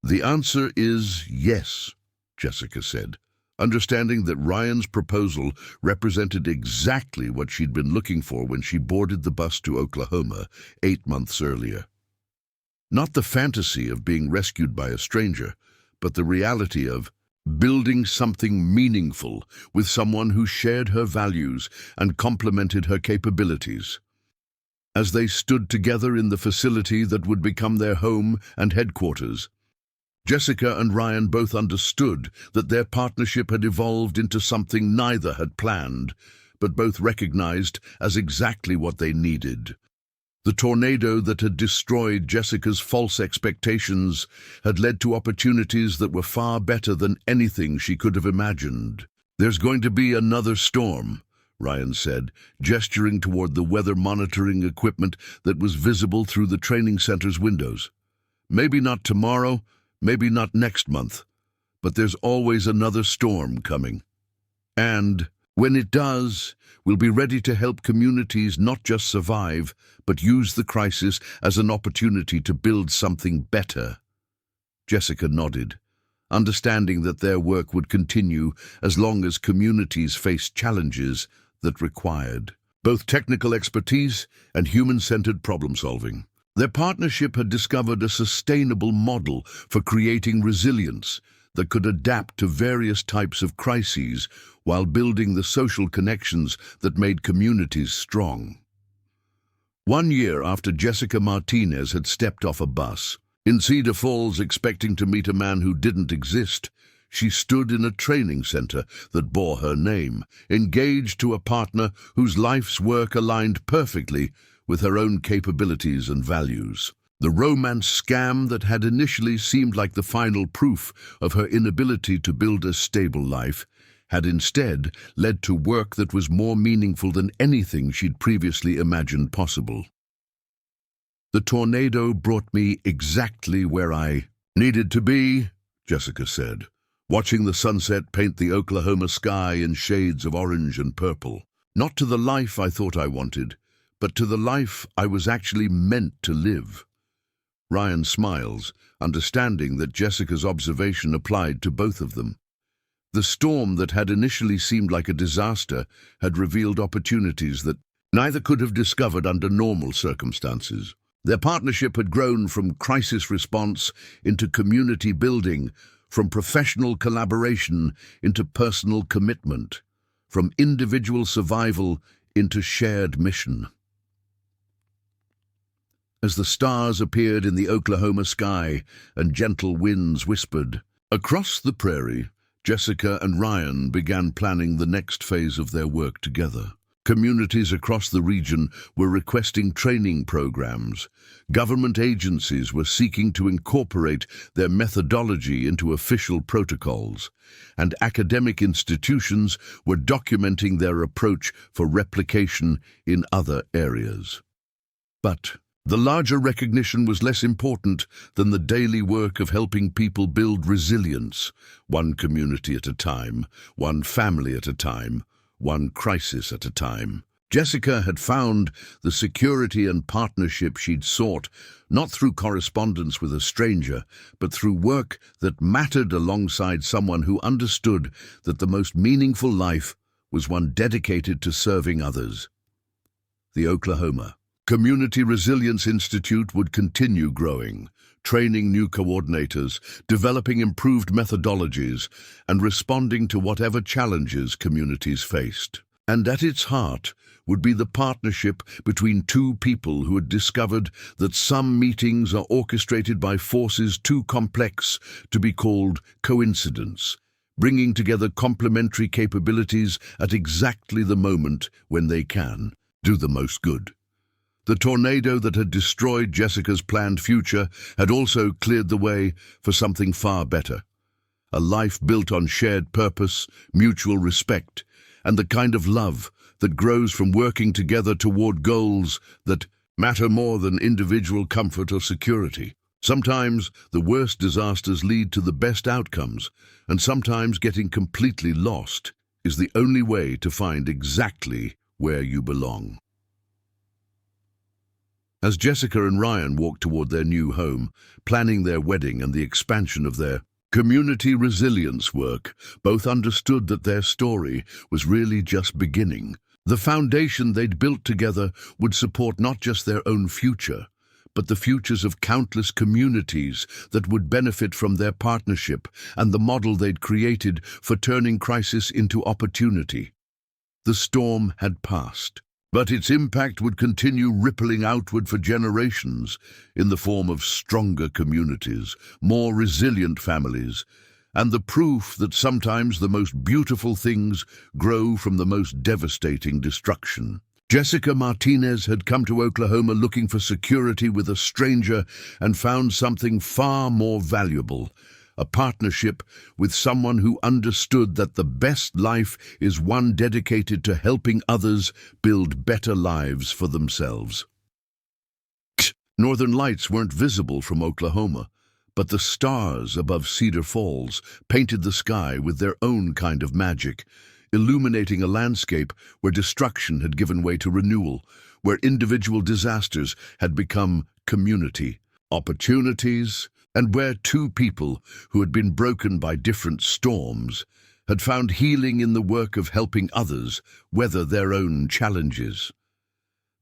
Speaker 1: "The answer is yes," Jessica said, understanding that Ryan's proposal represented exactly what she'd been looking for when she boarded the bus to Oklahoma 8 months earlier. Not the fantasy of being rescued by a stranger, but the reality of building something meaningful with someone who shared her values and complemented her capabilities. As they stood together in the facility that would become their home and headquarters, Jessica and Ryan both understood that their partnership had evolved into something neither had planned, but both recognized as exactly what they needed. The tornado that had destroyed Jessica's false expectations had led to opportunities that were far better than anything she could have imagined. "There's going to be another storm," Ryan said, gesturing toward the weather monitoring equipment that was visible through the training center's windows. "Maybe not tomorrow, maybe not next month, but there's always another storm coming. And when it does, we'll be ready to help communities not just survive, but use the crisis as an opportunity to build something better." Jessica nodded, understanding that their work would continue as long as communities faced challenges that required both technical expertise and human-centered problem-solving. Their partnership had discovered a sustainable model for creating resilience that could adapt to various types of crises while building the social connections that made communities strong. 1 year after Jessica Martinez had stepped off a bus, in Cedar Falls expecting to meet a man who didn't exist, she stood in a training center that bore her name, engaged to a partner whose life's work aligned perfectly with her own capabilities and values. The romance scam that had initially seemed like the final proof of her inability to build a stable life had instead led to work that was more meaningful than anything she'd previously imagined possible. "The tornado brought me exactly where I needed to be," Jessica said, watching the sunset paint the Oklahoma sky in shades of orange and purple. "Not to the life I thought I wanted, but to the life I was actually meant to live." Ryan smiles, understanding that Jessica's observation applied to both of them. The storm that had initially seemed like a disaster had revealed opportunities that neither could have discovered under normal circumstances. Their partnership had grown from crisis response into community building, from professional collaboration into personal commitment, from individual survival into shared mission. As the stars appeared in the Oklahoma sky and gentle winds whispered across the prairie, Jessica and Ryan began planning the next phase of their work together. Communities across the region were requesting training programs. Government agencies were seeking to incorporate their methodology into official protocols, and academic institutions were documenting their approach for replication in other areas. But the larger recognition was less important than the daily work of helping people build resilience, one community at a time, one family at a time, one crisis at a time. Jessica had found the security and partnership she'd sought, not through correspondence with a stranger, but through work that mattered alongside someone who understood that the most meaningful life was one dedicated to serving others. The Oklahoma Community Resilience Institute would continue growing, training new coordinators, developing improved methodologies, and responding to whatever challenges communities faced. And at its heart would be the partnership between two people who had discovered that some meetings are orchestrated by forces too complex to be called coincidence, bringing together complementary capabilities at exactly the moment when they can do the most good. The tornado that had destroyed Jessica's planned future had also cleared the way for something far better. A life built on shared purpose, mutual respect, and the kind of love that grows from working together toward goals that matter more than individual comfort or security. Sometimes the worst disasters lead to the best outcomes, and sometimes getting completely lost is the only way to find exactly where you belong. As Jessica and Ryan walked toward their new home, planning their wedding and the expansion of their Community resilience work both understood that their story was really just beginning. The foundation they'd built together would support not just their own future, but the futures of countless communities that would benefit from their partnership and the model they'd created for turning crisis into opportunity. The storm had passed, but its impact would continue rippling outward for generations in the form of stronger communities, more resilient families, and the proof that sometimes the most beautiful things grow from the most devastating destruction. Jessica Martinez had come to Oklahoma looking for security with a stranger and found something far more valuable: a partnership with someone who understood that the best life is one dedicated to helping others build better lives for themselves. Northern lights weren't visible from Oklahoma, but the stars above Cedar Falls painted the sky with their own kind of magic, illuminating a landscape where destruction had given way to renewal, where individual disasters had become community opportunities, and where two people who had been broken by different storms had found healing in the work of helping others weather their own challenges.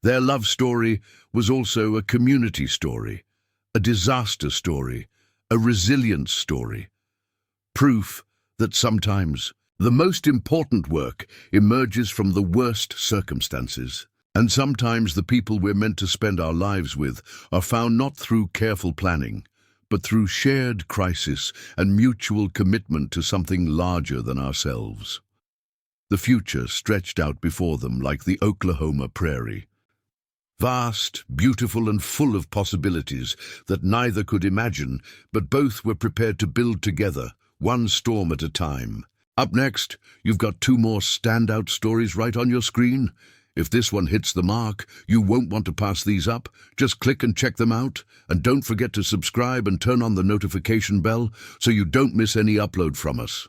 Speaker 1: Their love story was also a community story, a disaster story, a resilience story. Proof that sometimes the most important work emerges from the worst circumstances, and sometimes the people we're meant to spend our lives with are found not through careful planning, but through shared crisis and mutual commitment to something larger than ourselves. The future stretched out before them like the Oklahoma prairie. Vast, beautiful, and full of possibilities that neither could imagine, but both were prepared to build together, one storm at a time. Up next, you've got two more standout stories right on your screen. If this one hits the mark, you won't want to pass these up. Just click and check them out. And don't forget to subscribe and turn on the notification bell so you don't miss any upload from us.